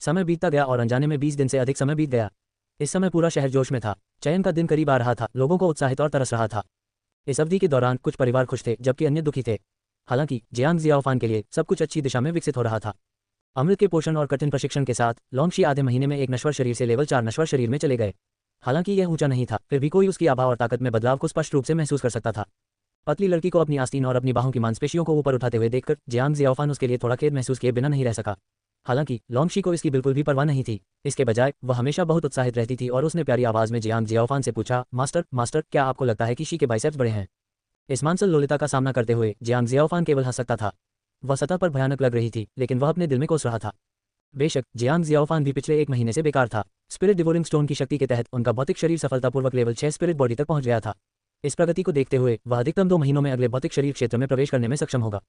समय बीतता गया और अनजाने में 20 दिन से अधिक समय बीत गया। इस समय पूरा शहर जोश में था। चयन का दिन करीब आ रहा था। लोगों को उत्साहित और तरस रहा था। इस अवधि के दौरान कुछ परिवार खुश थे जबकि अन्य दुखी थे। हालांकि जियांग जियाओफान के लिए सब कुछ अच्छी दिशा में विकसित हो रहा था। अमृत के पोषण और कठिन प्रशिक्षण के साथ लोंगशी आधे महीने में एक नश्वर शरीर से लेवल 4 नश्वर शरीर में चले गए। हालांकि यह ऊंचा नहीं था, फिर भी कोई उसकी आभा और ताकत में बदलाव को स्पष्ट रूप से महसूस कर सकता था। पतली लड़की को अपनी आस्तीन और अपनी बाहों की मांसपेशियों को ऊपर उठाते हुए देखकर जियांग जियाओफान उसके लिए थोड़ा खेद महसूस किए बिना नहीं रह सका। हालांकि लोंगशी को इसकी बिल्कुल भी परवाह नहीं थी। इसके बजाय वह हमेशा बहुत उत्साहित रहती थी और उसने प्यारी आवाज में जियांग जियाओफान से पूछा, मास्टर मास्टर, क्या आपको लगता है कि शी के बाइसेप्स बड़े हैं? इस मांसल लोलिता का सामना करते हुए जियांग जियाओफान केवल हंस सकता था। वह सतह पर भयानक लग रही थी, लेकिन वह अपने दिल में कोस रहा था। बेशक जियांग जियाओफान भी पिछले 1 महीने से बेकार था। स्पिरिट डिवोरिंग स्टोन की शक्ति के तहत उनका भौतिक शरीर सफलतापूर्वक लेवल 6 स्पिरिट बॉडी तक पहुंच गया था। इस प्रगति को देखते हुए वह अधिकतम 2 महीनों में अगले भौतिक शरीर क्षेत्र में प्रवेश करने में सक्षम होगा।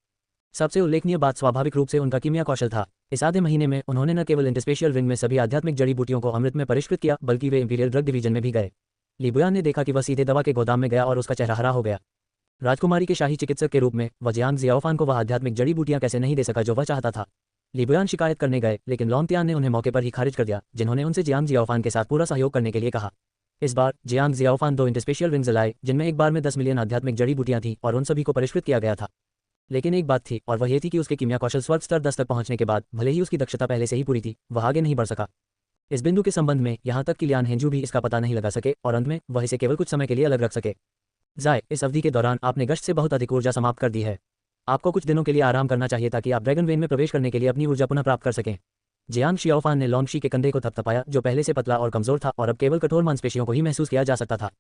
सबसे उल्लेखनीय बात स्वाभाविक रूप से उनका कीमिया कौशल था। इस आधे महीने में उन्होंने न केवल इंटरस्पेशियल रिंग में सभी आध्यात्मिक जड़ी बूटियों को अमृत में परिष्कृत किया, बल्कि वे इंपीरियल ड्रग डिवीजन में भी गए। लिबुयान ने देखा कि वह सीधे दवा के गोदाम में गया और उसका चेहरा हरा हो गया। राजकुमारी के शाही चिकित्सक के रूप में वह जियांग जियाओफान को वह आध्यात्मिक जड़ी बूटियां कैसे नहीं दे सका जो वह चाहता था। लिबुयान शिकायत करने गए, लेकिन लोंगतियान ने उन्हें मौके पर ही खारिज कर दिया, जिन्होंने उनसे जियांग जियाओफान के साथ पूरा सहयोग करने के लिए कहा। इस बार जियांग जियाओफान 2 इंटरस्पेशियल रिंग्स लाए, जिनमें एक बार में 10 मिलियन आध्यात्मिक जड़ी बूटियां थीं और उन सभी को परिष्कृत किया गया था। लेकिन एक बात थी, और वह ये थी कि उसके कीमिया कौशल स्वर्ग स्तर 10 तक पहुंचने के बाद भले ही उसकी दक्षता पहले से ही पूरी थी, वह आगे नहीं बढ़ सका। इस बिंदु के संबंध में यहाँ तक कि लियान हेंजू भी इसका पता नहीं लगा सके और अंत में वह इसे केवल कुछ समय के लिए अलग रख सके। जाए, इस अवधि के दौरान आपने गश्त से बहुत अधिक ऊर्जा समाप्त कर दी है। आपको कुछ दिनों के लिए आराम करना चाहिए ताकि आप ड्रैगन वेन में प्रवेश करने के लिए अपनी ऊर्जा पुनः प्राप्त कर सकें। जियांग जियाओफान ने लोंगशी के कंधे को थपथपाया, जो पहले से पतला और कमजोर था और अब केवल कठोर मांसपेशियों को ही महसूस किया जा सकता था।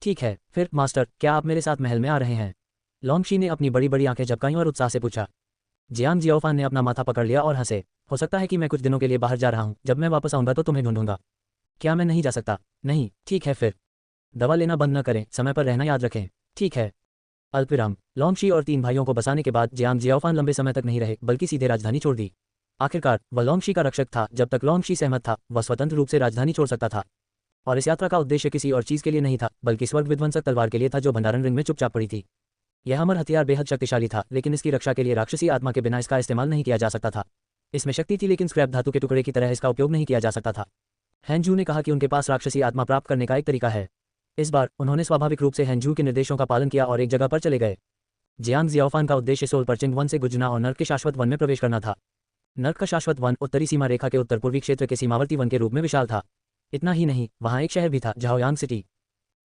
ठीक है, फिर मास्टर, क्या आप मेरे साथ महल में आ रहे हैं? लोंगशी ने अपनी बड़ी बड़ी आंखें झपकाईं और उत्साह से पूछा। जियांग जियाओफान ने अपना माथा पकड़ लिया और हंसे। हो सकता है कि मैं कुछ दिनों के लिए बाहर जा रहा हूँ, जब मैं वापस आऊंगा तो तुम्हें ढूंढूंगा। क्या मैं नहीं जा सकता? नहीं, ठीक है फिर। दवा लेना बंद न करें, समय पर रहना याद रखें। ठीक है। अल्पविराम। लोंगशी और 3 भाइयों को बसाने के बाद जियांग जियाओफान लंबे समय तक नहीं रहे, बल्कि सीधे राजधानी छोड़ दी। आखिरकार वह लोंगशी का रक्षक था। जब तक लोंगशी सहमत था, वह स्वतंत्र रूप से राजधानी छोड़ सकता था। और इस यात्रा का उद्देश्य किसी और चीज के लिए नहीं था, बल्कि स्वर्ग विध्वंसक तलवार के लिए था जो भंडारण रिंग में चुपचाप पड़ी थी। यह अमर हथियार बेहद शक्तिशाली था, लेकिन इसकी रक्षा के लिए राक्षसी आत्मा के बिना इसका इस्तेमाल नहीं किया जा सकता था। इसमें शक्ति थी, लेकिन स्क्रैप धातु के टुकड़े की तरह इसका उपयोग नहीं किया जा सकता था। हेंजू ने कहा कि उनके पास राक्षसी आत्मा प्राप्त करने का एक तरीका है। इस बार उन्होंने स्वाभाविक रूप से हेंजू के निर्देशों का पालन किया और एक जगह पर चले गए। जियांग जियाओफान का उद्देश्य सोल परचिंग वन से गुजना और नर्क के शाश्वत वन में प्रवेश करना था। नर्क का शाश्वत वन उत्तरी सीमा रेखा के उत्तर पूर्वी क्षेत्र के सीमावर्ती वन के रूप में विशाल था। इतना ही नहीं, वहाँ एक शहर भी था, झाओयांग सिटी।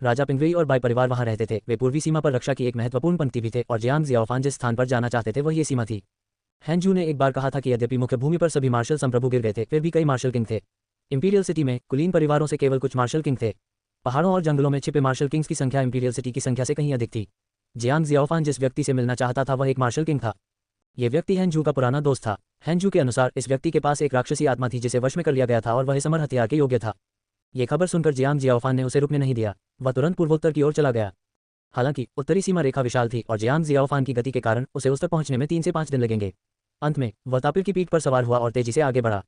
राजा पिंगुई और बाई परिवार वहाँ रहते थे। वे पूर्वी सीमा पर रक्षा की एक महत्वपूर्ण पंक्ति भी थे और जियांग जियाओफान जिस स्थान पर जाना चाहते थे वह ये सीमा थी। हेंजू ने एक बार कहा था कि यद्यपि मुख्य भूमि पर सभी मार्शल संप्रभु गिर गए थे, फिर भी कई मार्शल किंग थे। इंपीरियल सिटी में कुलीन परिवारों से केवल कुछ मार्शल किंग थे। पहाड़ों और जंगलों में छिपे मार्शल किंग्स की संख्या इंपीरियल सिटी की संख्या से कहीं अधिक थी। जियांग जियाओफान जिस व्यक्ति से मिलना चाहता था वह एक मार्शल किंग था। ये व्यक्ति हेंजू का पुराना दोस्त था। हेंजू के अनुसार इस व्यक्ति के पास एक राक्षसी आत्मा थी जिसे वश में कर लिया गया था और वह इस अमर हथियार के योग्य था। ये खबर सुनकर जियांग जियाओफान ने उसे रुकने नहीं दिया। वह तुरंत पूर्वोत्तर की ओर चला गया। हालांकि उत्तरी सीमा रेखा विशाल थी और जियांग जियाओफान की गति के कारण उसे उस तक पहुंचने में 3 से 5 दिन लगेंगे। अंत में वह तापिर की पीठ पर सवार हुआ और तेजी से आगे बढ़ा।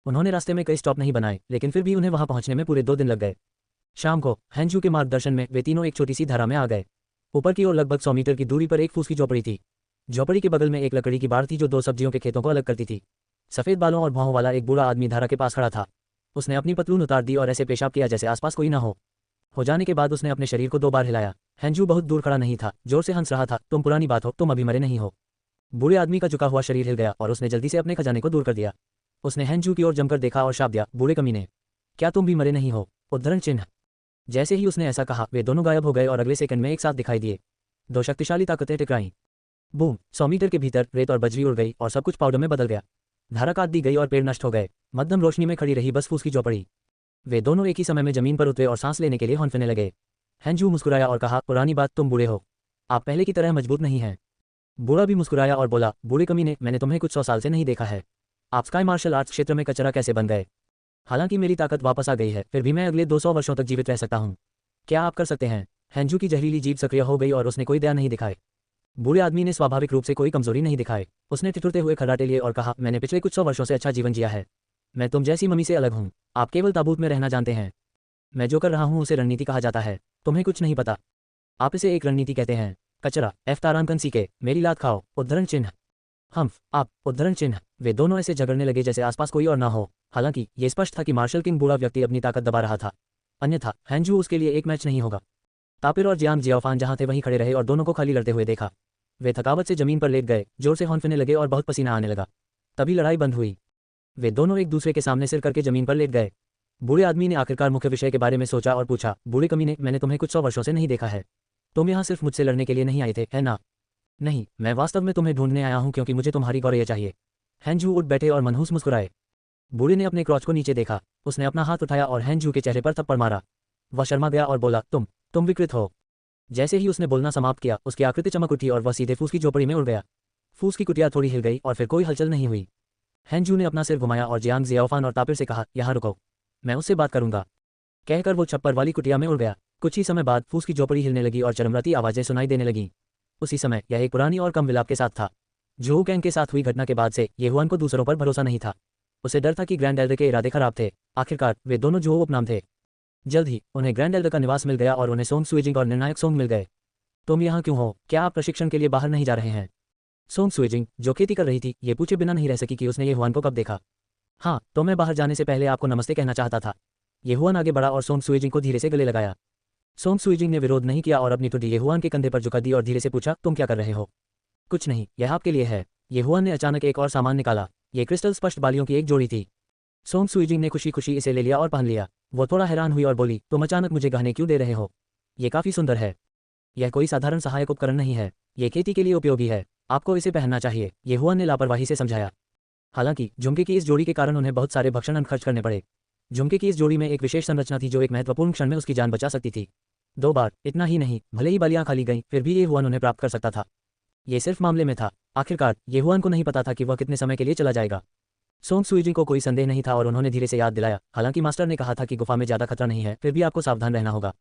उन्होंने रास्ते में कई स्टॉप नहीं बनाए, लेकिन फिर भी उन्हें वहां पहुंचने में पूरे 2 दिन लग गए। शाम को हेंजू के मार्गदर्शन में वे तीनों एक छोटी सी धारा में आ गए। ऊपर की ओर लगभग 100 मीटर की दूरी पर एक फूस की झोपड़ी थी। झोपड़ी के बगल में एक लकड़ी की बाड़ थी जो 2 सब्जियों के खेतों को अलग करती थी। सफेद बालों और भौहों वाला एक बूढ़ा आदमी धारा के पास खड़ा था। उसने अपनी पतलून उतार दी और ऐसे पेशाब किया जैसे आसपास कोई ना हो जाने के बाद उसने अपने शरीर को 2 बार हिलाया। हेंजू बहुत दूर खड़ा नहीं था, जोर से हंस रहा था। तुम पुरानी बात हो, तुम अभी मरे नहीं हो। बूढ़े आदमी का झुका हुआ शरीर हिल गया और उसने जल्दी से अपने खजाने को दूर कर दिया। उसने हेंजू की ओर जमकर देखा और शाप दिया, बूढ़े कमीने, क्या तुम भी मरे नहीं हो? उद्धरण चिन्ह। जैसे ही उसने ऐसा कहा, वे दोनों गायब हो गए और अगले सेकंड में एक साथ दिखाई दिए। 2 शक्तिशाली ताकतें टकराईं। बूम! 100 मीटर के भीतर रेत और बजरी उड़ गई और सब कुछ पाउडर में बदल गया। धारा काट दी गई और पेड़ नष्ट हो गए। मध्यम रोशनी में खड़ी रही बस फूस की झोपड़ी। वे दोनों एक ही समय में जमीन पर उतरे और सांस लेने के लिए हौंफने लगे। हेंजू मुस्कुराया और कहा, पुरानी बात, तुम बूढ़े हो, आप पहले की तरह मजबूत नहीं हैं। बूढ़ा भी मुस्कुराया और बोला, बूढ़े कमीने, मैंने तुम्हें कुछ 100 साल से नहीं देखा है। आप स्काई मार्शल आर्ट्स क्षेत्र में कचरा कैसे बन गए? हालांकि मेरी ताकत वापस आ गई है, फिर भी मैं अगले 200 वर्षों तक जीवित रह सकता हूँ। क्या आप कर सकते हैं? हेंजू की जहरीली जीभ सक्रिय हो गई और उसने कोई दया नहीं दिखाई। बूढ़े आदमी ने स्वाभाविक रूप से कोई कमजोरी नहीं दिखाई। उसने ठिठुरते हुए खर्राटे लिए और कहा, मैंने पिछले कुछ 100 वर्षों से अच्छा जीवन जिया है। मैं तुम जैसी मम्मी से अलग हूँ। आप केवल ताबूत में रहना जानते हैं। मैं जो कर रहा हूँ उसे रणनीति कहा जाता है। तुम्हें कुछ नहीं पता। आप इसे एक रणनीति कहते हैं। कचरा। F तारांकन सीके, मेरी लात खाओ। उद्धरण चिन्ह। आप उद्धरण चिन्ह। वे दोनों ऐसे झगड़ने लगे जैसे आसपास कोई और ना हो। हालांकि ये स्पष्ट था कि मार्शल किंग बूढ़ा व्यक्ति अपनी ताकत दबा रहा था, अन्यथा हैंजू उसके लिए एक मैच नहीं होगा। तापिर और जियांग जियाओफान जहां थे वहीं खड़े रहे और दोनों को खाली लड़ते हुए देखा। वे थकावट से जमीन पर लेट गए, जोर से हॉन्फने लगे और बहुत पसीना आने लगा। तभी लड़ाई बंद हुई। वे दोनों एक दूसरे के सामने सिर करके जमीन पर लेट गए। बूढ़े आदमी ने आखिरकार मुख्य विषय के बारे में सोचा और पूछा, बूढ़े कमीने, मैंने तुम्हें कुछ 100 वर्षों से नहीं देखा है। तुम यहाँ सिर्फ मुझसे लड़ने के लिए नहीं आए थे, है ना? नहीं, मैं वास्तव में तुम्हें ढूंढने आया हूँ क्योंकि मुझे तुम्हारी गौरैया चाहिए। हैंजू उठ बैठे और मनहूस मुस्कुराए। बूढ़े ने अपने क्रॉच को नीचे देखा। उसने अपना हाथ उठाया और हैंजू के चेहरे पर थप्पड़ मारा। वह शर्मा गया और बोला, तुम विकृत हो। जैसे ही उसने बोलना समाप्त किया, उसकी आकृति चमक उठी और वह सीधे फूस की झोपड़ी में उड़ गया। फूस की कुटिया थोड़ी हिल गई और फिर कोई हलचल नहीं हुई। हैंजू ने अपना सिर घुमाया और जियांग जियाओफान और तापिर से कहा, यहाँ रुको, मैं उससे बात करूंगा। कहकर वो छप्पर वाली कुटिया में उड़ गया। कुछ ही समय बाद फूस की झोपड़ी हिलने लगी और चरमराती आवाजें सुनाई देने लगीं। उसी समय यह एक पुरानी और कम विलाप के साथ था। जोहू कैंग के साथ हुई घटना के बाद से येहुआन को दूसरों पर भरोसा नहीं था। उसे डर था कि ग्रैंड एल्डर के इरादे खराब थे। आखिरकार वे दोनों जोहू उपनाम थे। जल्द ही उन्हें ग्रैंड एल्डर का निवास मिल गया और उन्हें सोंग सुएजिंग और निर्णायक सोंग मिल गए। तुम यहाँ क्यों हो? क्या आप प्रशिक्षण के लिए बाहर नहीं जा रहे हैं? सोंग सुएजिंग, जो खेती कर रही थी, ये पूछे बिना नहीं रह सकी कि उसने येहुआन को कब देखा। हाँ, तो मैं बाहर जाने से पहले आपको नमस्ते कहना चाहता था। येहुआन आगे बढ़ा और सोंग सुएजिंग को धीरे से गले लगाया। सोंग सुएजिंग ने विरोध नहीं किया और अपनी ठुड्डी येहुआन के कंधे पर झुका दी और धीरे से पूछा, तुम क्या कर रहे हो? कुछ नहीं, यह आपके लिए है। येहुआन ने अचानक एक और सामान निकाला। ये क्रिस्टल स्पष्ट बालियों की एक जोड़ी थी। सोंग सुएजिंग ने खुशी खुशी इसे ले लिया और पहन लिया। वो थोड़ा हैरान हुई और बोली, तुम अचानक मुझे गहने क्यों दे रहे हो? ये काफी सुंदर है। यह कोई साधारण सहायक उपकरण नहीं है, ये खेती के लिए उपयोगी है। आपको इसे पहनना चाहिए, येहुआन ने लापरवाही से समझाया। हालांकि झुमके की इस जोड़ी के कारण उन्हें बहुत सारे भक्षण खर्च करने पड़े। झुमके की इस जोड़ी में एक विशेष संरचना थी जो एक महत्वपूर्ण क्षण में उसकी जान बचा सकती थी। 2 बार, इतना ही नहीं, भले ही बालियां खाली गईं, फिर भी येहुआन उन्हें प्राप्त कर सकता था। ये सिर्फ मामले में था। आखिरकार येहुआन को नहीं पता था कि वह कितने समय के लिए चला जाएगा। सोंग सुएजिंग को कोई संदेह नहीं था और उन्होंने धीरे से याद दिलाया, हालांकि मास्टर ने कहा था कि गुफा में ज्यादा खतरा नहीं है, फिर भी आपको सावधान रहना होगा।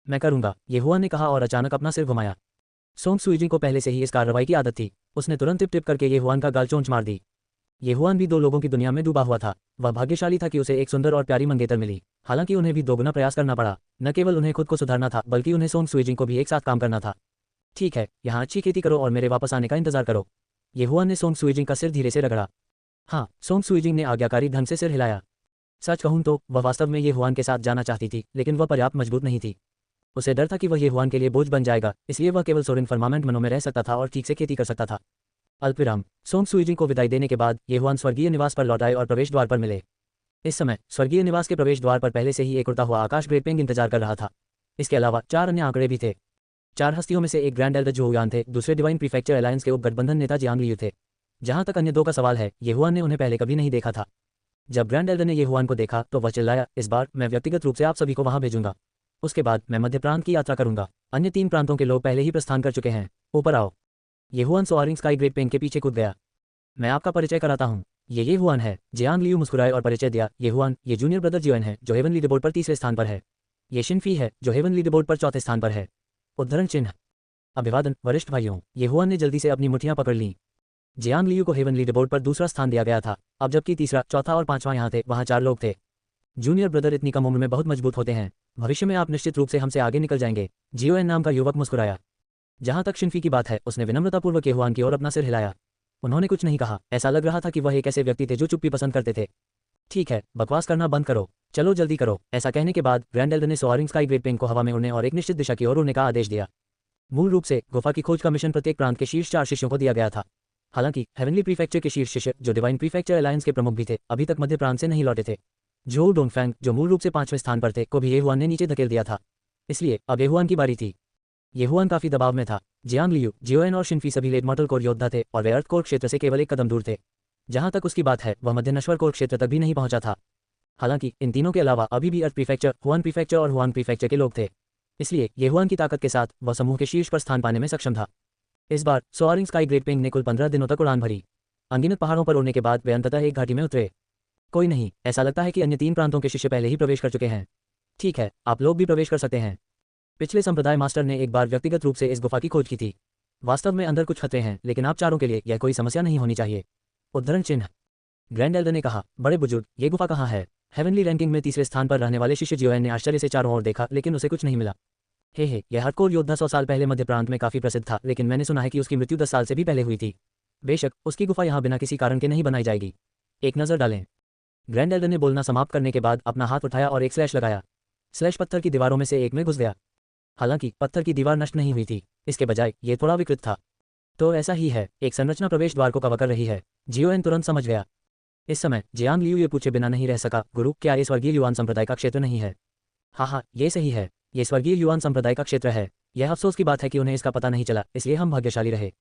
मैं करूंगा, येहुआन ने कहा और अचानक अपना सिर घुमाया। सोंग सुएजिंग को पहले से ही इस कार्रवाई की आदत थी। उसने तुरंत टिप टिप करके येहुआन का गाल चोंच मार दी। येहुआन भी 2 लोगों की दुनिया में डूबा हुआ था। वह भाग्यशाली था कि उसे एक सुंदर और प्यारी मंगेतर मिली। हालांकि उन्हें भी दोगुना प्रयास करना पड़ा। न केवल उन्हें खुद को सुधारना था, बल्कि उन्हें सोंग सुएजिंग को भी एक साथ काम करना था। ठीक है, यहाँ अच्छी खेती करो और मेरे वापस आने का इंतजार करो। येहुआन ने सोंग सुएजिंग का सिर धीरे से रगड़ा। हाँ, सोंग सुएजिंग ने आज्ञाकारी ढंग से सिर हिलाया। सच कहूं तो वह वास्तव में येहुआन के साथ जाना चाहती थी, लेकिन वह पर्याप्त मजबूत नहीं थी। उसे डर था कि वह येहुआन के लिए बोझ बन जाएगा, इसलिए वह केवल सोरेन फर्मामेंट मनों में रह सकता था और ठीक से खेती कर सकता था। अल्पविराम। सोंग सुएजिंग को विदाई देने के बाद येहुआन स्वर्गीय निवास पर लौट आए और प्रवेश द्वार पर मिले। इस समय स्वर्गीय निवास के प्रवेश द्वार पर पहले से ही एक उड़ता हुआ आकाश ग्रेट पेंग इंतजार कर रहा था। इसके अलावा 4 अन्य आंकड़े भी थे। 4 हस्तियों में से एक ग्रैंड एल्डर जोहुयान थे, दूसरे डिवाइन प्रीफेक्चर अलायंस के उपगठबंधन नेता जियांग लियू थे। जहां तक अन्य 2 का सवाल है, येहुआन ने उन्हें पहले कभी नहीं देखा था। जब ग्रैंड एल्डर ने येहुआन को देखा तो वह चिल्लाया, इस बार मैं व्यक्तिगत रूप से आप सभी को वहां भेजूंगा। उसके बाद मैं मध्य प्रांत की यात्रा करूंगा। अन्य 3 प्रांतों के लोग पहले ही प्रस्थान कर चुके हैं। ऊपर आओ। येहुआन सोआरिंग स्काई ग्रेट पेंग के पीछे कूद गया। मैं आपका परिचय कराता हूँ, ये येहुआन है। जियांग लियू मुस्कुराए और परिचय दिया, येहुआन, ये जूनियर ब्रदर जियोन है जो हेवन लीडरबोर्ड पर 3रे स्थान पर है। ये शिनफी है जो हेवन लीडरबोर्ड पर 4थे स्थान पर है। उद्धरण चिन्ह। अभिवादन वरिष्ठ भाइयों। येहुआन ने जल्दी से अपनी मुठ्ठियां पकड़ लीं। जियांग लियू को हेवन लीडरबोर्ड पर 2रा स्थान दिया गया था। अब जबकि 3रा, 4था और 5वां यहाँ थे, वहाँ 4 लोग थे। जूनियर ब्रदर इतनी कम उम्र में बहुत मजबूत होते हैं। भविष्य में आप निश्चित रूप से हमसे आगे निकल जाएंगे। जियोन नाम का युवक मुस्कुराया। जहां तक शिनफी की बात है, उसने विनम्रतापूर्वक येहुआन की ओर अपना सिर हिलाया। उन्होंने कुछ नहीं कहा। ऐसा लग रहा था कि वह एक ऐसे व्यक्ति थे जो चुप्पी पसंद करते थे। ठीक है, बकवास करना बंद करो, चलो जल्दी करो। ऐसा कहने के बाद ग्रैंड एल्डर ने सोआरिंग स्काई ग्रेट पेंग को हवा में उड़ने और एक निश्चित दिशा की ओर उड़ने का आदेश दिया। मूल रूप से गुफा की खोज का मिशन प्रत्येक प्रांत के शीर्ष 4 शिष्यों को दिया गया था। हालांकि हेवनली प्रीफेक्चर के शीर्ष शिष्य, जो डिवाइन प्रीफेक्चर अलायंस के प्रमुख भी थे, अभी तक मध्य प्रांत से नहीं लौटे थे। जोहू डोंगफैंग, जो मूल रूप से 5वें स्थान पर थे, को भी येहुआन ने नीचे धकेल दिया था। इसलिए अब येहुआन की बारी थी। येहुआन काफी दबाव में था। जियांग लियू, जियोन और शिनफी सभी लेट मॉर्टल कोर योद्धा थे और वे अर्थ कोर क्षेत्र से केवल एक कदम दूर थे। जहां तक उसकी बात है, वह मध्य नश्वर कोर क्षेत्र तक भी नहीं पहुंचा था। हालांकि इन तीनों के अलावा अभी भी अर्थ प्रीफेक्चर, हुआन प्रीफेक्चर और हुआंग प्रीफेक्चर के लोग थे। इसलिए येहुआन की ताकत के साथ वह समूह के शीर्ष पर स्थान पाने में सक्षम था। इस बार सोआरिंग स्काई ग्रेट पेंग ने कुल 15 दिनों तक उड़ान भरी। अनगिनत पहाड़ों पर उड़ने के बाद वे अंततः एक घाटी में उतरे। कोई नहीं, ऐसा लगता है कि अन्य 3 प्रांतों के शिष्य पहले ही प्रवेश कर चुके हैं। ठीक है, आप लोग भी प्रवेश कर सकते हैं। पिछले संप्रदाय मास्टर ने एक बार व्यक्तिगत रूप से इस गुफा की खोज की थी। वास्तव में अंदर कुछ खतरे हैं, लेकिन आप चारों के लिए यह कोई समस्या नहीं होनी चाहिए। उद्धरण चिन्ह। ग्रैंड एल्डर ने कहा, बड़े बुजुर्ग, ये गुफा कहाँ है? हेवनली रैंकिंग में 3रे स्थान पर रहने वाले शिष्य जियोन ने आश्चर्य से चारों ओर देखा, लेकिन उसे कुछ नहीं मिला। हे, यह हरकोर योद्धा 100 साल पहले मध्य प्रांत में काफी प्रसिद्ध था, लेकिन मैंने सुना है कि उसकी मृत्यु 10 साल से भी पहले हुई थी। बेशक उसकी गुफा यहाँ बिना किसी कारण के नहीं बनाई जाएगी। एक नज़र डालें। ग्रैंड एल्डर ने बोलना समाप्त करने के बाद अपना हाथ उठाया और एक स्लैश लगाया। स्लैश पत्थर की दीवारों में से एक में घुस गया। हालांकि पत्थर की दीवार नष्ट नहीं हुई थी, इसके बजाय ये थोड़ा विकृत था। तो ऐसा ही है, एक संरचना प्रवेश द्वार को कवर कर रही है। जियोएन तुरंत समझ गया। इस समय जियांग लियू ये पूछे बिना नहीं रह सका, गुरु क्या ये स्वर्गीय युआन संप्रदाय का क्षेत्र नहीं है? हाँ, ये सही है, ये स्वर्गीय युआन संप्रदाय का क्षेत्र है। यह अफसोस की बात है कि उन्हें इसका पता नहीं चला, इसलिए हम भाग्यशाली रहे।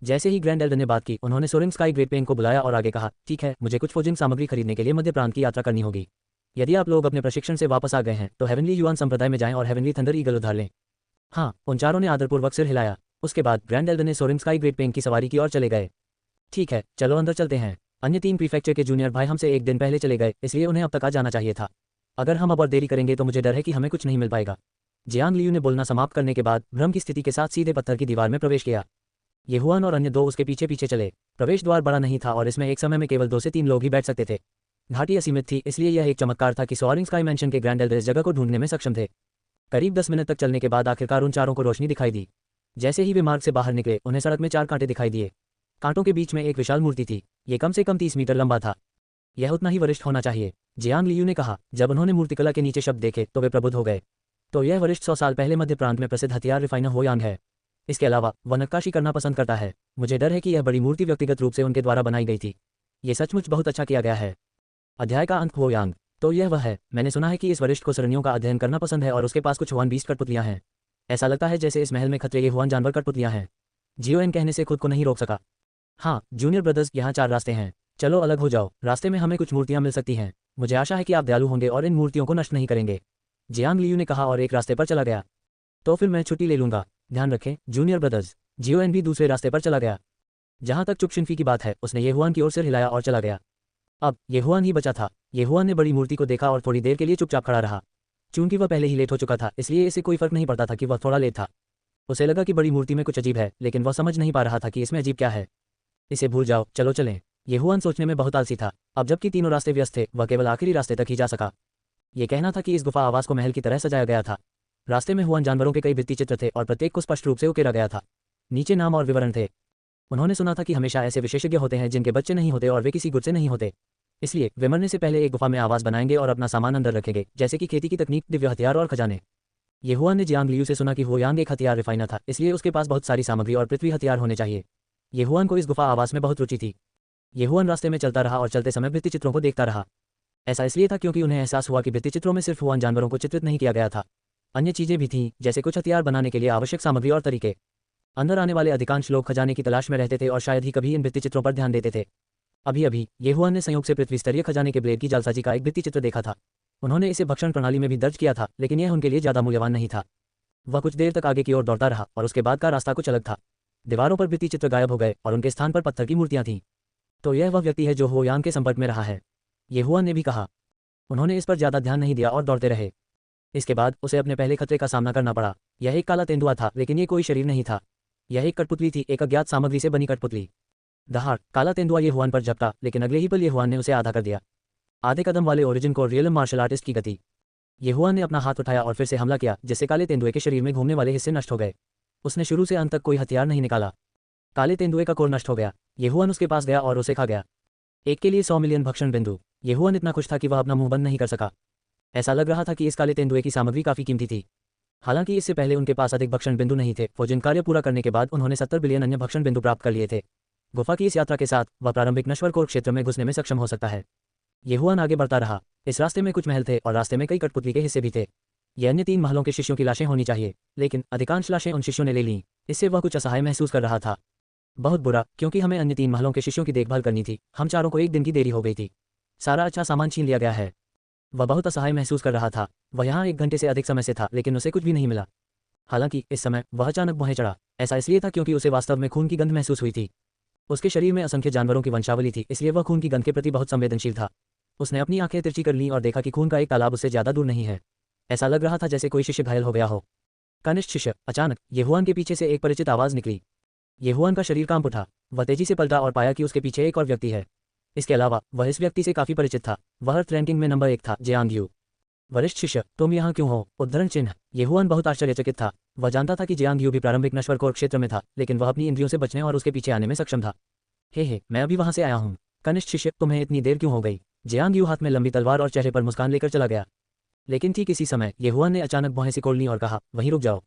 जैसे ही ग्रैंड एल्डर ने बात की, उन्होंने सोरेंग स्काई ग्रेट पेंग को बुलाया और आगे कहा, ठीक है, मुझे कुछ फोर्जिंग सामग्री खरीदने के लिए मध्य प्रांत की यात्रा करनी होगी। यदि आप लोग अपने प्रशिक्षण से वापस आ गए हैं तो हेवनली युआन संप्रदाय में जाएं और हेवनली थंडर ईगल उधार लें। हाँ, उन चारों ने आदरपूर्वक सिर हिलाया। उसके बाद ग्रैंड एल्डर ने सोरेंग स्काई ग्रेट पेंग की सवारी की ओर चले गए। ठीक है, चलो अंदर चलते हैं। अन्य 3 प्रीफेक्चर के जूनियर भाई हमसे एक दिन पहले चले गए, इसलिए उन्हें अब तक आ जाना चाहिए था। अगर हम अब और देरी करेंगे तो मुझे डर है कि हमें कुछ नहीं मिल पाएगा। जियांग लियू ने बोलना समाप्त करने के बाद भ्रम की स्थिति के साथ सीधे पत्थर की दीवार में प्रवेश किया। येहुआन और अन्य 2 उसके पीछे पीछे चले। प्रवेश द्वार बड़ा नहीं था और इसमें एक समय में केवल 2 से 3 लोग ही बैठ सकते थे। घाटी असीमित थी, इसलिए यह एक चमत्कार था कि सोअरिंग स्काई मैंशन के ग्रैंड एल्डर इस जगह को ढूंढने में सक्षम थे। करीब 10 मिनट तक चलने के बाद आखिरकार उन चारों को रोशनी दिखाई दी। जैसे ही वे मार्ग से बाहर निकले, उन्हें सड़क में 4 कांटे दिखाई दिए। कांटों के बीच में एक विशाल मूर्ति थी। ये कम से कम 30 मीटर लंबा था। यह उतना ही वरिष्ठ होना चाहिए, जियांग लियू ने कहा। जब उन्होंने मूर्तिकला के नीचे शब्द देखे तो वे प्रबुद्ध हो गए। तो यह वरिष्ठ 100 साल पहले मध्य प्रांत में प्रसिद्ध हथियार रिफाइनर हो यांग है। इसके अलावा वह नक्काशी करना पसंद करता है। मुझे डर है कि यह बड़ी मूर्ति व्यक्तिगत रूप से उनके द्वारा बनाई गई थी। ये सचमुच बहुत अच्छा किया गया है। अध्याय का अंत हो यांग। तो यह वह है। मैंने सुना है कि इस वरिष्ठ को सरणियों का अध्ययन करना पसंद है और उसके पास कुछ हुआन बीस्ट कठपुतलियां हैं। ऐसा लगता है जैसे इस महल में खतरे ये हुआन जानवर कठपुतलियां हैं। जियोएन कहने से खुद को नहीं रोक सका। हाँ जूनियर ब्रदर्स, यहाँ 4 रास्ते हैं। चलो अलग हो जाओ, रास्ते में हमें कुछ मूर्तियां मिल सकती हैं। मुझे आशा है कि आप दयालु होंगे और इन मूर्तियों को नष्ट नहीं करेंगे। जियांग लियू ने कहा और एक रास्ते पर चला गया। तो फिर मैं छुट्टी ले लूंगा। ध्यान रखें जूनियर ब्रदर्स। जियोएन भी दूसरे रास्ते पर चला गया। जहां तक चुपशिन्फी की बात है, उसने येहुआन की ओर सिर हिलाया और चला गया। अब येहुआन ही बचा था। येहुआन ने बड़ी मूर्ति को देखा और थोड़ी देर के लिए चुपचाप खड़ा रहा। चूंकि वह पहले ही लेट हो चुका था, इसलिए इसे कोई फर्क नहीं पड़ता था कि वह थोड़ा लेट था। उसे लगा कि बड़ी मूर्ति में कुछ अजीब है, लेकिन वह समझ नहीं पा रहा था कि इसमें अजीब क्या है। इसे भूल जाओ, चलो चलें। येहुआन सोचने में बहुत आलसी था। अब जबकि तीनों रास्ते व्यस्त थे, वह केवल आखिरी रास्ते तक ही जा सका। ये कहना था कि इस गुफा आवास को महल की तरह सजाया गया था। रास्ते में हुआन जानवरों के कई भित्ति चित्र थे और प्रत्येक को स्पष्ट रूप से उकेरा गया था। नीचे नाम और विवरण थे। उन्होंने सुना था कि हमेशा ऐसे विशेषज्ञ होते हैं जिनके बच्चे नहीं होते और वे किसी गुट से नहीं होते। इसलिए वे मरने से पहले एक गुफा में आवास बनाएंगे और अपना सामान अंदर रखेंगे, जैसे कि खेती की तकनीक, दिव्य हथियार और खजाने। येहुआन ने जियांग लियू से सुना कि हुयांग एक हथियार रिफाइनर था, इसलिए उसके पास बहुत सारी सामग्री और पृथ्वी हथियार होने चाहिए। येहुआन को इस गुफा आवास में बहुत रुचि थी। येहुआन रास्ते में चलता रहा और चलते समय भित्ति चित्रों को देखता रहा। ऐसा इसलिए था क्योंकि उन्हें एहसास हुआ कि भित्ति चित्रों में सिर्फ हुआन जानवरों को चित्रित नहीं किया गया था। अन्य चीजें भी थीं, जैसे कुछ हथियार बनाने के लिए आवश्यक सामग्री और तरीके। अंदर आने वाले अधिकांश लोग खजाने की तलाश में रहते थे और शायद ही कभी इन भित्ति चित्रों पर ध्यान देते थे। अभी येहुआन ने संयोग से पृथ्वी स्तरीय खजाने के ब्लेड की जालसाजी का एक भित्ति चित्र देखा था। उन्होंने इसे भक्षण प्रणाली में भी दर्ज किया था, लेकिन यह उनके लिए ज्यादा मूल्यवान नहीं था। वह कुछ देर तक आगे की ओर दौड़ता रहा और उसके बाद का रास्ता कुछ अलग था। दीवारों पर भित्ति चित्र गायब हो गए और उनके स्थान पर पत्थर की मूर्तियां थीं। तो यह वह व्यक्ति है जो हुयांग के संपर्क में रहा है, येहुआन ने भी कहा। उन्होंने इस पर ज्यादा ध्यान नहीं दिया और दौड़ते रहे। इसके बाद उसे अपने पहले खतरे का सामना करना पड़ा। यह एक काला तेंदुआ था, लेकिन ये कोई शरीर नहीं था। यह एक कठपुतली थी, एक अज्ञात सामग्री से बनी कठपुतली। दहाड़ काला तेंदुआ येहुआन पर झपटा, लेकिन अगले ही पल येहुआन ने उसे आधा कर दिया। आधे कदम वाले ओरिजिन को रियल मार्शल आर्टिस्ट की गति। येहुआन ने अपना हाथ उठाया और फिर से हमला किया, जिससे काले तेंदुए के शरीर में घूमने वाले हिस्से नष्ट हो गए। उसने शुरू से अंत तक कोई हथियार नहीं निकाला। काले तेंदुए का कोर नष्ट हो गया। येहुआन उसके पास गया और उसे खा गया। एक के लिए 100 मिलियन भक्षण बिंदु। येहुआन इतना खुश था कि वह अपना मुंह बंद नहीं कर सका। ऐसा लग रहा था कि इस काले तेंदुए की सामग्री काफी कीमती थी। हालांकि इससे पहले उनके पास अधिक भक्षण बिंदु नहीं थे। फोर्जिन कार्य पूरा करने के बाद उन्होंने 70 बिलियन अन्य भक्षण बिंदु प्राप्त कर लिए थे। गुफा की इस यात्रा के साथ वह प्रारंभिक नश्वर कोर क्षेत्र में घुसने में सक्षम हो सकता है। येहुआन आगे बढ़ता रहा। इस रास्ते में कुछ महल थे और रास्ते में कई कठपुतली के हिस्से भी थे। ये अन्य 3 महलों के शिष्यों की लाशें होनी चाहिए, लेकिन अधिकांश लाशें उन शिष्यों ने ले लीं। इससे वह कुछ असहाय महसूस कर रहा था। बहुत बुरा, क्योंकि हमें अन्य 3 महलों के शिष्यों की देखभाल करनी थी। हम चारों को 1 दिन की देरी हो गई थी। सारा अच्छा सामान छीन लिया गया है। वह बहुत असहाय महसूस कर रहा था। वह यहाँ 1 घंटे से अधिक समय से था, लेकिन उसे कुछ भी नहीं मिला। हालांकि इस समय वह अचानक मोहे चढ़ा। ऐसा इसलिए था क्योंकि उसे वास्तव में खून की गंध महसूस हुई थी। उसके शरीर में असंख्य जानवरों की वंशावली थी, इसलिए वह खून की गंध के प्रति बहुत संवेदनशील था। उसने अपनी आंखें तिरछी कर लीं और देखा कि खून का एक तालाब उससे ज्यादा दूर नहीं है। ऐसा लग रहा था जैसे कोई शिष्य घायल हो गया हो। कनिष्ठ शिष्य। अचानक येहुआन के पीछे से एक परिचित आवाज निकली। येहुआन का शरीर कांप उठा। वह तेजी से पलटा और पाया कि उसके पीछे एक और व्यक्ति है। इसके अलावा वह इस व्यक्ति से काफी परिचित था। वह अर्थ रैंकिंग में नंबर 1 था, जियांग यू। वरिष्ठ शिष्य, तुम यहाँ क्यों हो? उद्धरण चिन्ह। येहुआन बहुत आश्चर्यचकित था। वह जानता था कि जियांग यू भी प्रारंभिक नश्वर कोर क्षेत्र में था, लेकिन वह अपनी इंद्रियों से बचने और उसके पीछे आने में सक्षम था। हे मैं अभी वहां से आया हूँ। कनिष्ठ शिष्य, तुम्हें इतनी देर क्यों हो गई? जियांग यू हाथ में लंबी तलवार और चेहरे पर मुस्कान लेकर चला गया। लेकिन ठीक इसी समय ये हुआन ने अचानक भौहें सिकोड़ ली और कहा, वहीं रुक जाओ।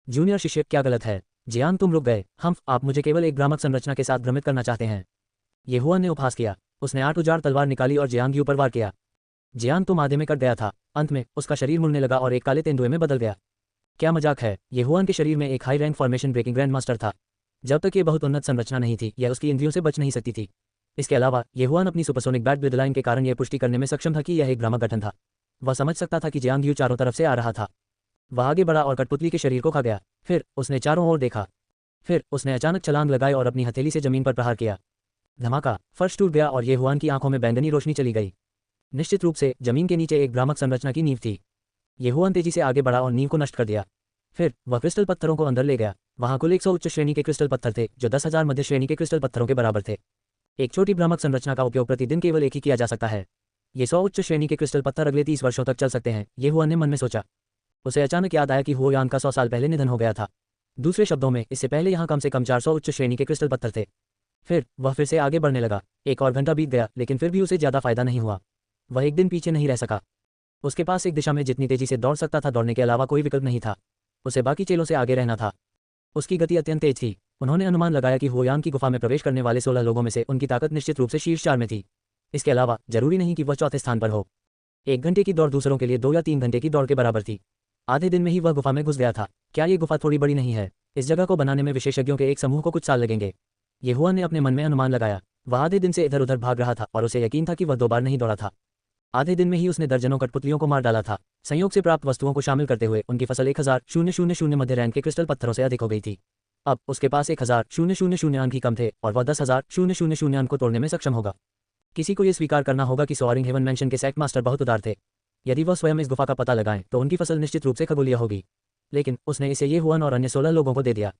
जूनियर शिष्य, क्या गलत है? जियांग, तुम रुक गए। हम आप मुझे केवल एक भ्रामक संरचना के साथ भ्रमित करना चाहते हैं। ये हुआन ने उपहास किया। उसने 8 उजाड़ तलवार निकाली और जियांग यू पर वार किया। जियांग तो आधे में कट गया था। अंत में उसका शरीर मुड़ने लगा और एक काले तेंदुए में बदल गया। क्या मजाक है? ये हुआन के शरीर में एक high rank formation breaking grand master था। जब तक ये बहुत उन्नत संरचना नहीं थी, यह उसकी इंद्रियों से बच नहीं सकती थी। इसके अलावा ये हुआन अपनी सुपरसोनिक बैट ब्लड लाइन के कारण यह पुष्टि करने में सक्षम था कि यह एक भ्रामक गठन था। वह समझ सकता था कि जियांग यू चारों तरफ से आ रहा था। वह आगे बढ़ा और कठपुतली के शरीर को खा गया। फिर उसने चारों ओर देखा। फिर उसने अचानक छलांग लगाई और अपनी हथेली से जमीन पर प्रहार किया। धमाका! फर्श टूट गया और ये हुआन की आंखों में बैंगनी रोशनी चली गई। निश्चित रूप से जमीन के नीचे एक भ्रामक संरचना की नींव थी। ये हुआन तेजी से आगे बढ़ा और नींव को नष्ट कर दिया। फिर वह क्रिस्टल पत्थरों को अंदर ले गया। वहां कुल 100 उच्च श्रेणी के क्रिस्टल पत्थर थे, जो 10,000 मध्य श्रेणी के क्रिस्टल पत्थरों के बराबर थे। एक छोटी भ्रामक संरचना का उपयोग प्रतिदिन केवल एक ही किया जा सकता है। ये 100 उच्च श्रेणी के क्रिस्टल पत्थर अगले 30 वर्षों तक चल सकते हैं, ये हुआन ने मन में सोचा। उसे अचानक याद आया कि हुओ यान का 100 साल पहले निधन हो गया था। दूसरे शब्दों में, इससे पहले यहाँ कम से कम 400 उच्च श्रेणी के क्रिस्टल पत्थर थे। फिर वह फिर से आगे बढ़ने लगा। एक और घंटा बीत गया, लेकिन फिर भी उसे ज़्यादा फायदा नहीं हुआ। वह एक दिन पीछे नहीं रह सका। उसके पास एक दिशा में जितनी तेजी से दौड़ सकता था, दौड़ने के अलावा कोई विकल्प नहीं था। उसे बाकी चेलों से आगे रहना था। उसकी गति अत्यंत तेज थी। उन्होंने अनुमान लगाया कि हुओयान की गुफा में प्रवेश करने वाले 16 लोगों में से उनकी ताकत निश्चित रूप से शीर्ष 4 में थी। इसके अलावा जरूरी नहीं कि वह चौथे स्थान पर हो। 1 घंटे की दौड़ दूसरों के लिए 2 या 3 घंटे की दौड़ के बराबर थी। आधे दिन में ही वह गुफा में घुस गया था। क्या ये गुफा थोड़ी बड़ी नहीं है? इस जगह को बनाने में विशेषज्ञों के एक समूह को कुछ साल लगेंगे। ये हुआन ने अपने मन में अनुमान लगाया। वह आधे दिन से इधर उधर भाग रहा था और उसे यकीन था कि वह 2 बार नहीं दौड़ा था। आधे दिन में ही उसने दर्जनों कठपुतलियों को मार डाला था। संयोग से प्राप्त वस्तुओं को शामिल करते हुए उनकी फसल 1000 मध्य रैंक के क्रिस्टल पत्थरों से अधिक हो गई थी। अब उसके पास 1000 अंक ही कम थे और वह 10,000 अंक को तोड़ने में सक्षम होगा। किसी को यह स्वीकार करना होगा कि सोअरिंग हेवन मैंशन के सेक्ट मास्टर बहुत उदार थे। यदि वह स्वयं इस गुफा का पता लगाएं तो उनकी फसल निश्चित रूप से खगोलीय होगी। लेकिन उसने इसे ये हुआन और अन्य 16 लोगों को दे दिया।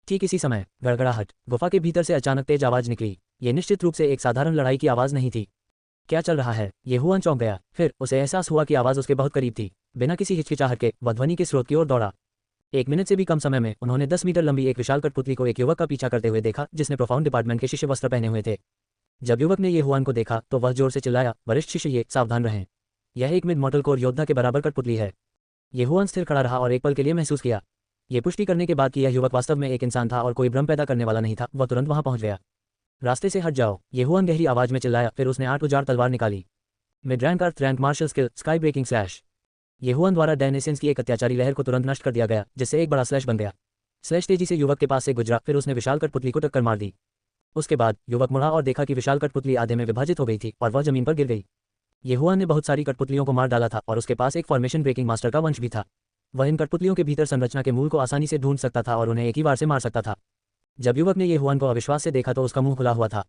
ठीक इसी समय गड़गड़ाहट, गुफा के भीतर से अचानक तेज आवाज निकली। ये निश्चित रूप से एक साधारण लड़ाई की आवाज नहीं थी। क्या चल रहा है? ये हुआन चौंक गया। फिर उसे एहसास हुआ कि आवाज उसके बहुत करीब थी। बिना किसी हिचकिचाहट के वह ध्वनि के स्रोत की ओर दौड़ा। 1 मिनट से भी कम समय में उन्होंने 10 मीटर लंबी एक विशाल कठपुतली को एक युवक का पीछा करते हुए देखा, जिसने प्रोफाउंड डिपार्टमेंट के शिष्य वस्त्र पहने हुए थे। जब युवक ने ये हुआन को देखा तो वह जोर से चिल्लाया, वरिष्ठ शिष्य, ये सावधान रहें। यह एक मिड मॉडल कोर योद्धा के बराबर कठपुतली है। ये हुआन स्थिर खड़ा रहा और एक पल के लिए महसूस किया। ये पुष्टि करने के बाद कि यह युवक वास्तव में एक इंसान था और कोई भ्रम पैदा करने वाला नहीं था, वह तुरंत वहां पहुंच गया। रास्ते से हट जाओ, ये हुआन गहरी आवाज में चिल्लाया। फिर उसने 8 उजाड़ तलवार निकाली। Mid rank earth rank martial skill sky breaking slash. ये हुआन द्वारा डैनेसेंस की एक अत्याचारी लहर को तुरंत नष्ट कर दिया गया, जिससे एक बड़ा स्लैश बन गया। स्लैश तेजी से युवक के पास से गुजरा, फिर उसने विशाल कठपुतली को टक्कर मार दी। उसके बाद युवक मुड़ा और देखा कि विशाल कठपुतली आधे में विभाजित हो गई थी और वह जमीन पर गिर गई। ये हुआन ने बहुत सारी कठपुतलियों को मार डाला था और उसके पास एक फॉर्मेशन ब्रेकिंग मास्टर का वंश भी था। वह इन कठपुतलियों के भीतर संरचना के मूल को आसानी से ढूंढ सकता था और उन्हें एक ही बार से मार सकता था। जब युवक ने ये हुआन को अविश्वास से देखा तो उसका मुंह खुला हुआ था।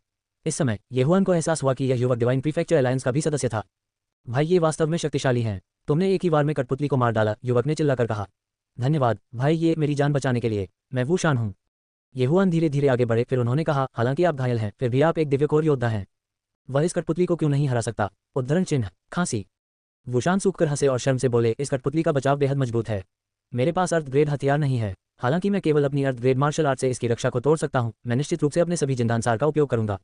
इस समय ये हुआन को एहसास हुआ कि यह युवक डिवाइन प्रीफेक्चर अलायंस का भी सदस्य था। भाई, ये वास्तव में शक्तिशाली हैं। तुमने एक ही बार में कठपुतली को मार डाला, युवक ने चिल्लाकर कहा। धन्यवाद भाई, ये मेरी जान बचाने के लिए। मैं वू शान हूँ। ये हुआन धीरे धीरे आगे बढ़े। फिर उन्होंने कहा, हालांकि आप घायल हैं, फिर भी आप एक दिव्य कोर योद्धा हैं। वह इस कठपुतली को क्यों नहीं हरा सकता? उद्धरण चिन्ह खांसी। वुशान सूखकर हंसे और शर्म से बोले, इस कठपुतली का बचाव बेहद मजबूत है। मेरे पास अर्थ ग्रेड हथियार नहीं है। हालांकि मैं केवल अपनी अर्थ ग्रेड मार्शल आर्ट से इसकी रक्षा को तोड़ सकता हूँ। मैं निश्चित रूप से अपने सभी जिंदानसार का उपयोग करूंगा।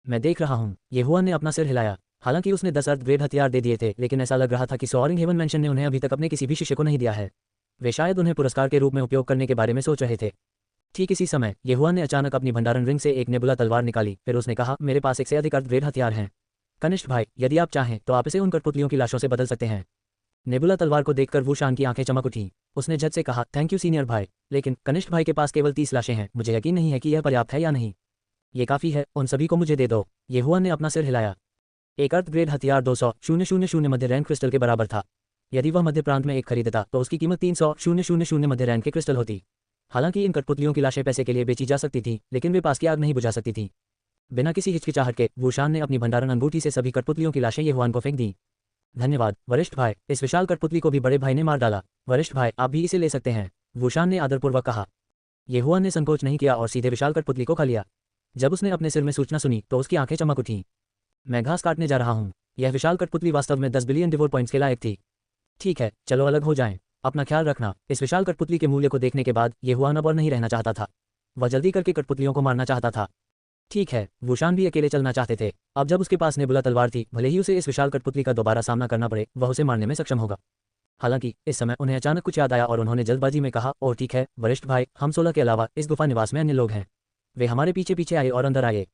मैं देख रहा हूँ। ये हुआन ने अपना सिर हिलाया। हालांकि उसने 10 अर्थ ग्रेड हथियार दे दिए थे, लेकिन ऐसा लग रहा था कि सोअरिंग हेवन मैंशन ने उन्हें अभी तक अपने किसी भी शिष्य को नहीं दिया है। वे शायद उन्हें पुरस्कार के रूप में उपयोग करने के बारे में सोच रहे थे। ठीक इसी समय ये हुआन ने अचानक अपनी भंडारण रिंग से एक नेबुला तलवार निकाली। फिर उसने कहा, मेरे पास 1 से अधिक अर्थ ग्रेड हथियार हैं। कनिष्ठ भाई, यदि आप चाहें तो आप इसे उन कठपुतलियों की लाशों से बदल सकते हैं। नेबुला तलवार को देखकर वुशान की आंखें चमक उठी। उसने झट से कहा, थैंक यू सीनियर भाई, लेकिन कनिष्ठ भाई के पास केवल 30 लाशें हैं। मुझे यकीन नहीं है कि यह पर्याप्त है या नहीं। ये काफी है, उन सभी को मुझे दे दो। ये हुआन ने अपना सिर हिलाया। एक अर्थ ग्रेड हथियार 200,000 मध्य रैंक क्रिस्टल के बराबर था। यदि वह मध्य प्रांत में एक खरीदता तो उसकी कीमत 300,000 मध्य रैंक के क्रिस्टल होती। हालांकि इन कठपुतलियों की लाशें पैसे के लिए बेची जा सकती थी, लेकिन वे पास की आग नहीं बुझा सकती थी। बिना किसी हिचकिचाहट के वुशान ने अपनी भंडारण अंगूठी से सभी कठपुतलियों की लाशें ये हुआन को फेंक दी। धन्यवाद वरिष्ठ भाई, इस विशाल कठपुतली को भी बड़े भाई ने मार डाला। वरिष्ठ भाई, आप भी इसे ले सकते हैं, वुशान ने आदरपूर्वक कहा। ये हुआन ने संकोच नहीं किया और सीधे विशाल कठपुतली को खा लिया। जब उसने अपने सिर में सूचना सुनी तो उसकी आंखें चमक उठीं। मैं घास काटने जा रहा हूँ। यह विशाल कठपुतली वास्तव में 10 बिलियन डिवोर पॉइंट्स के लायक थी। ठीक है, चलो अलग हो जाएं। अपना ख्याल रखना। इस विशाल कठपुतली के मूल्य को देखने के बाद ये हुआन अब और नहीं रहना चाहता था। वह जल्दी करके कठपुतलियों को मारना चाहता था। ठीक है, वुशान भी अकेले चलना चाहते थे। अब जब उसके पास नेबुला तलवार थी, भले ही उसे इस विशाल कठपुतली का दोबारा सामना करना पड़े, वह उसे मारने में सक्षम होगा। हालांकि इस समय उन्हें अचानक कुछ याद आया और उन्होंने जल्दबाजी में कहा, ओह ठीक है वरिष्ठ भाई, हम 16 के अलावा इस गुफा निवास में अन्य लोग हैं। वे हमारे पीछे पीछे आए और अंदर आए।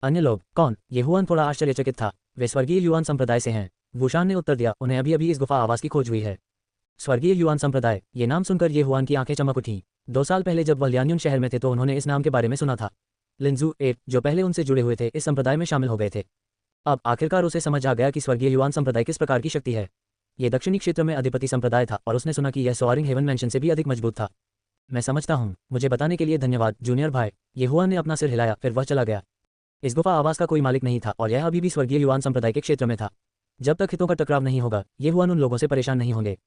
अन्य लोग कौन? ये हुआन थोड़ा आश्चर्यचकित था। वे स्वर्गीय युआन संप्रदाय से हैं। वुशान ने उत्तर दिया, उन्हें अभी अभी इस गुफा आवास की खोज हुई है। स्वर्गीय युआन संप्रदाय, ये नाम सुनकर ये हुआन की आंखें चमक उठीं। 2 साल पहले जब वह लियान्युन शहर में थे तो उन्होंने इस नाम के बारे में सुना था। लिंजू एप, जो पहले उनसे जुड़े हुए थे, इस संप्रदाय में शामिल हो गए थे। अब आखिरकार उसे समझ आ गया कि स्वर्गीय युआन संप्रदाय किस प्रकार की शक्ति है। ये दक्षिणी क्षेत्र में अधिपति संप्रदाय था और उसने सुना कि यह सोआरिंग हेवन मैंशन से भी अधिक मजबूत था। मैं समझता हूँ, मुझे बताने के लिए धन्यवाद जूनियर भाई। ये हुआन ने अपना सिर हिलाया, फिर वह चला गया। इस गुफा आवास का कोई मालिक नहीं था और यह अभी भी स्वर्गीय युआन संप्रदाय के क्षेत्र में था। जब तक हितों का टकराव नहीं होगा, ये हुआन उन लोगों से परेशान नहीं होंगे।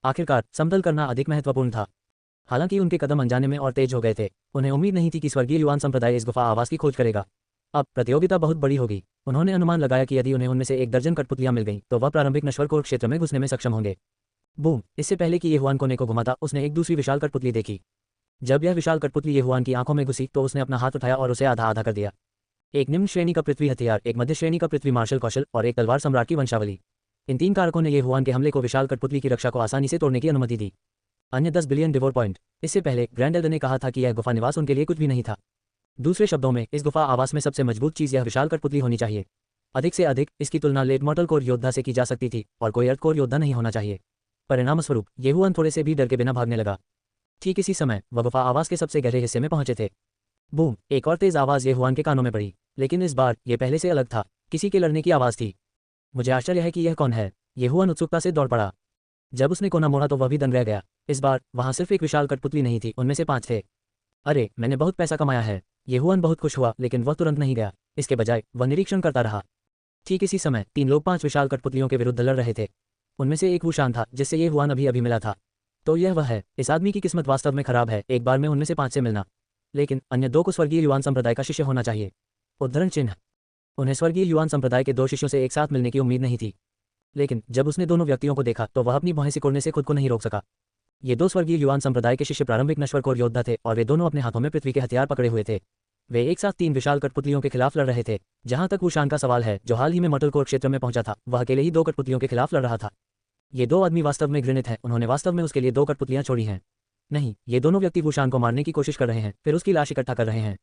आखिरकार समतल करना अधिक महत्वपूर्ण था। हालांकि उनके कदम अनजाने में और तेज हो गए थे। उन्हें उम्मीद नहीं थी कि स्वर्गीय युआन संप्रदाय इस गुफा आवास की खोज करेगा। अब प्रतियोगिता बहुत बड़ी होगी। उन्होंने अनुमान लगाया कि यदि उन्हें उनमें से 1 दर्जन कठपुतलियां मिल गईं, तो वह प्रारंभिक नश्वरकोर क्षेत्र में घुसने में सक्षम होंगे। बूम! इससे पहले कि ये हुआन कोने को घुमाता, उसने एक दूसरी विशाल कठपुतली देखी। जब यह विशाल कठपुतली ये हुआन की आंखों में घुसी तो उसने अपना हाथ उठाया और उसे आधा आधा कर दिया। एक निम्न श्रेणी का पृथ्वी हथियार, एक मध्य श्रेणी का पृथ्वी मार्शल कौशल और एक तलवार सम्राट की वंशावली। इन 3 कारकों ने ये हुआन के हमले को विशाल कठपुतली की रक्षा को आसानी से तोड़ने की अनुमति दी। अन्य 10 बिलियन डिवोर पॉइंट। इससे पहले ग्रैंड एल्डर ने कहा था कि यह गुफा निवास उनके लिए कुछ भी नहीं था। दूसरे शब्दों में, इस गुफा आवास में सबसे मजबूत चीज यह विशाल कठपुतली होनी चाहिए। अधिक से अधिक इसकी तुलना लेट मॉर्टल कोर योद्धा से की जा सकती थी और कोई अर्थ कोर योद्धा नहीं होना चाहिए। परिणामस्वरूप ये हुआन थोड़े से भी डर के बिना भागने लगा। ठीक इसी समय वह गुफा आवास के सबसे गहरे हिस्से में पहुंचे थे। बूम! एक और तेज आवाज ये हुआन के कानों में पड़ी, लेकिन इस बार ये पहले से अलग था। किसी के लड़ने की आवाज थी। मुझे आश्चर्य है कि यह कौन है। ये हुआन उत्सुकता से दौड़ पड़ा। जब उसने कोना मोड़ा तो वह भी दंग रह गया। इस बार वहां सिर्फ एक विशाल कठपुतली नहीं थी, उनमें से 5 थे। अरे, मैंने बहुत पैसा कमाया है। ये हुआन बहुत खुश हुआ, लेकिन वह तुरंत नहीं गया। इसके बजाय वह निरीक्षण करता रहा। ठीक इसी समय 3 लोग 5 विशाल कठपुतलियों के विरुद्ध लड़ रहे थे। उनमें से एक वुशान था, जिससे ये हुआन अभी अभी मिला था। तो यह वह है। इस आदमी की किस्मत वास्तव में खराब है, एक बार में उनमें से 5 से मिलना। लेकिन अन्य 2 को स्वर्गीय युआन संप्रदाय का शिष्य होना चाहिए। उद्धरण चिन्ह। उन्हें स्वर्गीय युआन संप्रदाय के 2 शिष्यों से एक साथ मिलने की उम्मीद नहीं थी। लेकिन जब उसने दोनों व्यक्तियों को देखा तो वह अपनी भौहें सिकोड़ने से खुद को नहीं रोक सका। ये 2 स्वर्गीय युआन संप्रदाय के शिष्य प्रारंभिक नश्वरकोर योद्धा थे और वे दोनों अपने हाथों में पृथ्वी के हथियार पकड़े हुए थे। वे एक साथ 3 विशाल कठपुतलियों के खिलाफ लड़ रहे थे। जहां तक वुशान का सवाल है, जो हाल ही में मॉर्टल कोर क्षेत्र में पहुंचा था, वह अकेले ही 2 कठपुतलियों के खिलाफ लड़ रहा था। ये 2 आदमी वास्तव में घृणित हैं। उन्होंने वास्तव में उसके लिए 2 कठपुतलियां छोड़ी हैं। नहीं, ये दोनों व्यक्ति वुशान को मारने की कोशिश कर रहे हैं, फिर उसकी लाश इकट्ठा कर रहे हैं।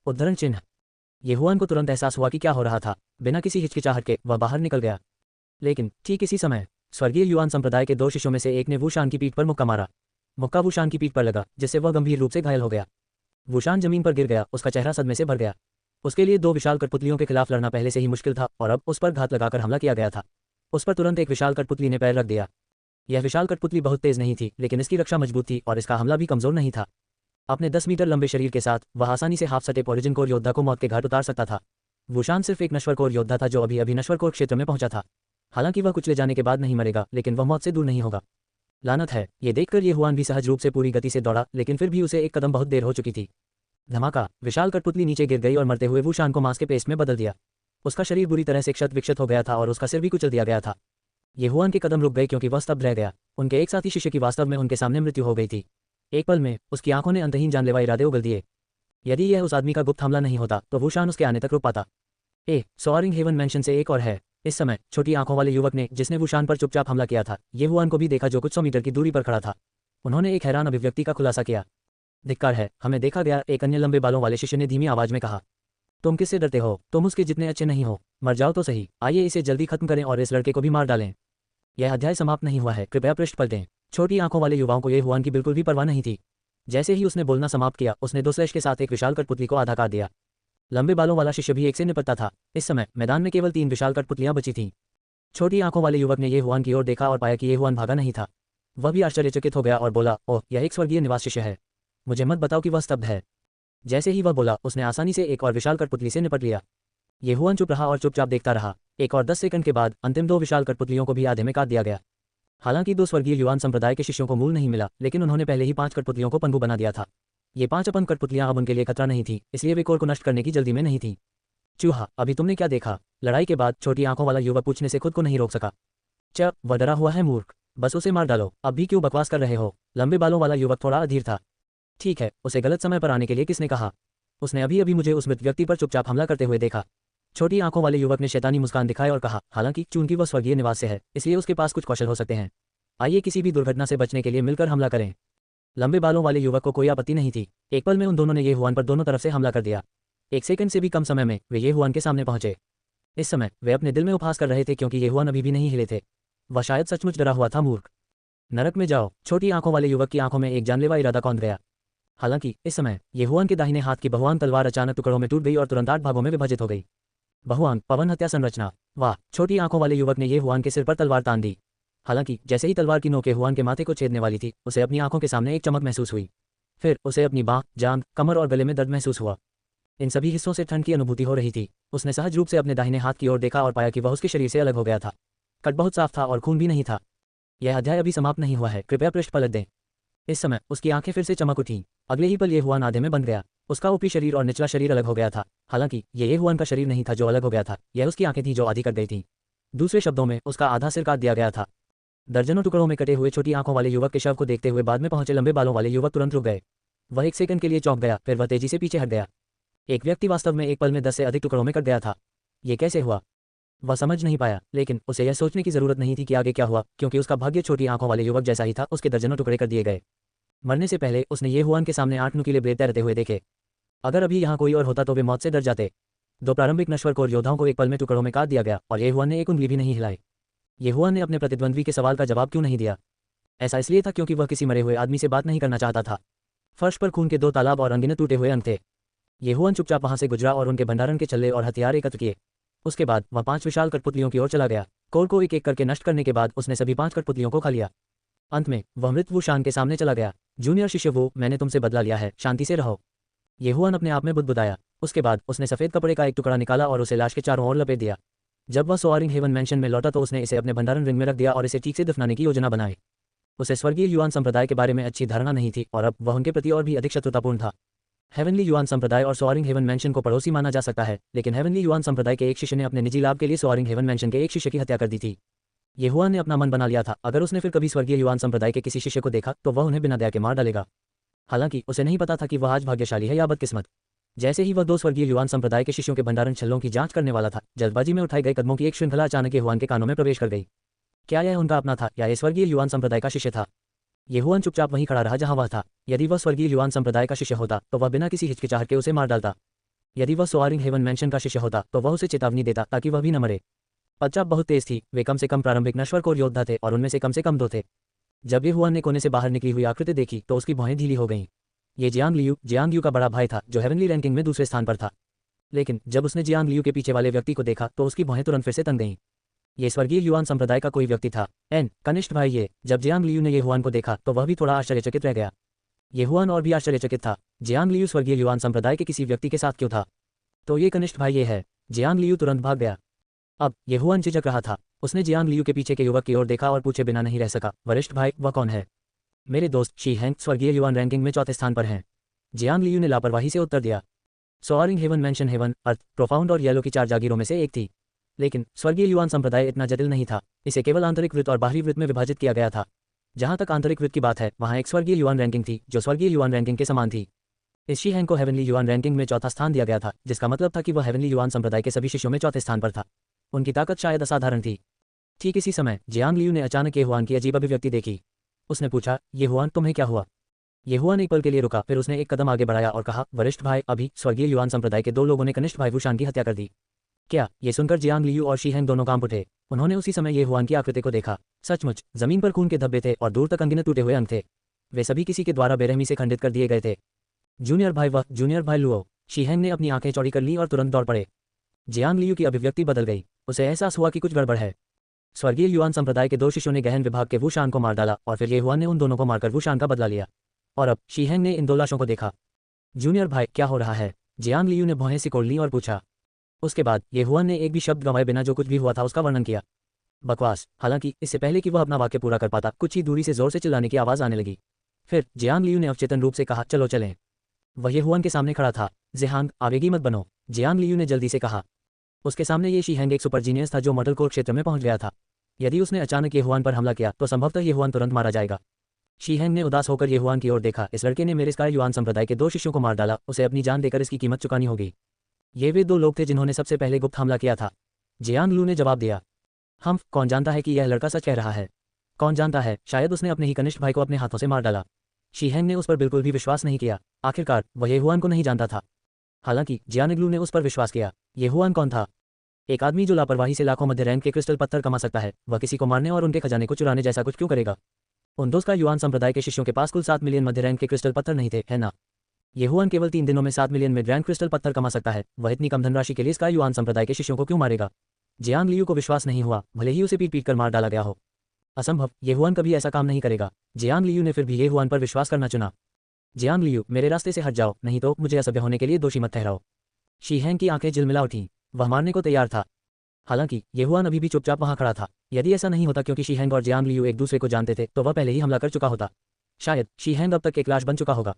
उद्धरण चिन्ह। ये हुआन को तुरंत एहसास हुआ कि क्या हो रहा था। बिना किसी हिचकिचाहट के वह बाहर निकल गया। लेकिन ठीक इसी समय स्वर्गीय युआन संप्रदाय के 2 शिष्यों में से एक ने वुशान की पीठ पर मुक्का मारा। मुक्का वुशान की पीठ पर लगा, जिससे वह गंभीर रूप से घायल हो गया। वुशान जमीन पर गिर गया, उसका चेहरा सदमे से भर गया। उसके लिए 2 विशाल कठपुतलियों के खिलाफ लड़ना पहले से ही मुश्किल था और अब उस पर घात लगाकर हमला किया गया था। उस पर तुरंत एक विशाल कठपुतली ने पैर रख दिया। यह विशाल कठपुतली बहुत तेज नहीं थी, लेकिन इसकी रक्षा मजबूत थी और इसका हमला भी कमजोर नहीं था। अपने 10 मीटर लंबे शरीर के साथ वह आसानी से हाफ सटे ओरिजिन कोर योद्धा को मौत के घाट उतार सकता था। वुशान सिर्फ एक नश्वर कोर योद्धा था जो अभी अभी नश्वर कोर क्षेत्र में पहुंचा था। हालांकि वह कुचले जाने के बाद नहीं मरेगा, लेकिन वह मौत से दूर नहीं होगा। लानत है। ये देखकर ये हुआन भी सहज रूप से पूरी गति से दौड़ा, लेकिन फिर भी उसे एक कदम बहुत देर हो चुकी थी। धमाका! विशाल कठपुतली नीचे गिर गई और मरते हुए वुशान को मांस के पेस्ट में बदल दिया। उसका शरीर बुरी तरह से क्षत विक्षत हो गया था और उसका सिर भी कुचल दिया गया था। ये हुआन के कदम रुक गए क्योंकि वह स्तब्ध रह गया। उनके एक साथी शिष्य की वास्तव में उनके सामने मृत्यु हो गई थी। एक पल में उसकी आंखों ने अंतहीन जानलेवा इरादे उगल दिए। यदि यह उस आदमी का गुप्त हमला नहीं होता तो वुशान उसके आने तक रुक पाता। सोआरिंग हेवन मैंशन से एक और है। इस समय छोटी आंखों वाले युवक ने, जिसने वुशान पर चुपचाप हमला किया था, ये हुआन को भी देखा जो कुछ 100 मीटर की दूरी पर खड़ा था। उन्होंने एक हैरान अभिव्यक्ति का खुलासा किया। धिक्कार है, हमें देखा गया, एक अन्य लंबे बालों वाले शिष्य ने धीमी आवाज में कहा। तुम किससे डरते हो? तुम उसके जितने अच्छे नहीं हो। मर जाओ तो सही। आइए इसे जल्दी खत्म करें और इस लड़के को भी मार डालें। यह अध्याय समाप्त नहीं हुआ है, कृपया पृष्ठ पलटें। छोटी आंखों वाले युवाओं को ये हुआन की बिल्कुल भी परवाह नहीं थी। जैसे ही उसने बोलना समाप्त किया, उसने 2 स्लैश के साथ एक विशाल कठपुतली को आधा काट दिया। लंबे बालों वाला शिष्य भी एक से निपटता था। इस समय मैदान में केवल 3 विशाल कठपुतलियां बची थीं। छोटी आंखों वाले युवक ने ये हुआन की ओर देखा और पाया कि ये हुआन भागा नहीं था। वह भी आश्चर्यचकित हो गया और बोला, ओह, यह एक स्वर्गीय निवास शिष्य है। मुझे मत बताओ कि वह स्तब्ध है। जैसे ही वह बोला, उसने आसानी से एक और विशाल कठपुतली से निपट लिया। ये हुआन चुप रहा और चुपचाप देखता रहा। एक और 10 सेकंड के बाद अंतिम 2 विशाल कठपुतलियों को भी आधे में काट दिया गया। हालांकि 2 स्वर्गीय युआन संप्रदाय के शिष्यों को मूल नहीं मिला, लेकिन उन्होंने पहले ही 5 कठपुतलियों को पंगु बना दिया था। ये 5 अपन कठपुतलियां अब उनके लिए खतरा नहीं थी, इसलिए वे कोर को नष्ट करने की जल्दी में नहीं थी। चूहा, अभी तुमने क्या देखा? लड़ाई के बाद छोटी आंखों वाला युवक पूछने से खुद को नहीं रोक सका। वह डरा हुआ है मूर्ख। बस उसे मार डालो। अब भी क्यों बकवास कर रहे हो? लंबे बालों वाला युवक थोड़ा अधीर था। ठीक है, उसे गलत समय पर आने के लिए किसने कहा? उसने अभी अभी मुझे उस मृत व्यक्ति पर चुपचाप हमला करते हुए देखा। छोटी आंखों वाले युवक ने शैतानी मुस्कान दिखाई और कहा, हालांकि चूंकि वह स्वर्गीय निवास से है, इसलिए उसके पास कुछ कौशल हो सकते हैं। आइए किसी भी दुर्घटना से बचने के लिए मिलकर हमला करें। लंबे बालों वाले युवक को कोई आपत्ति नहीं थी। एक पल में उन दोनों ने ये हुआन पर दोनों तरफ से हमला कर दिया। 1 सेकंड से भी कम समय में वे ये हुआन के सामने पहुंचे। इस समय वे अपने दिल में उपहास कर रहे थे क्योंकि ये हुआन अभी भी नहीं हिले थे। वह शायद सचमुच डरा हुआ था। मूर्ख, नरक में जाओ। छोटी आंखों वाले युवक की आंखों में एक जानलेवा इरादा कौंध गया। हालांकि इस समय ये हुआन के दाहिने हाथ की बहुआंग तलवार अचानक टुकड़ों में टूट गई और तुरंत 8 भागों में विभाजित हो गई। बहुआंग पवन हत्या संरचना। वाह! छोटी आंखों वाले युवक ने ये हुआन के सिर पर तलवार तान दी। हालांकि जैसे ही तलवार की नोक हुआन के माथे को छेदने वाली थी, उसे अपनी आंखों के सामने एक चमक महसूस हुई। फिर उसे अपनी बांह, जांघ, कमर और गले में दर्द महसूस हुआ। इन सभी हिस्सों से ठंड की अनुभूति हो रही थी। उसने सहज रूप से अपने दाहिने हाथ की ओर देखा और पाया कि वह उसके शरीर से अलग हो गया था। कट बहुत साफ था और खून भी नहीं था। यह अध्याय अभी समाप्त नहीं हुआ है, कृपया पृष्ठ पलट दें। इस समय उसकी आंखें फिर से चमक उठीं। अगले ही पल ये हुआन आधे में बंध गया। उसका ऊपरी शरीर और निचला शरीर अलग हो गया था। हालांकि ये हुआन का शरीर नहीं था जो अलग हो गया था, यह उसकी आंखें थीं जो आधी कट गई थीं। दूसरे शब्दों में उसका आधा सिर काट दिया गया था। दर्जनों टुकड़ों में कटे हुए छोटी आंखों वाले युवक के शव को देखते हुए बाद में पहुंचे लंबे बालों वाले युवक तुरंत रुक गए। वह 1 सेकंड के लिए चौंक गया, फिर वह तेजी से पीछे हट गया। एक व्यक्ति वास्तव में एक पल में 10 से अधिक टुकड़ों में कट गया था। ये कैसे हुआ? वह समझ नहीं पाया, लेकिन उसे यह सोचने की जरूरत नहीं थी कि आगे क्या हुआ, क्योंकि उसका भाग्य छोटी आंखों वाले युवक जैसा ही था। उसके दर्जनों टुकड़े कर दिए गए। मरने से पहले उसने ये हुआन के सामने 8 नुकीले ब्लेड तैरते हुए देखे। अगर अभी यहाँ कोई और होता तो वे मौत से डर जाते। 2 प्रारंभिक नश्वर कोर योद्धाओं को एक पल में टुकड़ों में काट दिया गया और ये हुआन ने एक उंगली भी नहीं हिलाई। ये हुआन ने अपने प्रतिद्वंद्वी के सवाल का जवाब क्यों नहीं दिया? ऐसा इसलिए था क्योंकि वह किसी मरे हुए आदमी से बात नहीं करना चाहता था। फर्श पर खून के 2 तालाब और अनगिनत टूटे हुए अंग थे। ये हुआन चुपचाप वहां से गुजरा और उनके भंडारण के छल्ले और हथियार एकत्र किए। उसके बाद वह 5 विशाल कठपुतलियों की ओर चला गया। कोर को एक एक करके नष्ट करने के बाद उसने सभी 5 कठपुतलियों को खा लिया। अंत में वह मृत वुशान के सामने चला गया। जूनियर शिष्य वो, मैंने तुमसे बदला लिया है, शांति से रहो। ये हुआन अपने आप में बुदबुदाया। उसके बाद उसने सफेद कपड़े का एक टुकड़ा निकाला और उसे लाश के चारों ओर लपेट दिया। जब वह सोआरिंग हेवन मैंशन में लौटा तो उसने इसे अपने भंडारण रिंग में रख दिया और इसे ठीक से दफनाने की योजना बनाई। उसे स्वर्गीय युआन संप्रदाय के बारे में अच्छी धारणा नहीं थी और अब वह उनके प्रति और भी अधिक शत्रुतापूर्ण था। हेवनली युआन संप्रदाय और सोआरिंग हेवन मैंशन को पड़ोसी माना जा सकता है, लेकिन हेवनली युआन संप्रदाय के एक शिष्य ने अपने निजी लाभ के लिए सोआरिंग हेवन मैंशन के एक शिष्य की हत्या कर दी थी। ये हुआन ने अपना मन बना लिया था, अगर उसने फिर कभी स्वर्गीय युआन संप्रदाय के किसी शिष्य को देखा तो वह उन्हें बिना दया के मार डालेगा। हालांकि उसे नहीं पता था कि वह आज भाग्यशाली है या बदकिस्मत। जैसे ही वह 2 स्वर्गीय युआन संप्रदाय के शिष्यों के भंडारण छल्लों की जांच करने वाला था, जल्दबाजी में उठाए गए कदमों की एक श्रृंखला अचानक ये हुआन के कानों में प्रवेश कर गई। क्या यह उनका अपना था या ये स्वर्गीय युआन संप्रदाय का शिष्य था? ये हुआन चुपचाप वहीं खड़ा रहा जहां वह था। यदि वह स्वर्गीय युआन संप्रदाय का शिष्य होता तो वह बिना किसी हिचकिचाहट के उसे मार डालता। यदि वह सोआरिंग हेवन मैंशन का शिष्य होता तो वह उसे चेतावनी देता ताकि वह भी न मरे। पदचाप बहुत तेज थी। वे कम से कम प्रारंभिक नश्वर कोर योद्धा थे और उनमें से कम 2 थे। जब ये हुआन ने कोने से बाहर निकली हुई आकृति देखी तो उसकी भौहें ढीली हो गईं। ये जियांग लियू का बड़ा भाई था जो हेवनली रैंकिंग में दूसरे स्थान पर था। लेकिन जब उसने जियांग लियू के पीछे वाले व्यक्ति को देखा तो उसकी भौहें तुरंत फिर से तन गईं। ये स्वर्गीय युआन संप्रदाय का कोई व्यक्ति था। कनिष्ठ भाई ये। जब जियांग लियू ने ये हुआन को देखा तो वह भी थोड़ा आश्चर्यचकित रह गया। ये हुआन और भी आश्चर्यचकित था। जियांग लियू स्वर्गीय युआन संप्रदाय के किसी व्यक्ति के साथ क्यों था? तो ये कनिष्ठ भाई ये है। जियांग लियू तुरंत भाग गया। अब ये हुआन झिझक रहा था। उसने जियांग लियू के पीछे के युवक की ओर देखा और पूछे बिना नहीं रह सका, वरिष्ठ भाई वह कौन है? मेरे दोस्त शी हैंग स्वर्गीय युआन रैंकिंग में 4थे स्थान पर हैं। जियांग लियू ने लापरवाही से उत्तर दिया। सोआरिंग हेवन मैंशन हेवन, अर्थ, प्रोफाउंड और येलो की 4 जागीरों में से एक थी। लेकिन स्वर्गीय युआन संप्रदाय इतना जटिल नहीं था। इसे केवल आंतरिक वृत्त और बाहरी वृत्त में विभाजित किया गया था। जहां तक आंतरिक वृत्त की बात है, वहां एक स्वर्गीय युआन रैंकिंग थी जो स्वर्गीय युआन रैंकिंग के समान थी। इस शी हैंग को हेवनली युआन रैंकिंग में 4था स्थान दिया गया था, जिसका मतलब था कि वह हेवनली युआन संप्रदाय के सभी शिष्यों में 4थे स्थान पर था। उनकी ताकत शायद असाधारण थी। ठीक इसी समय जियांग लियू ने अचानक ये हुआन की अजीब अभिव्यक्ति देखी। उसने पूछा, ये हुआन तुम्हें क्या हुआ? ये हुआन एक पल के लिए रुका, फिर उसने एक कदम आगे बढ़ाया और कहा, वरिष्ठ भाई, अभी स्वर्गीय युआन संप्रदाय के 2 लोगों ने कनिष्ठ भाई वुशान की हत्या कर दी। क्या? ये सुनकर जियांग लियू और शी हैंग दोनों कांप उठे। उन्होंने उसी समय ये हुआन की आकृति को देखा। सचमुच जमीन पर खून के धब्बे थे और दूर तक अनगिनत टूटे हुए अंग थे। वे सभी किसी के द्वारा बेरहमी से खंडित कर दिए गए थे। जूनियर भाई लुओ। शी हैंग ने अपनी आंखें चौड़ी कर ली और तुरंत दौड़ पड़े। जियांग लियू की अभिव्यक्ति बदल गई। उसे एहसास हुआ कि कुछ गड़बड़ है। स्वर्गीय युआन संप्रदाय के 2 शिष्यों ने गहन विभाग के वुशान को मार डाला और फिर ये हुआन ने उन दोनों को मारकर वुशान का बदला लिया। और अब शी हैंग ने इन 2 लाशों को देखा। जूनियर भाई, क्या हो रहा है? जियांग लियू ने भौहें सिकोड़ ली और पूछा। उसके बाद ये हुआन ने एक भी शब्द गंवाए बिना जो कुछ भी हुआ था उसका वर्णन किया। बकवास। हालांकि इससे पहले कि वह अपना वाक्य पूरा कर पाता, कुछ ही दूरी से जोर से चिल्लाने की आवाज आने लगी। फिर जियांग लियू ने अवचेतन रूप से कहा, चलो चलें। वह ये हुआन के सामने खड़ा था। जेहांग, आवेगी मत बनो, जियांग लियू ने जल्दी से कहा। उसके सामने ये शी हैंग एक सुपर जीनियस था जो मॉडल कोर क्षेत्र में पहुंच गया था। यदि उसने अचानक ये हुआन पर हमला किया तो संभवतः ये हुआन तुरंत मारा जाएगा। शीहेंग ने उदास होकर येहुआन की ओर देखा। इस लड़के ने मेरे स्काई युआन संप्रदाय के 2 शिष्यों को मार डाला, उसे अपनी जान देकर इसकी कीमत चुकानी होगी। ये वे 2 लोग थे जिन्होंने सबसे पहले गुप्त हमला किया था। जियांग लू ने जवाब दिया। हम कौन जानता है कि यह लड़का सच कह रहा है। कौन जानता है, शायद उसने अपने ही कनिष्ठ भाई को अपने हाथों से मार डाला। शीहेंग ने उस पर बिल्कुल भी विश्वास नहीं किया। आखिरकार वह येहुआन को नहीं जानता था। हालांकि जियानिग्लू ने उस पर विश्वास किया। येहुआन कौन था? एक आदमी जो लापरवाही से लाखों मध्य रैंक के क्रिस्टल पत्थर कमा सकता है, वह किसी को मारने और उनके खजाने को चुराने जैसा कुछ क्यों करेगा? उन दोस्त का युआन संप्रदाय के शिष्यों के पास कुल 7 मिलियन मध्य रैंक के क्रिस्टल पत्थर नहीं थे, है ना? येहुआन केवल 3 दिनों में 7 मिलियन मिड रैंक क्रिस्टल पत्थर कमा सकता है, वह इतनी कम धनराशि के लिए इसका युआन संप्रदाय के शिष्यों को क्यों मारेगा? जियांग लियू को विश्वास नहीं हुआ, भले ही उसे पीट कर मार डाला गया हो। असंभव, येहुआन कभी ऐसा काम नहीं करेगा। जियांग लियू ने फिर भी येहुआन पर विश्वास करना चुना। जियांग लियू, मेरे रास्ते से हट जाओ, नहीं तो मुझे असभ्य होने के लिए दोषी मत ठहराओ। शीहेंग की आंखें झिलमिला उठीं, वह मारने को तैयार था। हालांकि येहुआन अभी भी चुपचाप वहां खड़ा था। यदि ऐसा नहीं होता क्योंकि शीहेंग और जियांग लियू एक दूसरे को जानते थे, तो वह पहले ही हमला कर चुका होता। शायद शीहेंग अब तक एक लाश बन चुका होगा।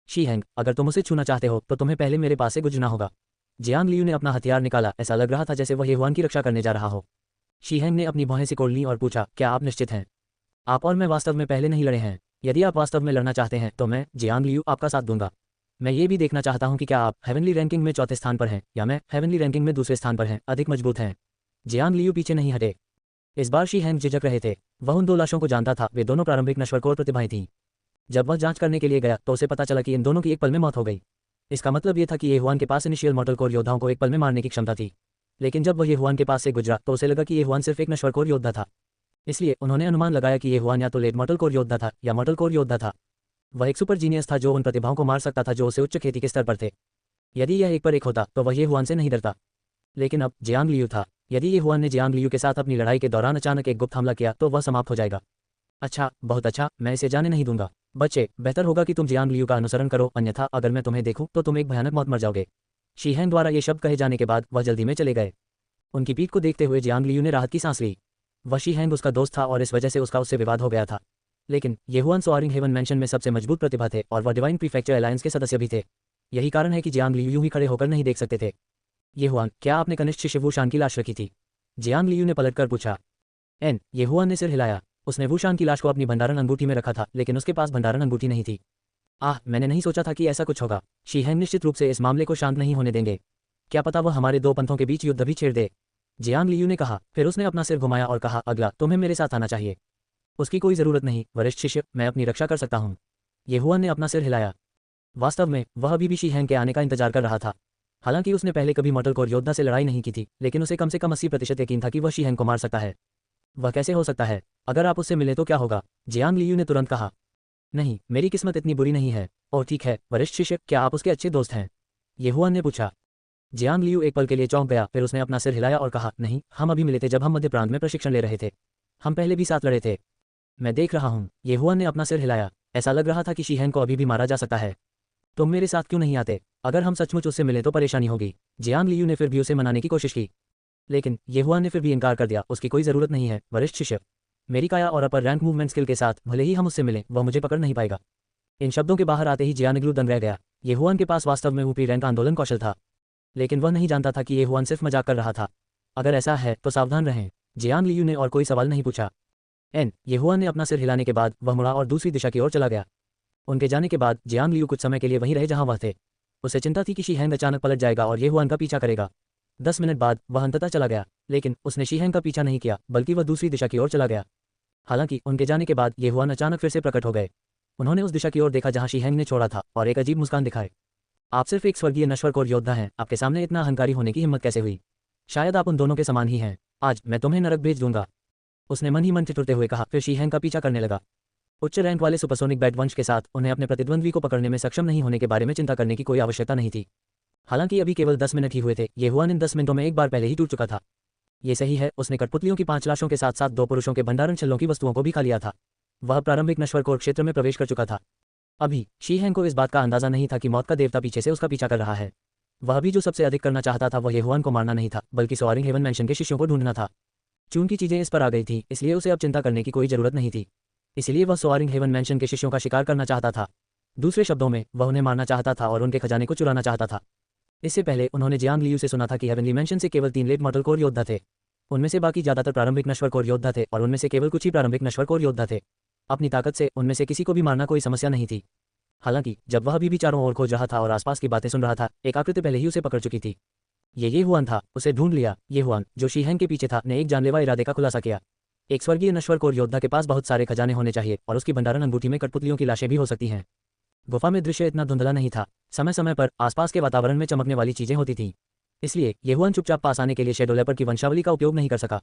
शीहेंग, अगर तुम उसे छूना चाहते हो तो तुम्हें पहले मेरे पास से गुजरना होगा। जियांग लियू ने अपना हथियार निकाला, ऐसा लग रहा था जैसे वह येहुआन की रक्षा करने जा रहा हो। शीहेंग ने अपनी भौहें सिकोड़ लीं और पूछा, क्या आप निश्चित हैं? आप और मैं वास्तव में पहले नहीं लड़े हैं। यदि आप वास्तव में लड़ना चाहते हैं तो मैं, जियांग लियू, आपका साथ दूंगा। मैं ये भी देखना चाहता हूं कि क्या आप हेवनली रैंकिंग में 4थे स्थान पर हैं या मैं हेवनली रैंकिंग में 2रे स्थान पर हैं, अधिक मजबूत हैं। जियांग लियू पीछे नहीं हटे। इस बार शीहेंग झिझक रहे थे। वह उन 2 लाशों को जानता था, वे दोनों प्रारंभिक नश्वरकोर प्रतिभाएं थीं। जब वह जांच करने के लिए गया तो उसे पता चला कि इन दोनों की एक पल में मौत हो गई। इसका मतलब ये था कि येहुआन के पास इनिशियल मॉर्टल कोर योद्धाओं को एक पल में मारने की क्षमता थी। लेकिन जब वह येहुआन के पास से गुजरा तो उसे लगा कि येहुआन सिर्फ एक नश्वरकोर योद्धा था। इसलिए उन्होंने अनुमान लगाया कि येहुआन या तो लेट मॉर्टल कोर योद्धा था या मॉर्टल कोर योद्धा था। वह एक सुपर जीनियस था जो उन प्रतिभाओं को मार सकता था जो उसे उच्च खेती के स्तर पर थे। यदि यह एक पर एक होता तो वह येहुआन से नहीं डरता। लेकिन अब जियांग लियू था। यदि येहुआन ने जियांग लियू के साथ अपनी लड़ाई के दौरान अचानक एक गुप्त हमला किया तो वह समाप्त हो जाएगा। अच्छा, बहुत अच्छा, मैं इसे जाने नहीं दूंगा। बच्चे, बेहतर होगा कि तुम जियांग लियू का अनुसरण करो, अन्यथा अगर मैं तुम्हें देखूं तो तुम एक भयानक मौत मर जाओगे। शीहेंग द्वारा ये शब्द कहे जाने के बाद वह जल्दी में चले गए। उनकी पीठ को देखते हुए जियांग लियू ने राहत की सांस ली। वह शीहेंग उसका दोस्त था और इस वजह से उसका उससे विवाद हो गया था। लेकिन येहुआन सोआरिंग हेवन मैंशन में सबसे मजबूत प्रतिभा थे और वह डिवाइन प्रीफेक्चर अलायंस के सदस्य भी थे। यही कारण है कि जियांग लियू यूं ही खड़े होकर नहीं देख सकते थे। येहुआन, क्या आपने कनिष्ठ शिष्य वुशान की लाश रखी थी? जियांग लियू ने पलटकर पूछा। येहुआन ने सिर हिलाया। उसने वुशान की लाश को अपनी भंडारण अंगूठी में रखा था, लेकिन उसके पास भंडारण अंगूठी नहीं थी। मैंने नहीं सोचा था कि ऐसा कुछ होगा। शीहेंग निश्चित रूप से इस मामले को शांत नहीं होने देंगे। क्या पता वह हमारे 2 पंथों के बीच युद्ध भी छेड़ दे। जियांग लियू ने कहा। फिर उसने अपना सिर घुमाया और कहा, अगला, तुम्हें मेरे साथ आना चाहिए। उसकी कोई जरूरत नहीं, वरिष्ठ शिष्य, मैं अपनी रक्षा कर सकता हूँ। येहुआन ने अपना सिर हिलाया। वास्तव में वह अभी भी शीहेंग के आने का इंतजार कर रहा था। हालांकि उसने पहले कभी मॉर्टल कोर योद्धा से लड़ाई नहीं की थी, लेकिन उसे कम से कम 80% यकीन था कि वह शीहेंग को मार सकता है। वह कैसे हो सकता है? अगर आप उससे मिले तो क्या होगा? जियांग लियू ने तुरंत कहा। नहीं, मेरी किस्मत इतनी बुरी नहीं है। ओह ठीक है, वरिष्ठ शिष्य, क्या आप उसके अच्छे दोस्त हैं? येहुआन ने पूछा। जियांग लियू एक पल के लिए चौंक गया, फिर उसने अपना सिर हिलाया और कहा, नहीं, हम अभी मिले थे जब हम मध्य प्रांत में प्रशिक्षण ले रहे थे। हम पहले भी साथ लड़े थे। मैं देख रहा हूँ। येहुआन ने अपना सिर हिलाया। ऐसा लग रहा था कि शीहेंग को अभी भी मारा जा सकता है। तुम मेरे साथ क्यों नहीं आते? अगर हम सचमुच उससे मिले तो परेशानी होगी। जियांग लियू ने फिर भी उसे मनाने की कोशिश की, लेकिन येहुआन ने फिर भी इनकार कर दिया। उसकी कोई जरूरत नहीं है, वरिष्ठ शिष्य। मेरी काया और अपर रैंक मूवमेंट स्किल के साथ भले ही हम उससे मिलें, वह मुझे पकड़ नहीं पाएगा। इन शब्दों के बाहर आते ही जियानिग्लू दंग रह गया। येहुआन के पास वास्तव में ऊपरी रैंक आंदोलन कौशल था, लेकिन वह नहीं जानता था कि येहुआन सिर्फ मजाक कर रहा था। अगर ऐसा है तो सावधान रहें। जियांग लियू ने और कोई सवाल नहीं पूछा। येहुआन ने अपना सिर हिलाने के बाद वह मुड़ा और दूसरी दिशा की ओर चला गया। उनके जाने के बाद जियांग लियू कुछ समय के लिए वहीं रहे जहां वह थे। उसे चिंता थी कि शीहेंग अचानक पलट जाएगा और येहुआन का पीछा करेगा। 10 मिनट बाद वह अंततः चला गया, लेकिन उसने शीहेंग का पीछा नहीं किया, बल्कि वह दूसरी दिशा की ओर चला गया। हालांकि उनके जाने के बाद येहुआन अचानक फिर से प्रकट हो गए। उन्होंने उस दिशा की ओर देखा जहां शीहेंग ने छोड़ा था और एक अजीब मुस्कान दिखाए। आप सिर्फ एक स्वर्गीय नश्वर कोर योद्धा हैं, आपके सामने इतना अहंकारी होने की हिम्मत कैसे हुई? शायद आप उन दोनों के समान ही हैं। आज मैं तुम्हें नरक भेज दूंगा, उसने मन ही मन ठिठुरते हुए कहा। फिर शीहेंग का पीछा करने लगा। उच्च रैंक वाले सुपरसोनिक बैट वंश के साथ उन्हें अपने प्रतिद्वंद्वी को पकड़ने में सक्षम नहीं होने के बारे में चिंता करने की कोई आवश्यकता नहीं थी। हालांकि अभी केवल 10 मिनट ही हुए थे। येहुआन इन 10 मिनटों में एक बार पहले ही टूट चुका था। ये सही है, उसने कठपुतलियों की 5 लाशों के साथ साथ 2 पुरुषों के भंडारण छल्लों की वस्तुओं को भी खा लिया था। वह प्रारंभिक नश्वर कोर क्षेत्र में प्रवेश कर चुका था। अभी शीहेंग को इस बात का अंदाजा नहीं था कि मौत का देवता पीछे से उसका पीछा कर रहा है। वह भी जो सबसे अधिक करना चाहता था वह येहुआन को मारना नहीं था, बल्कि सोआरिंग हेवन मैंशन के शिष्यों को ढूंढना था। चूंकि चीजें इस पर आ गई थी, इसलिए उसे अब चिंता करने की कोई जरूरत नहीं थी। इसलिए वह सोआरिंग हेवन मैंशन के शिष्यों का शिकार करना चाहता था। दूसरे शब्दों में, वह उन्हें मारना चाहता था और उनके खजाने को चुराना चाहता था। इससे पहले उन्होंने जियांग लियू से सुना था कि हेवनली मैंशन से केवल 3 लेट मॉडल कोर योद्धा थे। उनमें से बाकी ज्यादातर प्रारंभिक नश्वर कोर योद्धा थे और उनमें से केवल कुछ ही प्रारंभिक नश्वर कोर योद्धा थे। अपनी ताकत से उनमें से किसी को भी मारना कोई समस्या नहीं थी। हालांकि जब वह अभी भी चारों ओर खोज रहा था और आसपास की बातें सुन रहा था, एक आकृति पहले ही उसे पकड़ चुकी थी। ये हुआन था, उसे ढूंढ लिया। ये हुआन जो शीहेंग के पीछे था ने एक जानलेवा इरादे का खुलासा किया। एक स्वर्गीय नश्वर कोर योद्धा के पास बहुत सारे खजाने होने चाहिए और उसकी भंडारण अंगूठी में कठपुतलियों की लाशें भी हो सकती हैं। गुफा में दृश्य इतना धुंधला नहीं था, समय समय पर आसपास के वातावरण में चमकने वाली चीजें होती थीं। इसलिए ये हुआन चुपचाप पास आने के लिए शैडो लेपर्ड की वंशावली का उपयोग नहीं कर सका।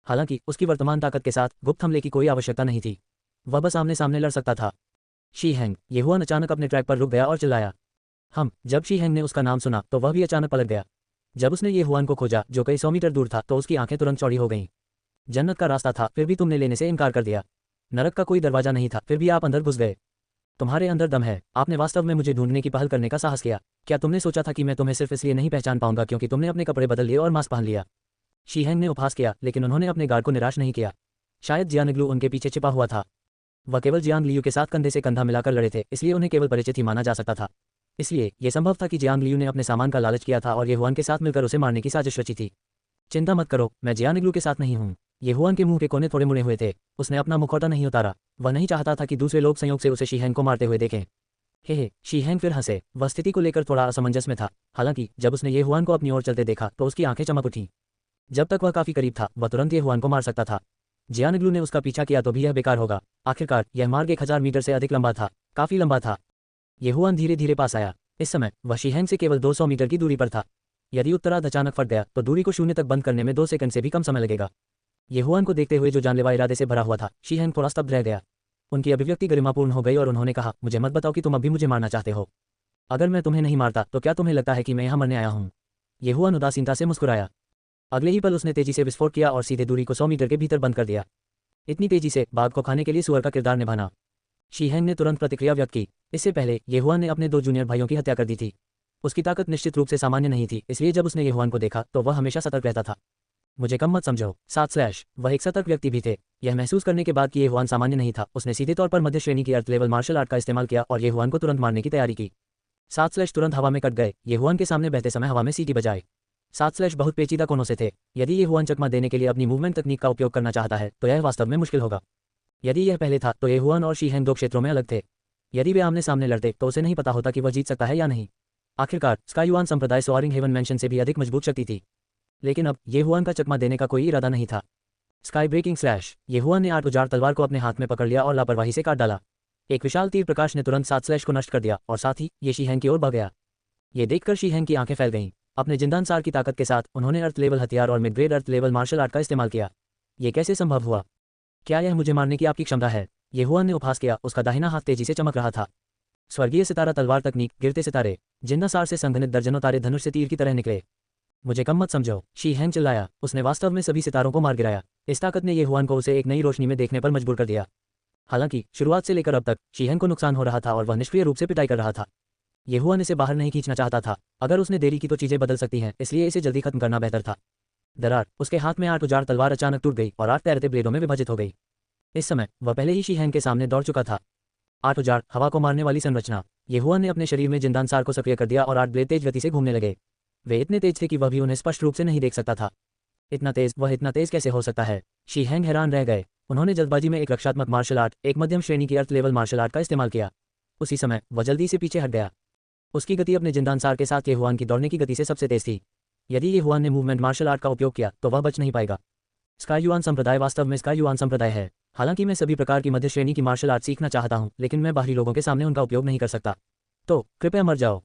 हालांकि उसकी वर्तमान ताकत के साथ गुप्त हमले की कोई आवश्यकता नहीं थी, वह बस आमने सामने लड़ सकता था। शीहेंग। ये हुआन अचानक अपने ट्रैक पर रुक गया और चिल्लाया। जब शीहेंग ने उसका नाम सुना तो वह भी अचानक पलट गया। जब उसने ये हुआन को खोजा जो कई 100 मीटर दूर था तो उसकी आंखें तुरंत चौड़ी हो गईं। जन्नत का रास्ता था, फिर भी तुमने लेने से इनकार कर दिया। नरक का कोई दरवाजा नहीं था, फिर भी आप अंदर घुस गए। तुम्हारे अंदर दम है, आपने वास्तव में मुझे ढूंढने की पहल करने का साहस किया। क्या तुमने सोचा था कि मैं तुम्हें सिर्फ इसलिए नहीं पहचान पाऊंगा क्योंकि तुमने अपने कपड़े बदल लिए और मास्क पहन लिया? शीहेंग ने उपहास किया, लेकिन उन्होंने अपने गार्ड को निराश नहीं किया। शायद जियानग्लू उनके पीछे छिपा हुआ था। वह केवल जियांग लियू के साथ कंधे से कंधा मिलाकर लड़े थे, इसलिए उन्हें केवल परिचित ही माना जा सकता था। इसलिए यह संभव था कि जियांग लियू ने अपने सामान का लालच किया था और ये हुआन के साथ मिलकर उसे मारने की साजिश रची थी। चिंता मत करो, मैं जियांग के साथ नहीं हूँ। ये हुआन के मुंह के कोने थोड़े मुड़े हुए थे। उसने अपना मुखौटा नहीं उतारा। वह नहीं चाहता था कि दूसरे लोग संयोग से उसे शीहेंग को मारते हुए देखें। हे शीहेंग फिर हंसे। वह स्थिति को लेकर थोड़ा असमंजस में था। हालांकि जब उसने ये हुआन को अपनी ओर चलते देखा तो उसकी आंखें चमक उठीं। जब तक वह काफी करीब था वह तुरंत ये हुआन को मार सकता था। जियानग्लू ने उसका पीछा किया तो भी यह बेकार होगा। आखिरकार यह मार्ग 1000 मीटर से अधिक लंबा था, काफी लंबा था। ये हुआन धीरे धीरे पास आया। इस समय वह शीहेंग से केवल 200 मीटर की दूरी पर था। यदि उत्तरार्ध अचानक फट गया तो दूरी को शून्य तक बंद करने में 2 सेकंड से भी कम समय लगेगा। ये हुआन को देखते हुए जो जानलेवा इरादे से भरा हुआ था, शीहेंग थोड़ा स्तब्ध रह गया। उनकी अभिव्यक्ति गरिमापूर्ण हो गई और उन्होंने कहा, मुझे मत बताओ कि तुम अभी मुझे मारना चाहते हो। अगर मैं तुम्हें नहीं मारता तो क्या तुम्हें लगता है कि मैं यहाँ मरने आया हूँ? ये हुआन उदासीनता से मुस्कुराया। अगले ही पल उसने तेजी से विस्फोट किया और सीधे दूरी को 100 मीटर के भीतर बंद कर दिया। इतनी तेजी से बाघ को खाने के लिए सुअर का किरदार निभाना। शीहेंग ने तुरंत प्रतिक्रिया व्यक्त की। इससे पहले ये हुआन ने अपने 2 जूनियर भाइयों की हत्या कर दी थी। उसकी ताकत निश्चित रूप से सामान्य नहीं थी, इसलिए जब उसने ये हुआन को देखा तो वह हमेशा सतर्क रहता था। मुझे कम मत समझो। 7/ वह एक सतर्क व्यक्ति भी थे। यह महसूस करने के बाद कि ये हुआन सामान्य नहीं था, उसने सीधे तौर पर मध्य श्रेणी की अर्थ लेवल मार्शल आर्ट का इस्तेमाल किया और ये हुआन को तुरंत मारने की तैयारी की। 7/ तुरंत हवा में कट गए। ये हुआन के सामने बहते समय हवा में सीटी बजाए। 7/ बहुत पेचीदा कोनों से थे। यदि ये हुआन चकमा देने के लिए अपनी मूवमेंट तकनीक का उपयोग करना चाहता है तो यह वास्तव में मुश्किल होगा। यदि यह पहले था तो ये हुआन और शीहेंग 2 क्षेत्रों में अलग थे। यदि वे आमने सामने लड़ते तो उसे नहीं पता होता कि वह जीत सकता है या नहीं। आखिरकार स्काई युआन संप्रदाय सोआरिंग हेवन मेंशन से भी अधिक मजबूत शक्ति थी। लेकिन अब ये हुआन का चकमा देने का कोई इरादा नहीं था। Sky breaking slash. ये हुआन ने 8 उजाड़ तलवार को अपने हाथ में पकड़ लिया और लापरवाही से काट डाला। एक विशाल तीर प्रकाश ने तुरंत 7/ को नष्ट कर दिया और साथ ही ये शीहेंग की ओर भाग गया। ये देखकर शीहेंग की आंखें फैल गईं। अपने जिंदानसार की ताकत के साथ उन्होंने अर्थ लेवल हथियार और mid grade earth level martial art का इस्तेमाल किया। ये कैसे संभव हुआ? क्या यह मुझे मारने की आपकी क्षमता है? ये हुआन ने उपहास किया। उसका दाहिना हाथ तेजी से चमक रहा था। स्वर्गीय सितारा तलवार तकनीक, गिरते सितारे। जिंदासार से संघनित दर्जनों तारे धनुष से तीर की तरह निकले। मुझे कम मत समझो, शीहेंग चिल्लाया। उसने वास्तव में सभी सितारों को मार गिराया। इस ताकत ने ये हुआन को उसे एक नई रोशनी में देखने पर मजबूर कर दिया। हालांकि शुरुआत से लेकर अब तक शीहेंग को नुकसान हो रहा था और वह निष्क्रिय रूप से पिटाई कर रहा था। ये हुआन इसे बाहर नहीं खींचना चाहता था। अगर उसने देरी की तो चीजें बदल सकती हैं, इसलिए इसे जल्दी खत्म करना बेहतर था। दरार। उसके हाथ में 8 उजाड़ तलवार अचानक टूट गई और 8 तैरते ब्लेडों में विभाजित हो गई। इस समय वह पहले ही शीहेंग के सामने दौड़ चुका था। 8 उजाड़, हवा को मारने वाली संरचना। ये हुआन ने अपने शरीर में जिंदानसार को सक्रिय कर दिया और 8 ब्लेड तेज गति से घूमने लगे। वे इतने तेज थे कि वह भी उन्हें स्पष्ट रूप से नहीं देख सकता था। वह इतना तेज कैसे हो सकता है? शीहेंग हैरान रह गए। उन्होंने जल्दबाजी में एक रक्षात्मक मार्शल आर्ट, एक मध्यम श्रेणी की अर्थ लेवल मार्शल आर्ट का इस्तेमाल किया। उसी समय वह जल्दी से पीछे हट गया। उसकी गति अपने जिंदानसार के साथ ये हुआन की दौड़ने की गति से सबसे तेज थी। यदि ये हुआन ने मूवमेंट मार्शल आर्ट का उपयोग किया तो वह बच नहीं पाएगा। स्काई युआन संप्रदाय वास्तव में स्काई युआन संप्रदाय है। हालांकि मैं सभी प्रकार की मध्य श्रेणी की मार्शल आर्ट सीखना चाहता हूं, लेकिन मैं बाहरी लोगों के सामने उनका उपयोग नहीं कर सकता। तो कृपया मर जाओ।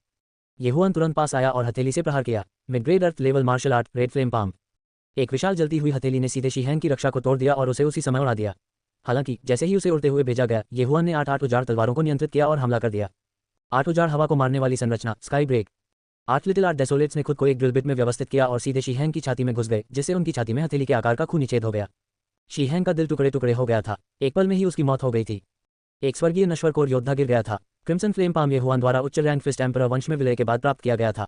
ये हुआन तुरंत पास आया और हथेली से प्रहार किया। Mid grade earth level martial art, red flame palm. एक विशाल जलती हुई हथेली ने सीधे शीहेंग की रक्षा को तोड़ दिया और उसे उसी समय उड़ा दिया। हालांकि जैसे ही उसे उड़ते हुए भेजा गया, ये हुआन ने 8 उजाड़ तलवारों को नियंत्रित किया और हमला कर दिया। 8 उजाड़ हवा को मारने वाली संरचना, स्काई ब्रेक। 8 लिटिल आर्ट डेसोलेट्स ने खुद को एक ड्रिल बिट में व्यवस्थित किया और सीधे शीहेंग की छाती में घुस गए, जिससे उनकी छाती में हथेली के आकार का खूनी छेद हो गया। शीहेंग का दिल टुकड़े टुकड़े हो गया था। एक पल में ही उसकी मौत हो गई थी। एक स्वर्गीय नश्वर कोर योद्धा गिर गया था। क्रिम्सन फ्लेम पाम ये हुआन द्वारा उच्च रैंक फिस्ट एम्परर वंश में विलय के बाद प्राप्त किया गया था।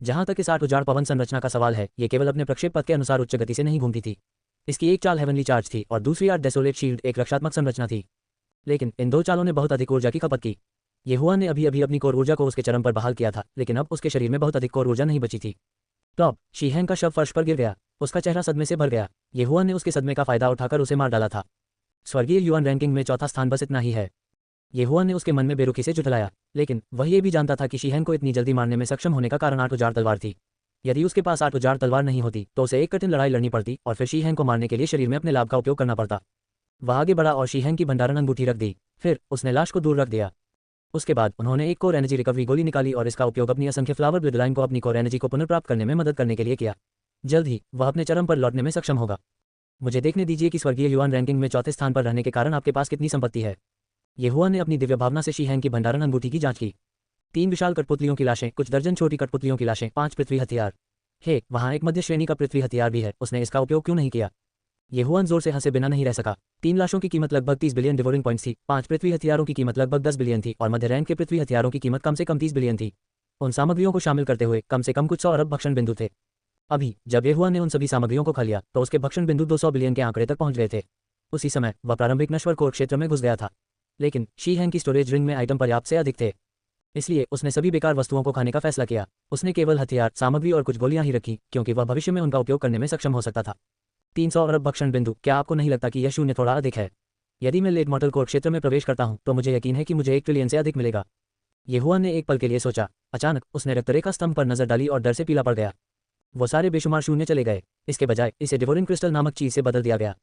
जहां तक इस 8 उजाड़ पवन संरचना का सवाल है, ये केवल अपने प्रक्षेप पथ के अनुसार उच्च गति से नहीं घूमती थी। इसकी एक चाल हेवनली चार्ज थी और दूसरी 8 डेसोलेट शील्ड एक रक्षात्मक संरचना थी। लेकिन इन 2 चालों ने बहुत अधिक ऊर्जा की खपत की। ये हुआन ने अभी अभी अपनी कोर ऊर्जा को उसके चरम पर बहाल किया था, लेकिन अब उसके शरीर में बहुत अधिक कोर ऊर्जा नहीं बची थी। टॉप। शीहेंग का शव फर्श पर गिर गया। उसका चेहरा सदमे से भर गया। ये हुआन ने उसके सदमे का फायदा उठाकर उसे मार डाला था। स्वर्गीय युआन रैंकिंग में चौथा स्थान बस इतना ही है। ये हुआन ने उसके मन में बेरुखी से झुठलाया, लेकिन वह ये भी जानता था कि शीहेन को इतनी जल्दी मारने में सक्षम होने का कारण 8,000 तलवार थी। यदि उसके पास 8,000 तलवार नहीं होती तो उसे एक कठिन लड़ाई लड़नी पड़ती और फिर शीहेन को मारने के लिए शरीर में अपने लाभ का उपयोग करना पड़ता। वह आगे बढ़ा और शीहेन की भंडारण अंगूठी रख दी। फिर उसने लाश को दूर रख दिया। उसके बाद उन्होंने एक कोर एनर्जी रिकवरी गोली निकाली और इसका उपयोग अपनी असंख्य फ्लावर ब्लड लाइन को अपनी कोर एनर्जी को पुनर्प्राप्त करने में मदद करने के लिए किया। जल्द ही वह अपने चरम पर लौटने में सक्षम होगा। मुझे देखने दीजिए कि स्वर्गीय युआन रैंकिंग में चौथे स्थान पर रहने के कारण आपके पास कितनी संपत्ति है। ये हुआ ने अपनी दिव्य भावना से शीहेन की भंडारण अंगूठी की जांच की। 3 विशाल कठपुतलियों की लाशें, कुछ दर्जन छोटी कठपुतलियों की लाशें, 5 पृथ्वी हथियार। हे, वहाँ एक मध्य श्रेणी का पृथ्वी हथियार भी है, उसने इसका उपयोग क्यों नहीं किया? ये हुआन जोर से हंसे बिना नहीं रह सका। 3 लाशों की कीमत लगभग 30 बिलियन डिवोरिंग पॉइंट्स थी, 5 पृथ्वी हथियारों की कीमत लगभग 10 बिलियन थी और मध्य रैंक के पृथ्वी हथियारों की कीमत कम से कम 30 बिलियन थी। उन सामग्रियों को शामिल करते हुए कम से कम कुछ 100 अरब भक्षण बिंदु थे। अभी जब ये हुआ ने उन सभी सामग्रियों को खा लिया तो उसके भक्षण बिंदु 200 बिलियन के आंकड़े तक पहुंच गए थे। उसी समय वह प्रारंभिक नश्वर कोर क्षेत्र में घुस गया था, लेकिन शीहेन की स्टोरेज रिंग में आइटम पर्याप्त से अधिक थे। इसलिए उसने सभी बेकार वस्तुओं को खाने का फैसला किया। उसने केवल हथियार, सामग्री और कुछ गोलियां ही रखी क्योंकि वह भविष्य में उनका उपयोग करने में सक्षम हो सकता था। 300 अरब भक्षण बिंदु, क्या आपको नहीं लगता कि यह शून्य थोड़ा अधिक है? यदि मैं लेट मॉडल कोर क्षेत्र में प्रवेश करता हूं तो मुझे यकीन है कि मुझे 1 ट्रिलियन से अधिक मिलेगा। ये हुआ ने एक पल के लिए सोचा। अचानक उसने रक्तरेखा स्तंभ पर नजर डाली और डर से पीला पड़ गया। वो सारे बेशुमार शून्य चले गए। इसके बजाय इसे डिवोरिंग क्रिस्टल नामक चीज से बदल दिया गया।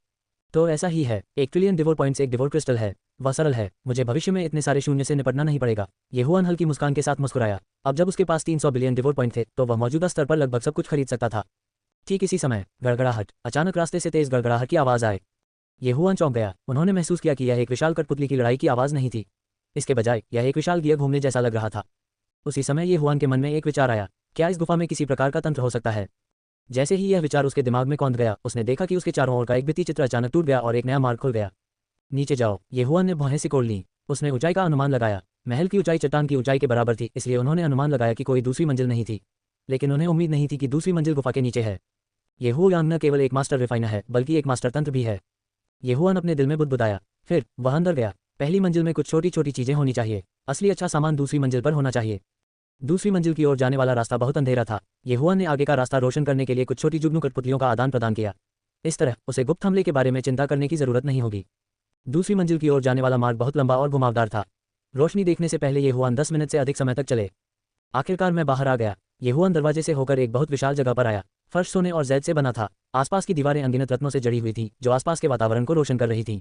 तो ऐसा ही है, 1 ट्रिलियन डिवोर पॉइंट्स एक डिवोर क्रिस्टल है। वह सरल है, मुझे भविष्य में इतने सारे शून्य से निपटना नहीं पड़ेगा। ये हुआन हल्की मुस्कान के साथ मुस्कुराया। अब जब उसके पास 300 बिलियन डिवोर पॉइंट थे तो वह मौजूदा स्तर पर लगभग सब कुछ खरीद सकता था। ठीक इसी समय गड़गड़ाहट, अचानक रास्ते से तेज गड़गड़ाहट की आवाज आए। ये हुआन चौंक गया। उन्होंने महसूस किया कि यह एक विशाल कठपुतली की लड़ाई की आवाज नहीं थी। इसके बजाय यह एक विशाल गियर घूमने जैसा लग रहा था। उसी समय ये हुआन के मन में एक विचार आया, क्या इस गुफा में किसी प्रकार का तंत्र हो सकता है? जैसे ही यह विचार उसके दिमाग में कौंध गया, उसने देखा कि उसके चारों ओर का एक भित्ति चित्र अचानक टूट गया और एक नया मार्ग खुल गया। नीचे जाओ, ये हुआन ने भौहें सिकोड़ ली। उसने ऊंचाई का अनुमान लगाया। महल की ऊंचाई चट्टान की ऊंचाई के बराबर थी, इसलिए उन्होंने अनुमान लगाया कि कोई दूसरी मंजिल नहीं थी। लेकिन उन्हें उम्मीद नहीं थी कि दूसरी मंजिल गुफा के नीचे है। ये हुआन न केवल एक मास्टर रिफाइनर है बल्कि एक मास्टर तंत्र भी है। ये हुआन अपने दिल में बुदबुदाया। फिर वह अंदर गया। पहली मंजिल में कुछ छोटी छोटी चीजें होनी चाहिए। असली अच्छा सामान दूसरी मंजिल पर होना चाहिए। दूसरी मंजिल की ओर जाने वाला रास्ता बहुत अंधेरा था। ये हुआन ने आगे का रास्ता रोशन करने के लिए कुछ छोटी जुगनू कठपुतलियों का आदान प्रदान किया। इस तरह उसे गुप्त हमले के बारे में चिंता करने की जरूरत नहीं होगी। दूसरी मंजिल की ओर जाने वाला मार्ग बहुत लंबा और घुमावदार था। रोशनी देखने से पहले ये हुआन 10 मिनट से अधिक समय तक चले। आखिरकार मैं बाहर आ गया। ये हुआन दरवाजे से होकर एक बहुत विशाल जगह पर आया। फर्श सोने और जैद से बना था। आसपास की दीवारें अनगिनत रत्नों से जड़ी हुई थी जो आसपास के वातावरण को रोशन कर रही थी।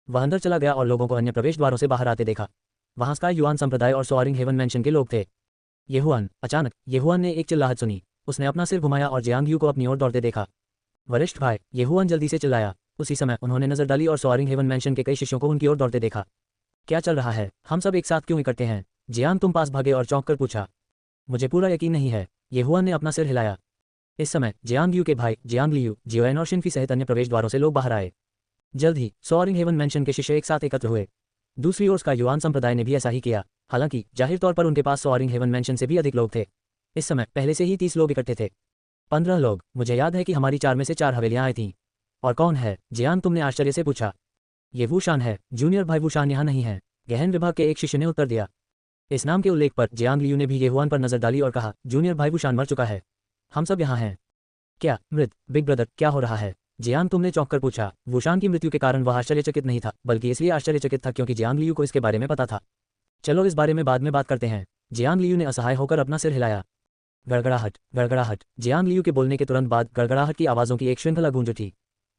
वह अंदर चला गया और लोगों को अन्य प्रवेश द्वारों से बाहर आते देखा। वहां स्काई युआन संप्रदाय और सोआरिंग हेवन मैंशन के लोग थे। अचानक ये हुआन ने एक चिल्लाहट सुनी। उसने अपना सिर घुमाया और जियांग यू को अपनी ओर दौड़ते देखा। वरिष्ठ भाई, ये हुआन जल्दी से चिल्लाया। उसी समय उन्होंने नजर डाली और सोआरिंग हेवन मैंशन के कई शिष्यों को उनकी ओर दौड़ते देखा। क्या चल रहा है? हम सब एक साथ क्यों इकट्ठे हैं? जियांग तुम पास भागे और चौंक कर पूछा। मुझे पूरा यकीन नहीं है। ये हुआन ने अपना सिर हिलाया। इस समय जियांग यू के भाई जियांग लियू, जियोएन और शिनफी सहित अन्य प्रवेश द्वारों से लोग बाहर आए। जल्द ही सोआरिंग हेवन मैंशन के शिष्य एक साथ एकत्र हुए। दूसरी ओर का युआन संप्रदाय ने भी ऐसा ही किया। हालांकि जाहिर तौर पर उनके पास सोआरिंग हेवन मैंशन से भी अधिक लोग थे। इस समय पहले से ही 30 लोग इकट्ठे थे। 15 लोग। मुझे याद है कि हमारी 4 में से 4 हवेलियां आई थीं। और कौन है? जियांग तुमने आश्चर्य से पूछा। ये वूशान है। जूनियर भाई वूशान यहाँ नहीं है, गहन विभाग के एक शिष्य ने उत्तर दिया। इस नाम के उल्लेख पर जियांग लियू ने भी ये हुआन पर नजर डाली और कहा, जूनियर भाई वूशान मर चुका है। हम सब यहाँ हैं। क्या मृत? बिग ब्रदर, क्या हो रहा है? जियांग तुमने चौंक कर पूछा। वूशान की मृत्यु के कारण वह आश्चर्यचकित नहीं था, बल्कि इसलिए आश्चर्यचकित था क्योंकि जियांग लियू को इसके बारे में पता था। चलो इस बारे में बाद में बात करते हैं। जियांग लियू ने असहाय होकर अपना सिर हिलाया। गड़गड़ाहट, गड़गड़ाहट। जियांग लियू के बोलने के तुरंत बाद गड़गड़ाहट की आवाज़ों की एक श्रृंखला गूंज उठी।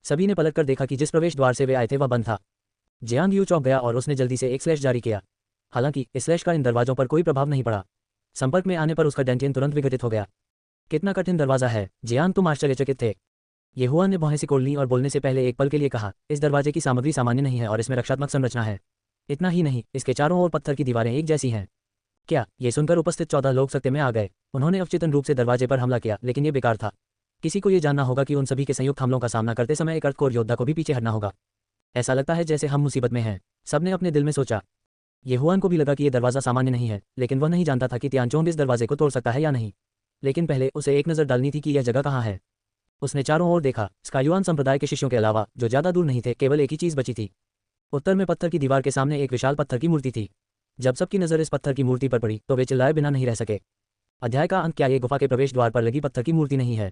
सभी ने पलटकर देखा कि जिस प्रवेश द्वार से वे आए थे वह बंद था। जियांग लियू चौंक गया और उसने जल्दी से एक स्लैश जारी किया। हालांकि इस स्लैश का इन दरवाजों पर कोई प्रभाव नहीं पड़ा। संपर्क में आने पर उसका डेंटियन तुरंत विघटित हो गया। कितना कठिन दरवाजा है! जियांग तुम आश्चर्यचकित थे। ये हुआन ने भौहें सिकोड़ लीं और बोलने से पहले एक पल के लिए कहा, इस दरवाजे की सामग्री सामान्य नहीं है और इसमें रक्षात्मक संरचना है। इतना ही नहीं, इसके चारों ओर पत्थर की दीवारें एक जैसी हैं। क्या? ये सुनकर उपस्थित 14 लोग सत्य में आ गए। उन्होंने अवचेतन रूप से दरवाजे पर हमला किया, लेकिन ये बेकार था। किसी को ये जानना होगा कि उन सभी के संयुक्त हमलों का सामना करते समय एक अर्धकोर योद्धा को भी पीछे हटना होगा। ऐसा लगता है जैसे हम मुसीबत में हैं, सबने अपने दिल में सोचा। ये हुआन को भी लगा कि ये दरवाजा सामान्य नहीं है, लेकिन वह नहीं जानता था कि तियानचोंग इस दरवाजे को तोड़ सकता है या नहीं। लेकिन पहले उसे एक नज़र डालनी थी कि यह जगह कहाँ है। उसने चारों ओर देखा। स्कायुआन संप्रदाय के शिष्यों के अलावा जो ज्यादा दूर नहीं थे, केवल एक ही चीज बची थी। उत्तर में पत्थर की दीवार के सामने एक विशाल पत्थर की मूर्ति थी। जब सबकी नजर इस पत्थर की मूर्ति पर पड़ी तो वे चिल्लाए बिना नहीं रह सके। अध्याय का अंत। क्या ये गुफा के प्रवेश द्वार पर लगी पत्थर की मूर्ति नहीं है?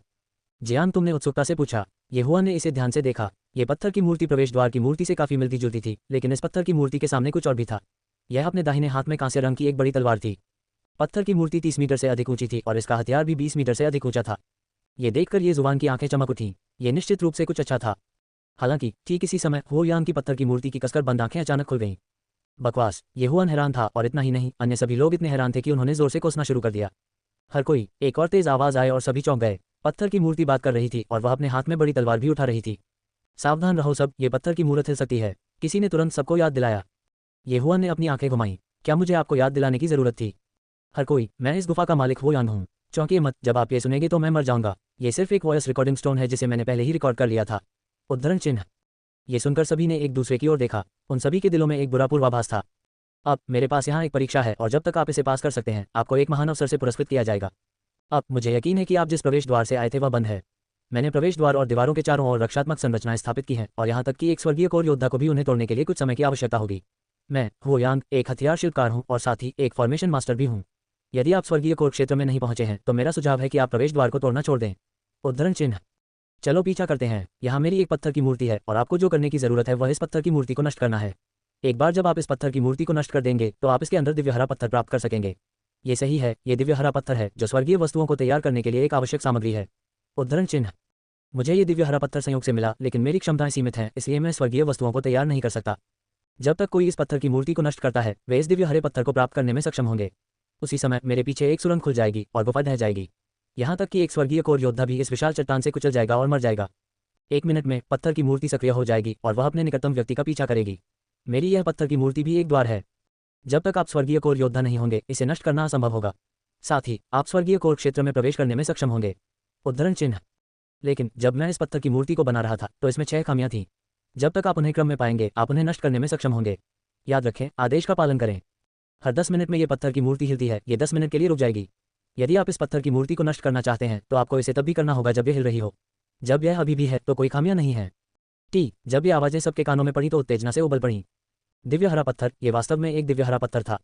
जियांग तुमने उत्सुकता से पूछा। येहुआ ने इसे ध्यान से देखा। ये पत्थर की मूर्ति प्रवेश द्वार की मूर्ति से काफी मिलती जुलती थी, लेकिन इस पत्थर की मूर्ति के सामने कुछ और भी था। यह अपने दाहिने हाथ में कांस्य रंग की एक बड़ी तलवार थी। पत्थर की मूर्ति 30 मीटर से अधिक ऊंची थी और इसका हथियार भी 20 मीटर से अधिक ऊंचा था। ये देखकर ये जुबान की आंखें चमक उठीं। ये निश्चित रूप से कुछ अच्छा था। हालांकि ठीक इसी समय हो यांग की पत्थर की मूर्ति की कसकर बंद आंखें अचानक खुल गईं। बकवास। येहुआन हैरान था और इतना ही नहीं, अन्य सभी लोग इतने हैरान थे कि उन्होंने जोर से कोसना शुरू कर दिया। हर कोई, एक और तेज आवाज आए और सभी चौंक गए। पत्थर की मूर्ति बात कर रही थी और वह अपने हाथ में बड़ी तलवार भी उठा रही थी। सावधान रहो सब, ये पत्थर की मूर्त हिल सकती है। किसी ने तुरंत सबको याद दिलाया। येहुआन ने अपनी आंखें घुमाईं। क्या मुझे आपको याद दिलाने की जरूरत थी? हर कोई, मैं इस गुफा का मालिक हो यांग हूँ। चौंकिए मत, जब आप ये सुनेंगे तो मैं मर जाऊंगा। ये सिर्फ एक वॉइस रिकॉर्डिंग स्टोन है जिसे मैंने पहले ही रिकॉर्ड कर लिया था। उद्धरण चिन्ह। ये सुनकर सभी ने एक दूसरे की ओर देखा। उन सभी के दिलों में एक बुरा पूर्वाभास था। अब मेरे पास यहाँ एक परीक्षा है और जब तक आप इसे पास कर सकते हैं आपको एक महान अवसर से पुरस्कृत किया जाएगा। अब मुझे यकीन है कि आप जिस प्रवेश द्वार से आए थे वह बंद है। मैंने प्रवेश द्वार और दीवारों के चारों ओर रक्षात्मक संरचनाएं स्थापित की हैं और यहाँ तक कि एक स्वर्गीय कोर योद्धा को भी उन्हें तोड़ने के लिए कुछ समय की आवश्यकता होगी। मैं हो यांग एक हथियार शिल्पकार हूँ और साथ ही एक फॉर्मेशन मास्टर भी हूँ। यदि आप स्वर्गीय कोर क्षेत्र में नहीं पहुंचे हैं तो मेरा सुझाव है कि आप प्रवेश द्वार को तोड़ना छोड़ दें। उद्धरण चिन्ह। चलो पीछा करते हैं। यहाँ मेरी एक पत्थर की मूर्ति है और आपको जो करने की जरूरत है वह इस पत्थर की मूर्ति को नष्ट करना है। एक बार जब आप इस पत्थर की मूर्ति को नष्ट कर देंगे तो आप इसके अंदर दिव्य हरा पत्थर प्राप्त कर सकेंगे। ये सही है, ये दिव्य हरा पत्थर है जो स्वर्गीय वस्तुओं को तैयार करने के लिए एक आवश्यक सामग्री है। उद्धरण चिन्ह। मुझे ये दिव्य हरा पत्थर संयोग से मिला, लेकिन मेरी क्षमताएं सीमित हैं, इसलिए मैं स्वर्गीय वस्तुओं को तैयार नहीं कर सकता। जब तक कोई इस पत्थर की मूर्ति को नष्ट करता है वे इस दिव्य हरे पत्थर को प्राप्त करने में सक्षम होंगे। उसी समय मेरे पीछे एक सुरंग खुल जाएगी और गुफा ढह जाएगी। यहाँ तक कि एक स्वर्गीय कोर योद्धा भी इस विशाल चट्टान से कुचल जाएगा और मर जाएगा। 1 मिनट में पत्थर की मूर्ति सक्रिय हो जाएगी और वह अपने निकटतम व्यक्ति का पीछा करेगी। मेरी यह पत्थर की मूर्ति भी एक द्वार है। जब तक आप स्वर्गीय कोर योद्धा नहीं होंगे इसे नष्ट करना असंभव होगा। साथ ही आप स्वर्गीय कोर क्षेत्र में प्रवेश करने में सक्षम होंगे। उद्धरण चिन्ह। लेकिन जब मैं इस पत्थर की मूर्ति को बना रहा था तो इसमें 6 खामियां थीं। जब तक आप उन्हें क्रम में पाएंगे आप उन्हें नष्ट करने में सक्षम होंगे। याद रखें, आदेश का पालन करें। हर 10 मिनट में ये पत्थर की मूर्ति हिलती है, ये 10 मिनट के लिए रुक जाएगी। यदि आप इस पत्थर की मूर्ति को नष्ट करना चाहते हैं तो आपको इसे तब भी करना होगा जब यह हिल रही हो। जब यह अभी भी है तो कोई खामियां नहीं है। जब ये आवाजें सबके कानों में पड़ी तो उत्तेजना से उबल पड़ी। दिव्य हरा पत्थर, ये वास्तव में एक दिव्य हरा पत्थर था।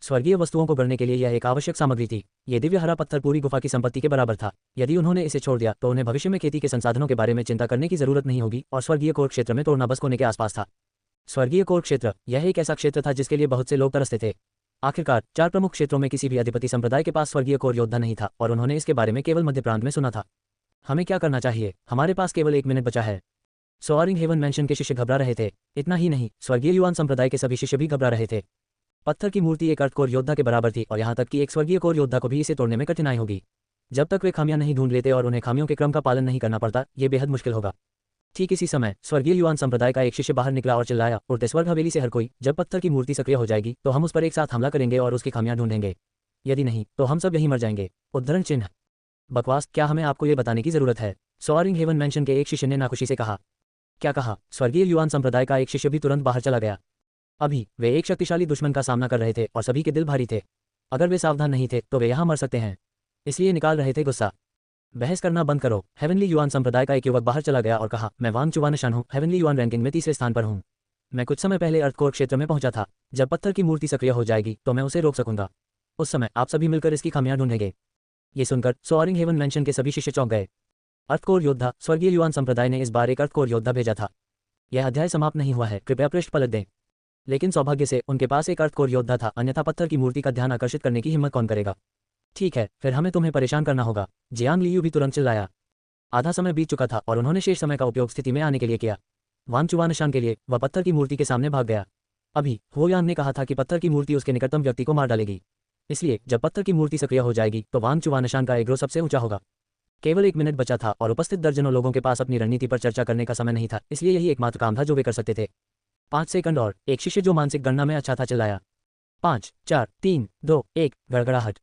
स्वर्गीय वस्तुओं को गढ़ने के लिए यह एक आवश्यक सामग्री थी। ये दिव्य हरा पत्थर पूरी गुफा की संपत्ति के बराबर था। यदि उन्होंने इसे छोड़ दिया तो उन्हें भविष्य में खेती के संसाधनों के बारे में चिंता करने की जरूरत नहीं होगी और स्वर्गीय कोर क्षेत्र में तोड़ना बस कोने के आसपास था। स्वर्गीय कोर क्षेत्र, यह एक ऐसा क्षेत्र था जिसके लिए बहुत से लोग तरसते थे। आखिरकार 4 प्रमुख क्षेत्रों में किसी भी अधिपति संप्रदाय के पास स्वर्गीय कोर योद्धा नहीं था और उन्होंने इसके बारे में केवल मध्य प्रांत में सुना था। हमें क्या करना चाहिए? हमारे पास केवल 1 मिनट बचा है। सोआरिंग हेवन मैंशन के शिष्य घबरा रहे थे। इतना ही नहीं, स्वर्गीय युआन संप्रदाय के सभी शिष्य भी घबरा रहे थे। पत्थर की मूर्ति एक अर्थ कोर योद्धा के बराबर थी और यहाँ तक कि एक स्वर्गीय कोर योद्धा को भी इसे तोड़ने में कठिनाई होगी। जब तक वे खामियां नहीं ढूंढ लेते और उन्हें खामियों के क्रम का पालन नहीं करना पड़ता, ये बेहद मुश्किल होगा। ठीक इसी समय स्वर्गीय युआन संप्रदाय का एक शिष्य बाहर निकला और चिल्लाया, उड़ते स्वर्ग हवेली से हर कोई, जब पत्थर की मूर्ति सक्रिय हो जाएगी तो हम उस पर एक साथ हमला करेंगे और उसकी खामियां ढूंढेंगे। यदि नहीं तो हम सब यहीं मर जाएंगे। उद्धरण चिन्ह। बकवास, क्या हमें आपको ये बताने की जरूरत है? सोआरिंग हेवन मैंशन के एक शिष्य ने नाखुशी से कहा। क्या कहा? स्वर्गीय युआन संप्रदाय का एक शिष्य भी तुरंत बाहर चला गया। अभी वे एक शक्तिशाली दुश्मन का सामना कर रहे थे और सभी के दिल भारी थे। अगर वे सावधान नहीं थे तो वे यहाँ मर सकते हैं, इसलिए निकाल रहे थे गुस्सा। बहस करना बंद करो। हेवनली युआन संप्रदाय का एक युवक बाहर चला गया और कहा, मैं वांग चुवानशान हूँ, हेवनली युआन रैंकिंग में 3रे स्थान पर हूँ। मैं कुछ समय पहले अर्थकोर क्षेत्र में पहुंचा था। जब पत्थर की मूर्ति सक्रिय हो जाएगी तो मैं उसे रोक सकूंगा। उस समय आप सभी मिलकर इसकी खामियां ढूंढेंगे। ये सुनकर सोआरिंग हेवन मैंशन के सभी शिष्य चौंक गए। अर्थकोर योद्धा, स्वर्गीय युआन संप्रदाय ने इस बार एक अर्थकोर योद्धा भेजा था। यह अध्याय समाप्त नहीं हुआ है, कृपया पृष्ठ पलट दें। लेकिन सौभाग्य से उनके पास एक अर्थकोर योद्धा था, अन्यथा पत्थर की मूर्ति का ध्यान आकर्षित करने की हिम्मत कौन करेगा? ठीक है, फिर हमें तुम्हें परेशान करना होगा। जियांग लियू भी तुरंत चिल्लाया। आधा समय बीत चुका था और उन्होंने शेष समय का उपयोग स्थिति में आने के लिए किया। वांग चुवानशान के लिए वह पत्थर की मूर्ति के सामने भाग गया। अभी हो यांग ने कहा था कि पत्थर की मूर्ति उसके निकटतम व्यक्ति को मार डालेगी, इसलिए जब पत्थर की मूर्ति सक्रिय हो जाएगी तो वांग चुवानशान का एग्रो सबसे ऊंचा होगा। केवल 1 मिनट बचा था और उपस्थित दर्जनों लोगों के पास अपनी रणनीति पर चर्चा करने का समय नहीं था, इसलिए यही एकमात्र काम था जो वे कर सकते थे। 5 सेकंड और। एक शिष्य जो मानसिक गणना में अच्छा था चिल्लाया। 5, 4, 3, 2, 1। गड़गड़ाहट।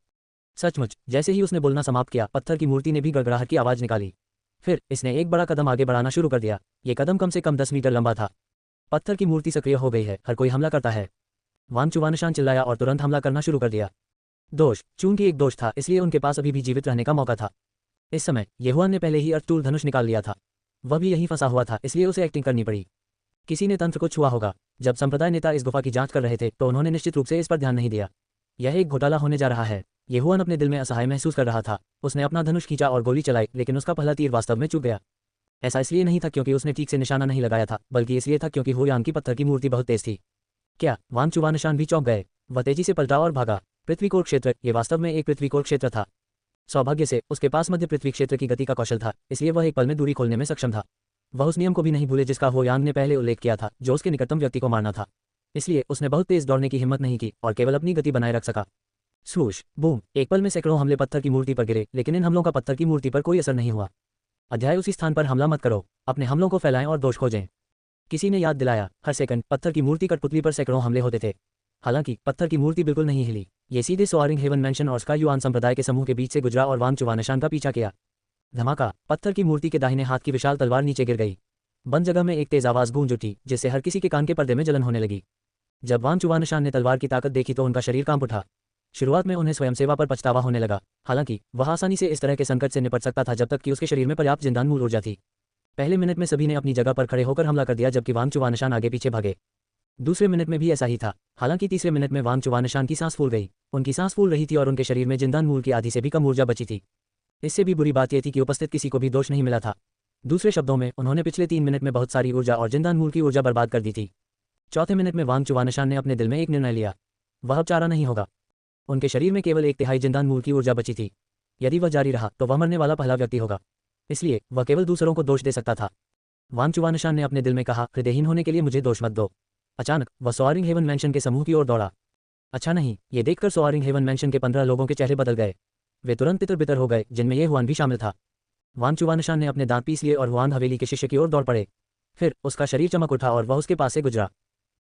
सचमुच, जैसे ही उसने बोलना समाप्त किया पत्थर की मूर्ति ने भी गड़गड़ाहट की आवाज निकाली। फिर इसने एक बड़ा कदम आगे बढ़ाना शुरू कर दिया। ये कदम कम से कम 10 मीटर लंबा था। पत्थर की मूर्ति सक्रिय हो गई है, हर कोई हमला करता है। वांग चुवानशान चिल्लाया और तुरंत हमला करना शुरू कर दिया। दोष, चूंकि एक दोष था इसलिए उनके पास अभी भी जीवित रहने का मौका था। इस समय येहुआन ने पहले ही अर्थटूल धनुष निकाल लिया था। वह भी यहीं फंसा हुआ था, इसलिए उसे एक्टिंग करनी पड़ी। किसी ने तंत्र को छुआ होगा। जब संप्रदाय नेता इस गुफा की जांच कर रहे थे तो उन्होंने निश्चित रूप से इस पर ध्यान नहीं दिया। यह एक घोटाला होने जा रहा है। येहुआन अपने दिल में असहाय महसूस कर रहा था। उसने अपना धनुष खींचा और गोली चलाई, लेकिन उसका पहला तीर वास्तव में चूक गया। ऐसा इसलिए नहीं था क्योंकि उसने ठीक से निशाना नहीं लगाया था, बल्कि इसलिए था क्योंकि हुआन की पत्थर की मूर्ति बहुत तेज थी। क्या वांग चुवानशान भी चौंक गए। वह तेजी से पलटा और भागा। पृथ्वी कोर क्षेत्र, ये वास्तव में एक पृथ्वी कोर क्षेत्र था। सौभाग्य से उसके पास मध्य पृथ्वी क्षेत्र की गति का कौशल था, इसलिए वह एक पल में दूरी खोलने में सक्षम था। वह उस नियम को भी नहीं भूले जिसका हो यांग ने पहले उल्लेख किया था, जो उसके निकटतम व्यक्ति को मारना था। इसलिए उसने बहुत तेज दौड़ने की हिम्मत नहीं की और केवल अपनी गति बनाए रख सका। स्वूश, बूम, एक पल में सैकड़ों हमले पत्थर की मूर्ति पर गिरे, लेकिन इन हमलों का पत्थर की मूर्ति पर कोई असर नहीं हुआ। अध्याय उसी स्थान पर हमला मत करो, अपने हमलों को फैलाएं और दोष खोजें। किसी ने याद दिलाया। हर सेकंड पत्थर की मूर्ति कठपुतली पर सैकड़ों हमले होते थे। हालांकि पत्थर की मूर्ति बिल्कुल नहीं हिली। ये सीधे सोआरिंग हेवन मैंशन और स्काई युआन संप्रदाय के समूह के बीच से गुजरा और वांग चुवानशान का पीछा किया। धमाका, पत्थर की मूर्ति के दाहिने हाथ की विशाल तलवार नीचे गिर गई। बंद जगह में एक तेज आवाज गूंज उठी, जिससे हर किसी के कान के पर्दे में जलन होने लगी। जब वांग चुवानशान ने तलवार की ताकत देखी तो उनका शरीर कांप उठा। शुरुआत में उन्हें स्वयं सेवा पर पछतावा होने लगा। हालांकि वह आसानी से इस तरह के संकट से निपट सकता था जब तक कि उसके शरीर में पर्याप्त जिंदान मूल ऊर्जा थी। पहले मिनट में सभी ने अपनी जगह पर खड़े होकर हमला कर दिया, जबकि वांग चुवानशान आगे पीछे भागे। दूसरे मिनट में भी ऐसा ही था। हालांकि तीसरे मिनट में वांग चुवानशान की सांस फूल गई। उनकी सांस फूल रही थी और उनके शरीर में जिंदान मूल की आधी से भी कम ऊर्जा बची थी। इससे भी बुरी बात यह थी कि उपस्थित किसी को भी दोष नहीं मिला था। दूसरे शब्दों में, उन्होंने पिछले 3 मिनट में बहुत सारी ऊर्जा और जिंदान मूल की ऊर्जा बर्बाद कर दी थी। चौथे मिनट में वांग चुवानशान ने अपने दिल में एक निर्णय लिया। वह अब चारा नहीं होगा। उनके शरीर में केवल 1/3 जिंदान मूल की ऊर्जा बची थी। यदि वह जारी रहा तो वह मरने वाला पहला व्यक्ति होगा। इसलिए वह केवल दूसरों को दोष दे सकता था। वांग चुवानशान ने अपने दिल में कहा, हृदयहीन होने के लिए मुझे दोष मत दो। अचानक वह सोआरिंग हेवन मैंशन के समूह की ओर दौड़ा। अच्छा नहीं, ये देखकर सोआरिंग हेवन मैंशन के 15 लोगों के चेहरे बदल गए। वे तुरंत तितर-बितर हो गए, जिनमें ये हुआन भी शामिल था। वांग चुवानशान ने अपने दांत पीस लिए और हुआन हवेली के शिष्य की ओर दौड़ पड़े। फिर उसका शरीर चमक उठा और वह उसके पास से गुजरा।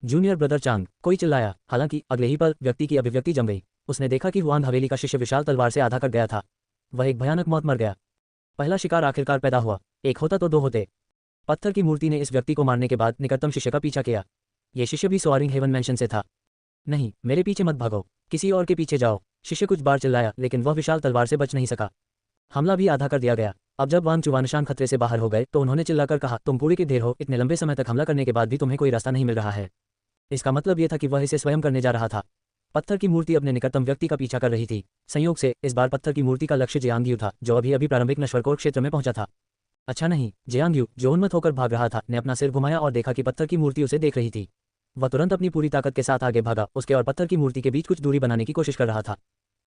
जूनियर ब्रदर चांग, कोई चिल्लाया। हालांकि अगले ही पल व्यक्ति की अभिव्यक्ति जम गई। उसने देखा कि हुआन हवेली का शिष्य विशाल तलवार से आधा कट गया था। वह एक भयानक मौत मर गया। पहला शिकार आखिरकार पैदा हुआ। एक होता तो 2 होते। पत्थर की मूर्ति ने इस व्यक्ति को मारने के बाद निकटतम शिष्य का पीछा किया। यह शिष्य भी सोआरिंग हेवन मैंशन से था। नहीं, मेरे पीछे मत भागो, किसी और के पीछे जाओ, शिष्य कुछ बार चिल्लाया, लेकिन वह विशाल तलवार से बच नहीं सका। हमला भी आधा कर दिया गया। अब जब वांग चुवानशान खतरे से बाहर हो गए तो उन्होंने चिल्लाकर कहा, तुम पूरे के ढेर हो। इतने लंबे समय तक हमला करने के बाद भी तुम्हें कोई रास्ता नहीं मिल रहा है। इसका मतलब यह था कि वह इसे स्वयं करने जा रहा था। पत्थर की मूर्ति अपने निकटतम व्यक्ति का पीछा कर रही थी। संयोग से इस बार पत्थर की मूर्ति का लक्ष्य जियांग यू था, जो अभी अभी प्रारंभिक नश्वरकोर क्षेत्र में पहुंचा था। अच्छा नहीं, जियांग यू, जो उन्मत्त होकर भाग रहा था, ने अपना सिर घुमाया और देखा कि पत्थर की मूर्ति उसे देख रही थी। वह तुरंत अपनी पूरी ताकत के साथ आगे भागा। उसके और पत्थर की मूर्ति के बीच कुछ दूरी बनाने की कोशिश कर रहा था।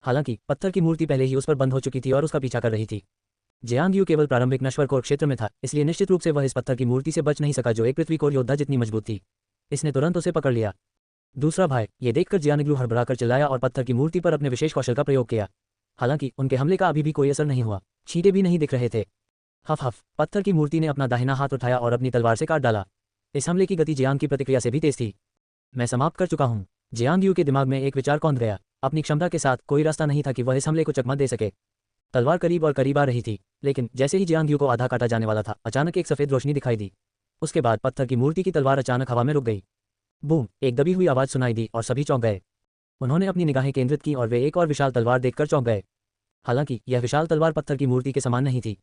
हालांकि पत्थर की मूर्ति पहले ही उस पर बंद हो चुकी थी और उसका पीछा कर रही थी। जियांग यू केवल प्रारंभिक नश्वरकोर क्षेत्र में था, इसलिए निश्चित रूप से वह इस पत्थर की मूर्ति से बच नहीं सका, जो एक पृथ्वी कोर योद्धा जितनी मजबूत थी। इसने तुरंत उसे पकड़ लिया। दूसरा भाई, ये देखकर जियांग यू हड़बड़ाकर चिल्लाया और पत्थर की मूर्ति पर अपने विशेष कौशल का प्रयोग किया। हालांकि उनके हमले का अभी भी कोई असर नहीं हुआ। छींटे भी नहीं दिख रहे थे। हफ हफ, पत्थर की मूर्ति ने अपना दाहिना हाथ उठाया और अपनी तलवार से काट डाला। इस हमले की गति जियांग की प्रतिक्रिया से भी तेज थी। मैं समाप्त कर चुका हूं। जियांग यू के दिमाग में एक विचार कौंध गया। अपनी क्षमता के साथ कोई रास्ता नहीं था कि वह इस हमले को चकमा दे सके। तलवार करीब और करीब आ रही थी, लेकिन जैसे ही जियांग यू को आधा काटा जाने वाला था, अचानक एक सफेद रोशनी दिखाई दी। उसके बाद पत्थर की मूर्ति की तलवार अचानक हवा में रुक गई। बूम, एक दबी हुई आवाज सुनाई दी और सभी चौंक गए। उन्होंने अपनी निगाहें केंद्रित की और वे एक और विशाल तलवार देखकर चौंक गए। हालांकि यह विशाल तलवार पत्थर की मूर्ति के समान नहीं थी।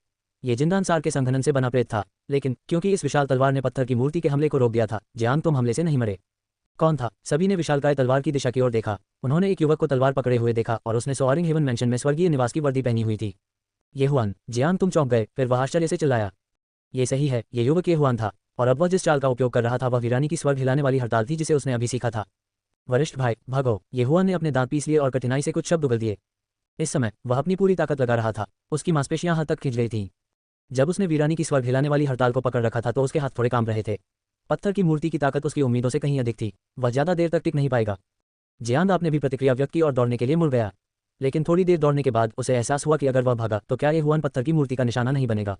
ये जिंदान सार के संघनन से बना प्रेत था, लेकिन क्योंकि इस विशाल तलवार ने पत्थर की मूर्ति के हमले को रोक दिया था, जियांग तुम हमले से नहीं मरे। कौन था? सभी ने विशालकाय तलवार की दिशा की ओर देखा। उन्होंने एक युवक को तलवार पकड़े हुए देखा और उसने सोआरिंग हेवन मैंशन में स्वर्गीय निवास की वर्दी पहनी हुई थी। ये हुआन। जियांग तुम चौंक गए। फिर वह आश्चर्य से चिल्लाया, ये सही है, ये युवक ये हुआन था। और अब वह जिस चाल का उपयोग कर रहा था वह वीरानी की स्वर्ग हिलाने वाली हड़ताल थी जिसे उसने अभी सीखा था। वरिष्ठ भाई, भागो। ये हुआन ने अपने दांत पीस लिए और कठिनाई से कुछ शब्द उगल दिए। इस समय वह अपनी पूरी ताकत लगा रहा था। उसकी मांसपेशियां हाथ तक खिंच गई थीं। जब उसने वीरानी की स्वर्ग हिलाने वाली हड़ताल को पकड़ रखा था तो उसके हाथ थोड़े काम रहे थे। पत्थर की मूर्ति की ताकत उसकी उम्मीदों से कहीं अधिक थी। वह ज्यादा देर तक टिक नहीं पाएगा। जियांग आपने भी प्रतिक्रिया व्यक्त की और दौड़ने के लिए मुड़ गया। लेकिन थोड़ी देर दौड़ने के बाद उसे एहसास हुआ कि अगर वह भागा तो क्या ये हुआन पत्थर की मूर्ति का निशाना नहीं बनेगा।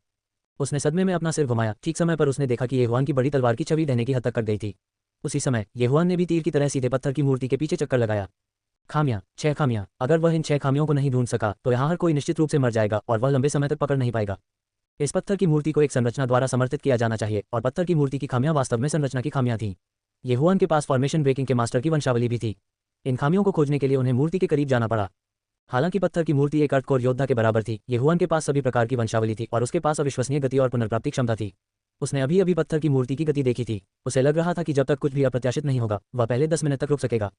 उसने सदमे में अपना सिर घुमाया। ठीक समय पर उसने देखा कि ये हुआन की बड़ी तलवार की छवि रहने की हद तक कट गई थी। उसी समय ये हुआन ने भी तीर की तरह सीधे पत्थर की मूर्ति के पीछे चक्कर लगाया। खामियां, 6 खामियां। अगर वह इन 6 खामियों को नहीं ढूंढ सका तो यहाँ हर कोई निश्चित रूप से मर जाएगा और वह लंबे समय तक पकड़ नहीं पाएगा। इस पत्थर की मूर्ति को एक संरचना द्वारा समर्थित किया जाना चाहिए और पत्थर की मूर्ति की खामियां वास्तव में संरचना की खामियां थीं। ये हुआन के पास फॉर्मेशन ब्रेकिंग के मास्टर की वंशावली भी थी। इन खामियों को खोजने के लिए उन्हें मूर्ति के करीब जाना पड़ा। हालांकि पत्थर की मूर्ति एक अर्धकोर योद्धा के बराबर थी, ये हुआन के पास सभी प्रकार की वंशावली थी और उसके पास अविश्वसनीय गति और पुनर्प्राप्ति क्षमता थी। उसने अभी अभी पत्थर की मूर्ति की गति देखी थी। उसे लग रहा था कि जब तक कुछ भी अप्रत्याशित नहीं होगा वह पहले 10 मिनट तक रुक सकेगा।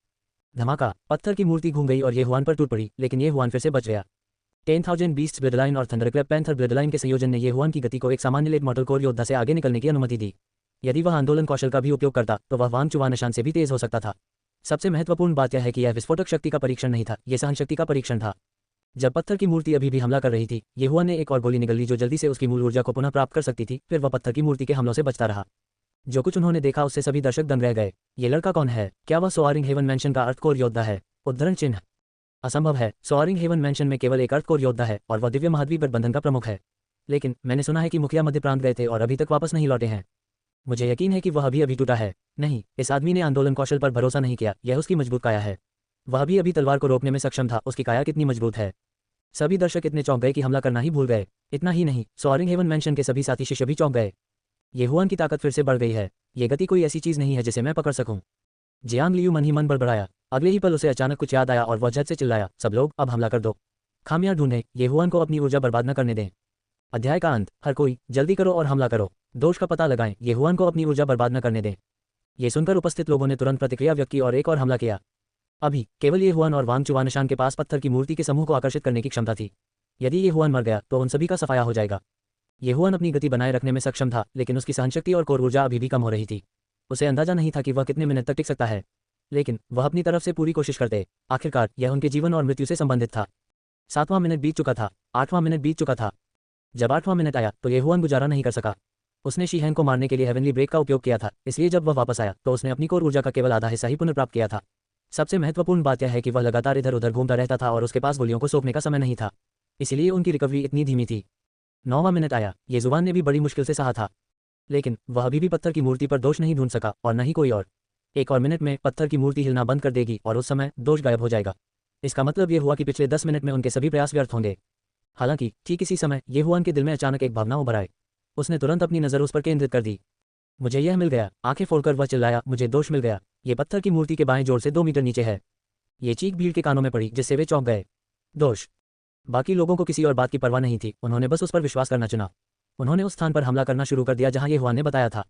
धमाका, पत्थर की मूर्ति घूम गई और ये हुआन पर टूट पड़ी, लेकिन ये हुआन फिर से बच गया। 10,000 बीस्ट्स ब्लडलाइन और थंडरक्लैप पैंथर ब्लडलाइन के संयोजन ने ये हुआन की गति को एक सामान्य लेट मॉडल कोर योद्धा से आगे निकलने की अनुमति दी। यदि वह आंदोलन कौशल का भी उपयोग करता तो वह वांग चुवा निशान से भी तेज हो सकता था। सबसे महत्वपूर्ण बात यह है कि यह विस्फोटक शक्ति का परीक्षण नहीं था, यह सहनशक्ति का परीक्षण था। जब पत्थर की मूर्ति अभी भी हमला कर रही थी, ये हुआन ने एक और गोली निगल ली जो जल्दी से उसकी मूल ऊर्जा को पुनः प्राप्त कर सकती थी। फिर वह पत्थर की मूर्ति के हमलों से बचता रहा। जो कुछ उन्होंने देखा उससे सभी दर्शक दंग रह गए। ये लड़का कौन है? क्या वह सोआरिंग हेवन मैंशन का अर्थ कोर योद्धा है? उद्धरण चिन्ह। असंभव है, सोआरिंग हेवन मैंशन में केवल एक अर्थ कोर योद्धा है और वह दिव्य महाद्वीप गठबंधन का प्रमुख है। लेकिन मैंने सुना है कि मुखिया मध्य प्रांत गए थे और अभी तक वापस नहीं लौटे हैं। मुझे यकीन है कि वह अभी टूटा है। नहीं, इस आदमी ने आंदोलन कौशल पर भरोसा नहीं किया, यह उसकी मजबूत काया है। वह भी अभी तलवार को रोकने में सक्षम था, उसकी काया कितनी मजबूत है। सभी दर्शक इतने चौंक गए कि हमला करना ही भूल गए। इतना ही नहीं, सोआरिंग हेवन मैंशन के सभी साथी शिष्य भी चौंक गए। ये हुआन की ताकत फिर से बढ़ गई है। ये गति कोई ऐसी चीज नहीं है जिसे मैं पकड़ सकूं। जियांग लियू मन ही मन बड़बड़ाया। अगले ही पल उसे अचानक कुछ याद आया और वह झट से चिल्लाया, सब लोग अब हमला कर दो। खामियां ढूंढें, ये हुआन को अपनी ऊर्जा बर्बाद न करने दें। अध्याय का अंत। हर कोई जल्दी करो और हमला करो। दोष का पता लगाएं, ये हुआन को अपनी ऊर्जा बर्बाद न करने दें। ये सुनकर उपस्थित लोगों ने तुरंत प्रतिक्रिया व्यक्त की और एक और हमला किया। अभी केवल ये हुआन और वांग चुवा निशान के पास पत्थर की मूर्ति के समूह को आकर्षित करने की क्षमता थी। यदि ये हुआन मर गया तो उन सभी का सफाया हो जाएगा। ये हुआन अपनी गति बनाए रखने में सक्षम था, लेकिन उसकी सहनशक्ति और कोर ऊर्जा अभी भी कम हो रही थी। उसे अंदाजा नहीं था कि वह कितने मिनट तक टिक सकता है, लेकिन वह अपनी तरफ से पूरी कोशिश करते। आखिरकार यह उनके जीवन और मृत्यु से संबंधित था। 7वां मिनट बीत चुका था, 8वां मिनट बीत चुका था। जब 8वां मिनट आया तो ये हुआन गुजारा नहीं कर सका। उसने शीहेंग को मारने के लिए हेवनली ब्रेक का उपयोग किया था, इसलिए जब वह वापस आया तो उसने अपनी कोर ऊर्जा का केवल आधा हिस्सा ही पुनर्प्राप्त किया था। सबसे महत्वपूर्ण बात यह है कि वह लगातार इधर उधर घूमता रहता था और उसके पास गोलियों को सोखने का समय नहीं था, इसलिए उनकी रिकवरी इतनी धीमी थी। 9वां मिनट आया, ये जुबान ने भी बड़ी मुश्किल से सहा था, लेकिन वह अभी भी पत्थर की मूर्ति पर दोष नहीं ढूंढ सका और न ही कोई और। एक और मिनट में पत्थर की मूर्ति हिलना बंद कर देगी और उस समय दोष गायब हो जाएगा। इसका मतलब ये हुआ कि पिछले 10 मिनट में उनके सभी प्रयास व्यर्थ होंगे। हालांकि ठीक इसी समय ये हुआन के दिल में अचानक एक भावना उभर आई। उसने तुरंत अपनी नज़र उस पर केंद्रित कर दी। मुझे यह मिल गया। आंखें फोड़कर वह चिल्लाया, मुझे दोष मिल गया। ये पत्थर की मूर्ति के बाएं जोड़ से 2 मीटर नीचे है। ये चीख भीड़ के कानों में पड़ी, जिससे वे चौंक गए। दोष। बाकी लोगों को किसी और बात की परवाह नहीं थी, उन्होंने बस उस पर विश्वास करना चुना। उन्होंने उस स्थान पर हमला करना शुरू कर दिया जहां ये हुआन ने बताया था।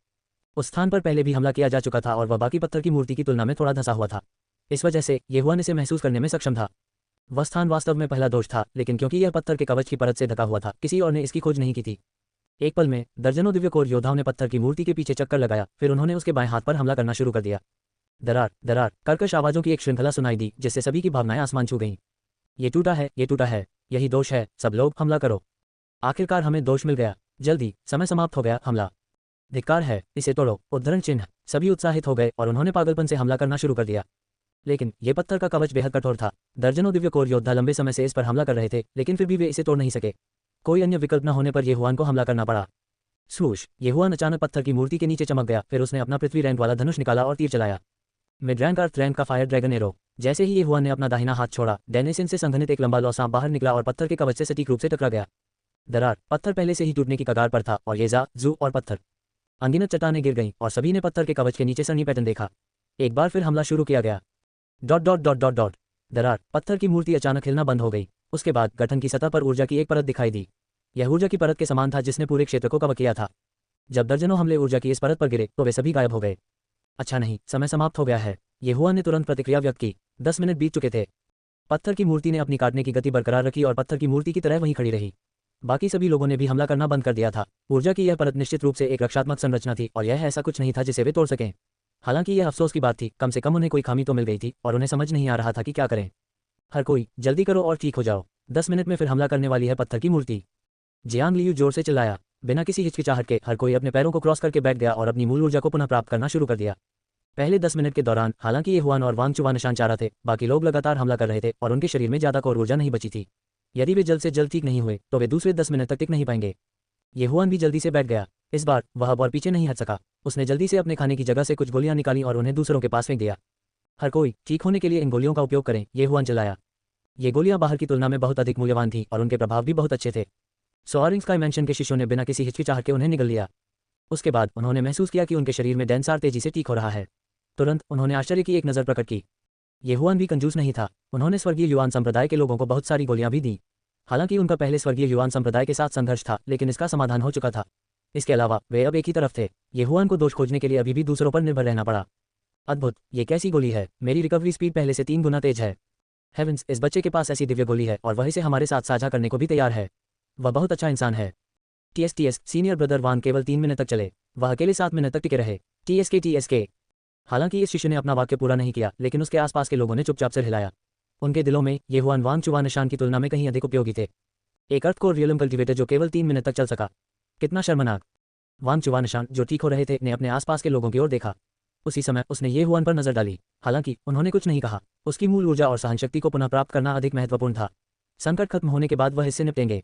उस स्थान पर पहले भी हमला किया जा चुका था और वह बाकी पत्थर की मूर्ति की तुलना में थोड़ा धंसा हुआ था। इस वजह से ये हुआन इसे महसूस करने में सक्षम था। वह स्थान वास्तव में पहला दोष था, लेकिन क्योंकि यह पत्थर के कवच की परत से ढका हुआ था, किसी और ने इसकी खोज नहीं की थी। एक पल में दर्जनों दिव्य कोर योद्धाओं ने पत्थर की मूर्ति के पीछे चक्कर लगाया, फिर उन्होंने उसके बाएं हाथ पर हमला करना शुरू कर दिया। दरार दरार कर्कश आवाजों की एक श्रृंखला सुनाई दी, जिससे सभी की भावनाएं आसमान छू गईं। ये टूटा है, ये टूटा है, यही दोष है, सब लोग हमला करो। आखिरकार हमें दोष मिल गया, जल्दी, समय समाप्त हो गया, हमला। धिक्कार है, इसे तोड़ो। उद्धरण चिन्ह। सभी उत्साहित हो गए और उन्होंने पागलपन से हमला करना शुरू कर दिया। लेकिन ये पत्थर का कवच बेहद कठोर था। दर्जनों दिव्य कोर योद्धा लंबे समय से इस पर हमला कर रहे थे, लेकिन फिर भी वे इसे तोड़ नहीं सके। कोई अन्य विकल्प न होने पर ये हुआन को हमला करना पड़ा। स्वूश, ये हुआन अचानक पत्थर की मूर्ति के नीचे चमक गया, फिर उसने अपना पृथ्वी रैंक वाला धनुष निकाला और तीर चलाया। मिड रैंक अर्थ रैंक का फायर ड्रैगन एरो। जैसे ही ये हुआन ने अपना दाहिना हाथ छोड़ा, डेनिसन से संघनित एक लंबा लौ सांप बाहर निकला और पत्थर के कवच से सटीक रूप से टकरा गया। दरार। पत्थर पहले से ही टूटने की कगार पर था और ये जू और पत्थर अनगिनत चट्टानें गिर गईं और सभी ने पत्थर के कवच के नीचे सरनी पैटर्न देखा। एक बार फिर हमला शुरू किया गया। Dot dot dot dot dot. दरार। पत्थर की मूर्ति अचानक हिलना बंद हो गई। उसके बाद गठन की सतह पर ऊर्जा की एक परत दिखाई दी। यह ऊर्जा की परत के समान था जिसने पूरे क्षेत्र को कवर किया था। जब दर्जनों हमले ऊर्जा की इस परत पर गिरे तो वे सभी गायब हो गए। अच्छा नहीं, समय समाप्त हो गया है। ये हुआन ने तुरंत प्रतिक्रिया व्यक्त की। 10 मिनट बीत चुके थे। पत्थर की मूर्ति ने अपनी काटने की गति बरकरार रखी और पत्थर की मूर्ति की तरह वहीं खड़ी रही। बाकी सभी लोगों ने भी हमला करना बंद कर दिया था। ऊर्जा की यह परत निश्चित रूप से एक रक्षात्मक संरचना थी और यह ऐसा कुछ नहीं था जिसे वे तोड़ सकें। हालांकि यह अफसोस की बात थी, कम से कम उन्हें कोई खामी तो मिल गई थी और उन्हें समझ नहीं आ रहा था कि क्या करें। हर कोई जल्दी करो और ठीक हो जाओ, 10 मिनट में फिर हमला करने वाली है पत्थर की मूर्ति। जियांग लियू जोर से चिल्लाया। बिना किसी हिचकिचाहट के हर कोई अपने पैरों को क्रॉस करके बैठ गया और अपनी मूल ऊर्जा को पुनः प्राप्त करना शुरू कर दिया। पहले 10 मिनट के दौरान हालांकि ये हुआन और वांग चुवा निशान चारा थे, बाकी लोग लगातार हमला कर रहे थे और उनके शरीर में ज्यादा कोर ऊर्जा नहीं बची थी। यदि वे जल्द से जल्द ठीक नहीं हुए तो वे दूसरे 10 मिनट तक टिक नहीं पाएंगे। ये हुआन भी जल्दी से बैठ गया। इस बार वह अब और पीछे नहीं हट सका। उसने जल्दी से अपने खाने की जगह से कुछ गोलियां निकाली और उन्हें दूसरों के पास फेंक दिया। हर कोई ठीक होने के लिए इन गोलियों का उपयोग करें, ये हुआन चिल्लाया। ये गोलियां बाहर की तुलना में बहुत अधिक मूल्यवान थीं और उनके प्रभाव भी बहुत अच्छे थे। सोआरिंग स्काई मैंशन के शिष्यों ने बिना किसी हिचकिचाहट के उन्हें निगल लिया। उसके बाद उन्होंने महसूस किया कि उनके शरीर में डेंसार तेजी से ठीक हो रहा है। तुरंत उन्होंने आश्चर्य की एक नज़र प्रकट की। ये हुआन भी कंजूस नहीं था। उन्होंने स्वर्गीय युआन संप्रदाय के लोगों को बहुत सारी गोलियां भी दी। हालांकि उनका पहले स्वर्गीय युआन संप्रदाय के साथ संघर्ष था, लेकिन इसका समाधान हो चुका था। इसके अलावा वे अब एक ही तरफ थे। ये हुआन को दोष खोजने के लिए अभी भी दूसरों पर निर्भर रहना पड़ा। अद्भुत, ये कैसी गोली है? मेरी रिकवरी स्पीड पहले से 3 गुना तेज है। हेवंस, इस बच्चे के पास ऐसी दिव्य गोली है और वह इसे हमारे साथ साझा करने को भी तैयार है। वह बहुत अच्छा इंसान है। टीएस सीनियर ब्रदर वान केवल 3 मिनट तक चले। वह अकेले 7 मिनट तक टिके रहे। टीएसके। हालांकि इस शिष्य ने अपना वाक्य पूरा नहीं किया, लेकिन उसके आसपास के लोगों ने चुपचाप सिर हिलाया। उनके दिलों में ये हुआन वांग चुवा निशान की तुलना में कहीं अधिक उपयोगी थे। एक अर्थ कोर रियलम कल्टिवेटर जो केवल 3 मिनट तक चल सका। कितना शर्मनाक। वांग चुवा निशान, जो ठीक हो रहे थे, ने अपने आसपास के लोगों की ओर देखा। उसी समय उसने ये हुआन पर नजर डाली। हालांकि उन्होंने कुछ नहीं कहा। उसकी मूल ऊर्जा और सहनशक्ति को पुनः प्राप्त करना अधिक महत्वपूर्ण था। संकट खत्म होने के बाद वह इससे निपटेंगे।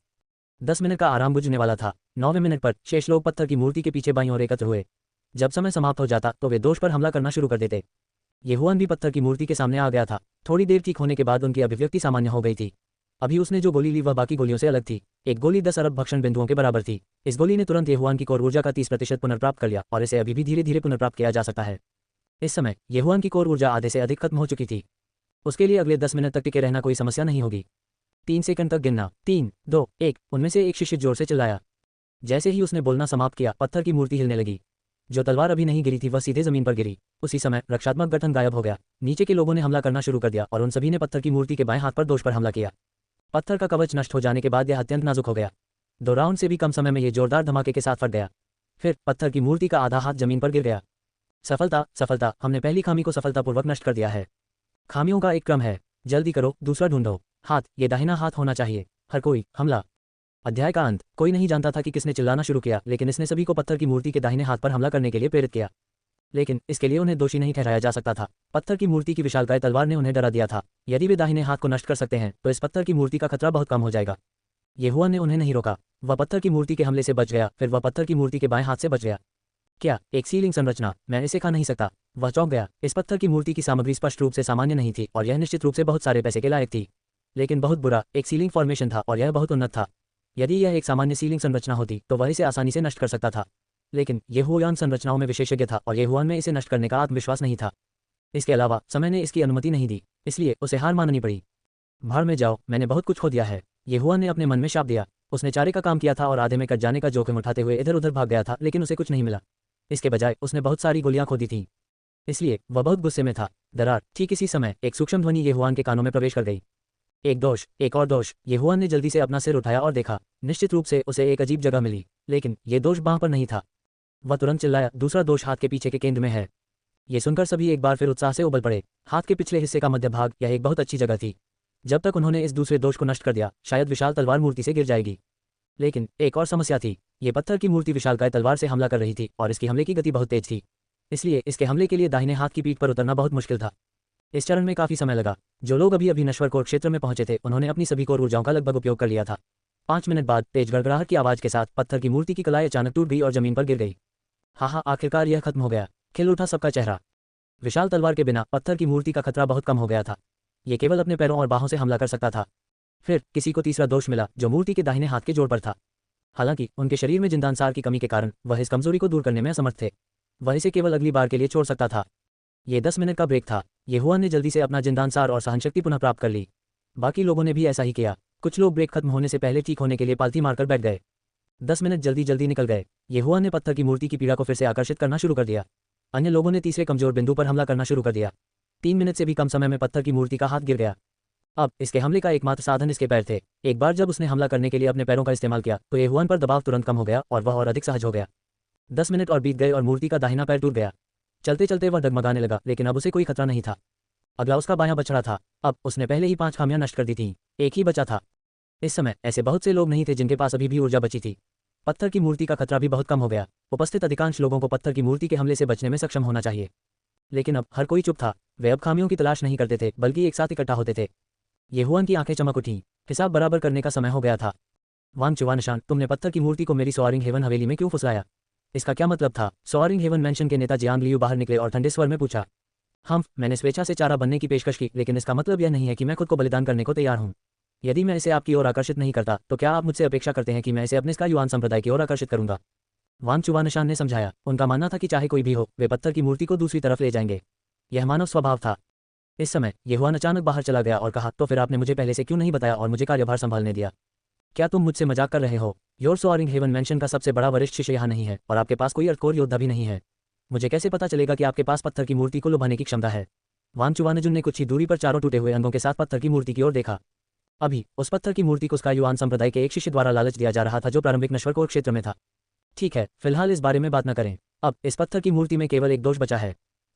10 मिनट का आराम बुझने वाला था। 9वें मिनट पर शेष लोग पत्थर की मूर्ति के पीछे बाईं ओर एकत्र हुए। जब समय समाप्त हो जाता तो वे दोष पर हमला करना शुरू कर देते। ये हुआन भी पत्थर की मूर्ति के सामने आ गया था। थोड़ी देर ठीक होने के बाद उनकी अभिव्यक्ति सामान्य हो गई थी। अभी उसने जो गोली ली वह बाकी गोलियों से अलग थी। एक गोली 10 अरब भक्षण बिंदुओं के बराबर थी। इस गोली ने तुरंत ये हुआन की कोर ऊर्जा का 30% पुनर्प्राप्त कर लिया और इसे अभी भी धीरे धीरे पुनर्प्राप्त किया जा सकता है। इस समय ये हुआन की कोर ऊर्जा आधे से अधिक खत्म हो चुकी थी। उसके लिए अगले 10 मिनट तक टिके रहना कोई समस्या नहीं होगी। 3 सेकंड तक गिनना। 3, 2, 1। उनमें से एक शिष्य जोर से चिल्लाया। जैसे ही उसने बोलना समाप्त किया, पत्थर की मूर्ति हिलने लगी। जो तलवार अभी नहीं गिरी थी वह सीधे जमीन पर गिरी। उसी समय रक्षात्मक गठन गायब हो गया। नीचे के लोगों ने हमला करना शुरू कर दिया और उन सभी ने पत्थर की मूर्ति के बाएं हाथ पर दोष पर हमला किया। पत्थर का कवच नष्ट हो जाने के बाद यह अत्यंत नाजुक हो गया। 2 राउंड से भी कम समय में यह जोरदार धमाके के साथ फट गया। फिर पत्थर की मूर्ति का आधा हाथ जमीन पर गिर गया। सफलता, हमने पहली खामी को सफलतापूर्वक नष्ट कर दिया है। खामियों का एक क्रम है। जल्दी करो, दूसरा ढूंढो। हाथ, ये दाहिना हाथ होना चाहिए। हर कोई, हमला। अध्याय का अंत। कोई नहीं जानता था कि किसने चिल्लाना शुरू किया, लेकिन इसने सभी को पत्थर की मूर्ति के दाहिने हाथ पर हमला करने के लिए प्रेरित किया। लेकिन इसके लिए उन्हें दोषी नहीं ठहराया जा सकता था। पत्थर की मूर्ति की विशालकाय तलवार ने उन्हें डरा दिया था। यदि वे दाहिने हाथ को नष्ट कर सकते हैं तो इस पत्थर की मूर्ति का खतरा बहुत कम हो जाएगा। ये हुआ ने उन्हें नहीं रोका। वह पत्थर की मूर्ति के हमले से बच गया। फिर वह पत्थर की मूर्ति के बाएं हाथ से बच गया। क्या एक सीलिंग संरचना? मैं इसे खा नहीं सकता। वह चौंक गया। इस पत्थर की मूर्ति की सामग्री स्पष्ट रूप से सामान्य नहीं थी और यह निश्चित रूप से बहुत सारे पैसे के लायक थी। लेकिन बहुत बुरा, एक सीलिंग फॉर्मेशन था और यह बहुत उन्नत था। यदि यह एक सामान्य सीलिंग संरचना होती तो वह इसे आसानी से नष्ट कर सकता था। लेकिन ये हुआन संरचनाओं में विशेषज्ञ था और ये हुआन में इसे नष्ट करने का आत्मविश्वास नहीं था। इसके अलावा समय ने इसकी अनुमति नहीं दी, इसलिए उसे हार माननी पड़ी। भाड़ में जाओ, मैंने बहुत कुछ खो दिया है, ये हुआन ने अपने मन में शाप दिया। उसने चारे का काम किया था और आधे में कट जाने का जोखिम उठाते हुए इधर उधर भाग गया था, लेकिन उसे कुछ नहीं मिला। इसके बजाय उसने बहुत सारी गोलियां खो दी थीं। इसलिए वह बहुत गुस्से में था। दरार। ठीक इसी समय एक सूक्ष्म ध्वनि ये हुआन के कानों में प्रवेश कर गई। एक दोष, एक और दोष। ये हुआन ने जल्दी से अपना सिर उठाया और देखा। निश्चित रूप से उसे एक अजीब जगह मिली, लेकिन ये दोष बांह पर नहीं था। वह तुरंत चिल्लाया, दूसरा दोष हाथ के पीछे के केंद्र में है। ये सुनकर सभी एक बार फिर उत्साह से उबल पड़े। हाथ के पिछले हिस्से का मध्य भाग, यह एक बहुत अच्छी जगह थी। जब तक उन्होंने इस दूसरे दोष को नष्ट कर दिया, शायद विशाल तलवार मूर्ति से गिर जाएगी। लेकिन एक और समस्या थी। ये पत्थर की मूर्ति विशालकाय तलवार से हमला कर रही थी और इसकी हमले की गति बहुत तेज थी। इसलिए इसके हमले के लिए दाहिने हाथ की पीठ पर उतरना बहुत मुश्किल था। इस चरण में काफी समय लगा। जो लोग अभी अभी नश्वर कोर क्षेत्र में पहुंचे थे, उन्होंने अपनी सभी कोर ऊर्जाओं का लगभग उपयोग कर लिया था। 5 मिनट बाद तेज गड़गड़ाहट की आवाज के साथ पत्थर की मूर्ति की कलाई अचानक टूट गई और जमीन पर गिर गई। हाँ, आखिरकार यह खत्म हो गया। खिल उठा सबका चेहरा। विशाल तलवार के बिना पत्थर की मूर्ति का खतरा बहुत कम हो गया था। ये केवल अपने पैरों और बाहों से हमला कर सकता था। फिर किसी को तीसरा दोष मिला, जो मूर्ति के दाहिने हाथ के जोड़ पर था। हालांकि उनके शरीर में जिंदानसार की कमी के कारण वह इस कमजोरी को दूर करने में असमर्थ थे। वह इसे केवल अगली बार के लिए छोड़ सकता था। ये 10 मिनट का ब्रेक था। ये हुआ ने जल्दी से अपना जिंदानसार और सहनशक्ति पुनः प्राप्त कर ली। बाकी लोगों ने भी ऐसा ही किया। कुछ लोग ब्रेक खत्म होने से पहले ठीक होने के लिए पालथी मारकर बैठ गए। 10 मिनट जल्दी जल्दी निकल गए। ये हुआ ने पत्थर की मूर्ति की पीड़ा को फिर से आकर्षित करना शुरू कर दिया। अन्य लोगों ने तीसरे कमजोर बिंदु पर हमला करना शुरू कर दिया। 3 मिनट से भी कम समय में पत्थर की मूर्ति का हाथ गिर गया। अब इसके हमले का एकमात्र साधन इसके पैर थे। एक बार जब उसने हमला करने के लिए अपने पैरों का इस्तेमाल किया तो ये हुआन पर दबाव तुरंत कम हो गया और वह और अधिक सहज हो गया। 10 मिनट और बीत गए और मूर्ति का दाहिना पैर टूट गया। चलते चलते वह डगमगाने लगा, लेकिन अब उसे कोई खतरा नहीं था। अगला उसका बायां बछड़ा था। अब उसने पहले ही 5 खामियां नष्ट कर दी थीं। एक ही बचा था। इस समय ऐसे बहुत से लोग नहीं थे जिनके पास अभी भी ऊर्जा बची थी। पत्थर की मूर्ति का खतरा भी बहुत कम हो गया। उपस्थित अधिकांश लोगों को पत्थर की मूर्ति के हमले से बचने में सक्षम होना चाहिए। लेकिन अब हर कोई चुप था। वे अब खामियों की तलाश नहीं करते थे, बल्कि एक साथ इकट्ठा होते थे। ये हुआन की आंखें चमक उठीं। हिसाब बराबर करने का समय हो गया था। वांग चुवानशान, तुमने पत्थर की मूर्ति को मेरी सोआरिंग हेवन हवेली में क्यों फुसलाया? इसका क्या मतलब था? सोआरिंग हेवन मैंशन के नेता जियांग लियू बाहर निकले और ठंडे स्वर में पूछा। मैंने स्वेच्छा से चारा बनने की पेशकश की, लेकिन इसका मतलब यह नहीं है कि मैं खुद को बलिदान करने को तैयार हूँ। यदि मैं इसे आपकी ओर आकर्षित नहीं करता, तो क्या आप मुझसे अपेक्षा करते हैं कि मैं इसे अपने स्का युआन संप्रदाय की ओर आकर्षित करूंगा? वांग चुवानशान ने समझाया। उनका मानना था कि चाहे कोई भी हो, वे पत्थर की मूर्ति को दूसरी तरफ ले जाएंगे। यह मानव स्वभाव था। इस समय ये हुआन अचानक बाहर चला गया और कहा, तो फिर आपने मुझे पहले से क्यों नहीं बताया और मुझे कार्यभार संभालने दिया? क्या तुम मुझसे मजाक कर रहे हो? योर सोआरिंग हेवन मैंशन का सबसे बड़ा वरिष्ठ शिष्य यहाँ नहीं है और आपके पास कोई अर्थकोर योद्धा भी नहीं है। मुझे कैसे पता चलेगा कि आपके पास पत्थर की मूर्ति को लुभाने की क्षमता है? वांग चुवानजुन ने कुछ ही दूरी पर चारों टूटे हुए अंगों के साथ पत्थर की मूर्ति की ओर देखा। अभी उस पत्थर की मूर्ति को स्काई युआन संप्रदाय के एक शिष्य द्वारा लालच दिया जा रहा था जो प्रारंभिक नश्वरकोर क्षेत्र में था। ठीक है, फिलहाल इस बारे में बात न करें। अब इस पत्थर की मूर्ति में केवल एक दोष बचा है।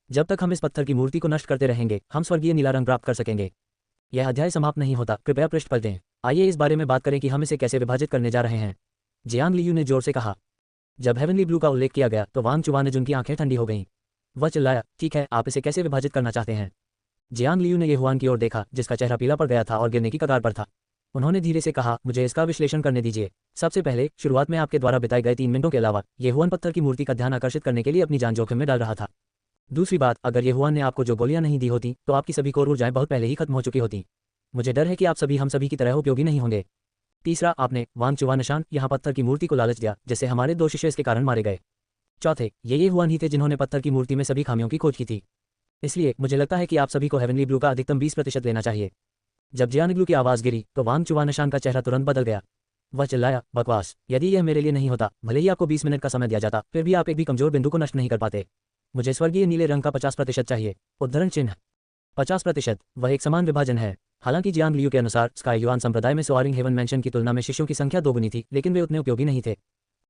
जब तक हम इस पत्थर की मूर्ति को नष्ट करते रहेंगे हम स्वर्गीय नीला रंग प्राप्त कर सकेंगे। यह अध्याय समाप्त नहीं होता, कृपया पृष्ठ पर दें। आइए इस बारे में बात करें कि हम इसे कैसे विभाजित करने जा रहे हैं, जियांग लियू ने जोर से कहा। जब हेवनली ब्लू का उल्लेख किया गया तो वांग चुवानजुन की आंखें ठंडी हो गईं। वह चिल्लाया, ठीक है, आप इसे कैसे विभाजित करना चाहते हैं? जियांग लियू ने येहुआन की ओर देखा जिसका चेहरा पीला पड़ गया था और गिरने की कगार पर था। उन्होंने धीरे से कहा, मुझे इसका विश्लेषण करने दीजिए। सबसे पहले, शुरुआत में आपके द्वारा बिताए गए 3 मिनटों के अलावा येहुआन पत्थर की मूर्ति का ध्यान आकर्षित करने के लिए अपनी जान जोखिम में डाल रहा था। दूसरी बात, अगर येहुआन ने आपको जो गोलियां नहीं दी होती तो आपकी सभी कोर ऊर्जाएं बहुत पहले ही खत्म हो चुकी होती। मुझे डर है कि आप सभी हम सभी की तरह उपयोगी नहीं होंगे। तीसरा, आपने वांग चुवानशान यहाँ पत्थर की मूर्ति को लालच दिया जिससे हमारे 2 शिष्य इसके कारण मारे गए। चौथे, ये हुआन ही थे जिन्होंने पत्थर की मूर्ति में सभी खामियों की खोज की थी। इसलिए मुझे लगता है कि आप सभी को हेवनली ब्लू का अधिकतम 20% लेना चाहिए। जब जियानग्लू की आवाज़ गिरी तो वांग चुवानशान का चेहरा तुरंत बदल गया। वह चिल्लाया, बकवास, यदि यह मेरे लिए नहीं होता, भले ही आपको 20 मिनट का समय दिया जाता, फिर भी आप एक भी कमजोर बिंदु को नष्ट नहीं कर पाते। मुझे स्वर्गीय नीले रंग का 50% चाहिए। उद्धरण चिन्ह 50%, वह एक समान विभाजन है। हालांकि जियांग लियू के अनुसार स्काई युआन संप्रदाय में सोआरिंग हेवन मेंशन की तुलना में शिष्यों की संख्या दोगुनी थी, लेकिन वे उतने उपयोगी नहीं थे।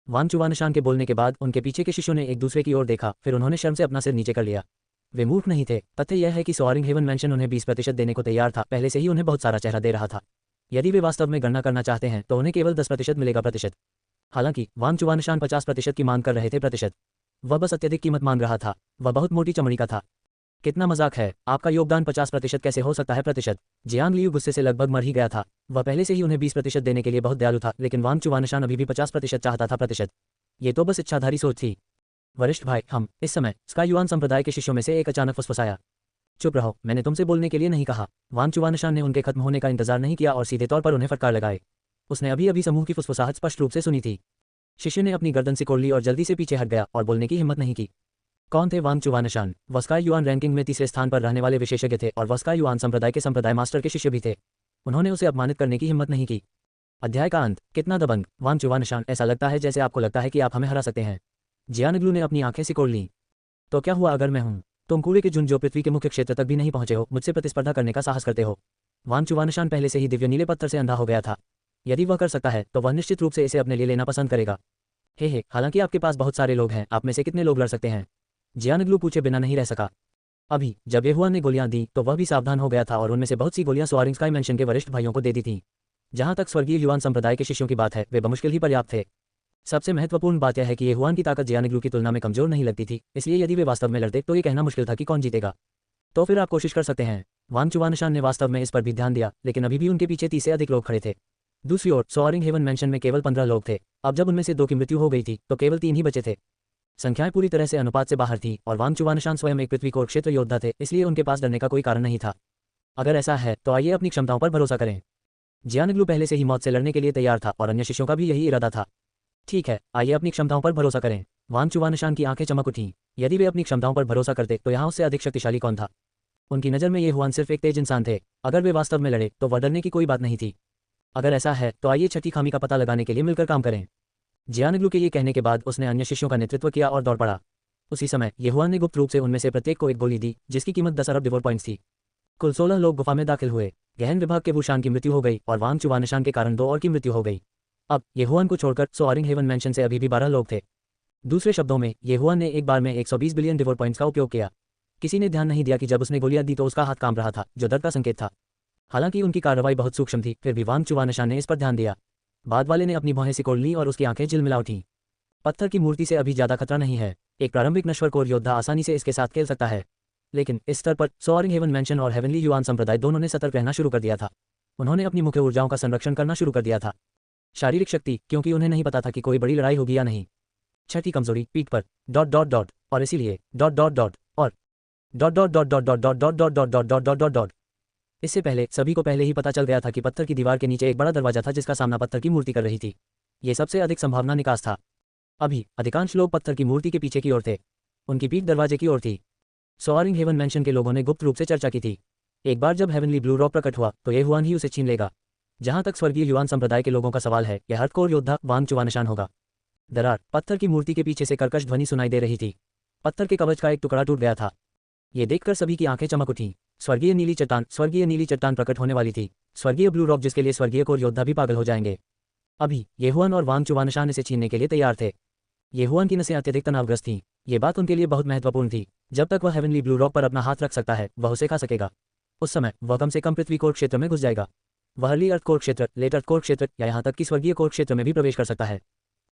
वांग चुवानशान के बोलने के बाद उनके पीछे के शिष्यों ने एक दूसरे की ओर देखा, फिर उन्होंने शर्म से अपना सिर नीचे कर लिया। वे मूर्ख नहीं थे। तथ्य यह है कि सोआरिंग हेवन मेंशन उन्हें 20% देने को तैयार था, पहले से ही उन्हें बहुत सारा चेहरा दे रहा था। यदि वे वास्तव में गणना करना चाहते हैं तो उन्हें केवल 10% मिलेगा प्रतिशत। हालांकि वांग चुवानशान 50% की मांग कर रहे थे प्रतिशत। वह बस अत्यधिक कीमत मांग रहा था। वह बहुत मोटी चमड़ी का था। कितना मजाक है, आपका योगदान 50% कैसे हो सकता है प्रतिशत? जियांग लियू गुस्से से लगभग मर ही गया था। वह पहले से ही उन्हें 20% देने के लिए बहुत दयालु था, लेकिन वांग चुवानशान अभी भी 50% चाहता था प्रतिशत। ये तो बस इच्छाधारी सोच थी। वरिष्ठ भाई, हम इस समय स्काई युआन संप्रदाय के शिष्यों में से एक अचानक फुसफुसाया। चुप रहो, मैंने तुमसे बोलने के लिए नहीं कहा। वांग चुवानशान ने उनके खत्म होने का इंतजार नहीं किया और सीधे तौर पर उन्हें फटकार लगाए। उसने अभी अभी समूह की फुसफुसाहट स्पष्ट रूप से सुनी थी। शिष्य ने अपनी गर्दन सिकोड़ ली और जल्दी से पीछे हट गया और बोलने की हिम्मत नहीं की। कौन थे वांग चुवानशान? वह स्काई युआन रैंकिंग में तीसरे स्थान पर रहने वाले विशेषज्ञ थे और वह स्काई युआन संप्रदाय के संप्रदाय मास्टर के शिष्य भी थे। उन्होंने उसे अपमानित करने की हिम्मत नहीं की। अध्याय का अंत। कितना दबंग। वांग चुवानशान, ऐसा लगता है जैसे आपको लगता है कि आप हमें हरा सकते हैं। जियानग्लू ने अपनी आंखें सिकोड़ लीं। तो क्या हुआ अगर मैं हूं? तुम कूड़े के झुंड जो पृथ्वी के मुख्य क्षेत्र तक भी नहीं पहुंचे हो, मुझसे प्रतिस्पर्धा करने का साहस करते हो। वांग चुवानशान पहले से ही दिव्य नीले पत्थर से अंधा हो गया था। यदि वह कर सकता है तो वह निश्चित रूप से इसे अपने लिए लेना पसंद करेगा। हे, हालांकि आपके पास बहुत सारे लोग हैं, आप में से कितने लोग लड़ सकते हैं? जियानग्लू पूछे बिना नहीं रह सका। अभी जब येहुआन ने गोलियां दी तो वह भी सावधान हो गया था और उनमें से बहुत सी गोलियां सोआरिंग स्काई मेंशन के वरिष्ठ भाइयों को दे दी थीं। जहां तक स्वर्गीय युआन संप्रदाय के शिष्यों की बात है, वे बमुश्किल ही पर्याप्त थे। सबसे महत्वपूर्ण बात यह है कि येहुआन की ताकत जियानग्लू की तुलना में कमजोर नहीं लगती थी, इसलिए यदि वे वास्तव में लड़ते तो ये कहना मुश्किल था कि कौन जीतेगा। तो फिर आप कोशिश कर सकते हैं। वांग चुवानशान ने वास्तव में इस पर भी ध्यान दिया, लेकिन अभी भी उनके पीछे 30 से अधिक लोग खड़े थे। दूसरी ओर सोआरिंग हेवन मेंशन में केवल 15 लोग थे। अब जब उनमें से 2 की मृत्यु हो गई थी तो केवल 3 ही बचे थे। संख्याएं पूरी तरह से अनुपात से बाहर थी और वांग चुवानशान स्वयं एक पृथ्वी कोर क्षेत्र योद्धा थे, इसलिए उनके पास डरने का कोई कारण नहीं था। अगर ऐसा है तो आइए अपनी क्षमताओं पर भरोसा करें। जियानग्लू पहले से ही मौत से लड़ने के लिए तैयार था और अन्य शिष्यों का भी यही इरादा था। ठीक है, आइए अपनी क्षमताओं पर भरोसा करें। वांग चुवानशान की आंखें चमक उठीं। यदि वे अपनी क्षमताओं पर भरोसा करते तो यहाँ उससे अधिक शक्तिशाली कौन था? उनकी नज़र में येहुआन सिर्फ एक तेज इंसान थे। अगर वे वास्तव में लड़े तो वह डरने की कोई बात नहीं थी। अगर ऐसा है तो आइए छठी खामी का पता लगाने के लिए मिलकर काम करें। जियानग्लू के ये कहने के बाद उसने अन्य शिष्यों का नेतृत्व किया और दौड़ पड़ा। उसी समय येहुआन ने गुप्त रूप से उनमें से प्रत्येक को एक गोली दी जिसकी कीमत 10 अरब डिवोर पॉइंट्स थी। कुल 16 लोग गुफा में दाखिल हुए। गहन विभाग के वुशान की मृत्यु हो गई और वांग चुवानशान के कारण 2 और की मृत्यु हो गई। अब येहुआन को छोड़कर सोआरिंग हेवन मेंशन से अभी भी 12 लोग थे। दूसरे शब्दों में येहुआन ने एक बार में 120 बिलियन डिवोर पॉइंट्स का उपयोग किया। किसी ने ध्यान नहीं दिया कि जब उसने गोलियां दी तो उसका हाथ कांप रहा था, जो डर का संकेत था। हालांकि उनकी कार्रवाई बहुत सूक्ष्म थी, फिर भी वांग चुवानशान ने इस पर ध्यान दिया। बाद वाले ने अपनी भौहें सिकोड़ लीं और उसकी आंखें झिलमिला उठीं। पत्थर की मूर्ति से अभी ज्यादा खतरा नहीं है। एक प्रारंभिक नश्वर कोर योद्धा आसानी से इसके साथ खेल सकता है। लेकिन इस स्तर पर सोआरिंग हेवन मेंशन और हेवनली युआन संप्रदाय दोनों ने सतर्क रहना शुरू कर दिया था। उन्होंने अपनी मुख्य ऊर्जाओं का संरक्षण करना शुरू कर दिया था। शारीरिक शक्ति, क्योंकि उन्हें नहीं पता था कि कोई बड़ी लड़ाई होगी या नहीं। छठी कमजोरी, पीठ पर ... और इसीलिए ... और ... इससे पहले सभी को पहले ही पता चल गया था कि पत्थर की दीवार के नीचे एक बड़ा दरवाजा था जिसका सामना पत्थर की मूर्ति कर रही थी। ये सबसे अधिक संभावना निकास था। अभी अधिकांश लोग पत्थर की मूर्ति के पीछे की ओर थे। उनकी पीठ दरवाजे की ओर थी। सोआरिंग हेवन मेंशन के लोगों ने गुप्त रूप से चर्चा की थी। एक बार जब हेवनली ब्लू रॉक प्रकट हुआ तो येहुआन ही उसे छीन लेगा। जहां तक स्वर्गीय युआन संप्रदाय के लोगों का सवाल है, यह हर्डकोर योद्धा वांग चुवानशान होगा। दरार, पत्थर की मूर्ति के पीछे से कर्कश ध्वनि सुनाई दे रही थी। पत्थर के कवच का एक टुकड़ा टूट गया था। ये देखकर सभी की आंखें चमक उठीं। स्वर्गीय नीली चट्टान प्रकट होने वाली थी। स्वर्गीय ब्लू रॉक जिसके लिए स्वर्गीय कोर योद्धा भी पागल हो जाएंगे। अभी येहुआन और वांग चुवानशान इसे छीनने के लिए तैयार थे। येहुआन की नसें अत्यधिक तनावग्रस्त थीं। ये बात उनके लिए बहुत महत्वपूर्ण थी। जब तक वह हेवनली ब्लू रॉक पर अपना हाथ रख सकता है वह उसे खा सकेगा। उस समय वह कम से कम पृथ्वी कोर क्षेत्र में घुस जाएगा। वह अर्ली अर्थ कोर क्षेत्र, लेट अर्थ कोर क्षेत्र या यहाँ तक कि स्वर्गीय कोर क्षेत्र में भी प्रवेश कर सकता है।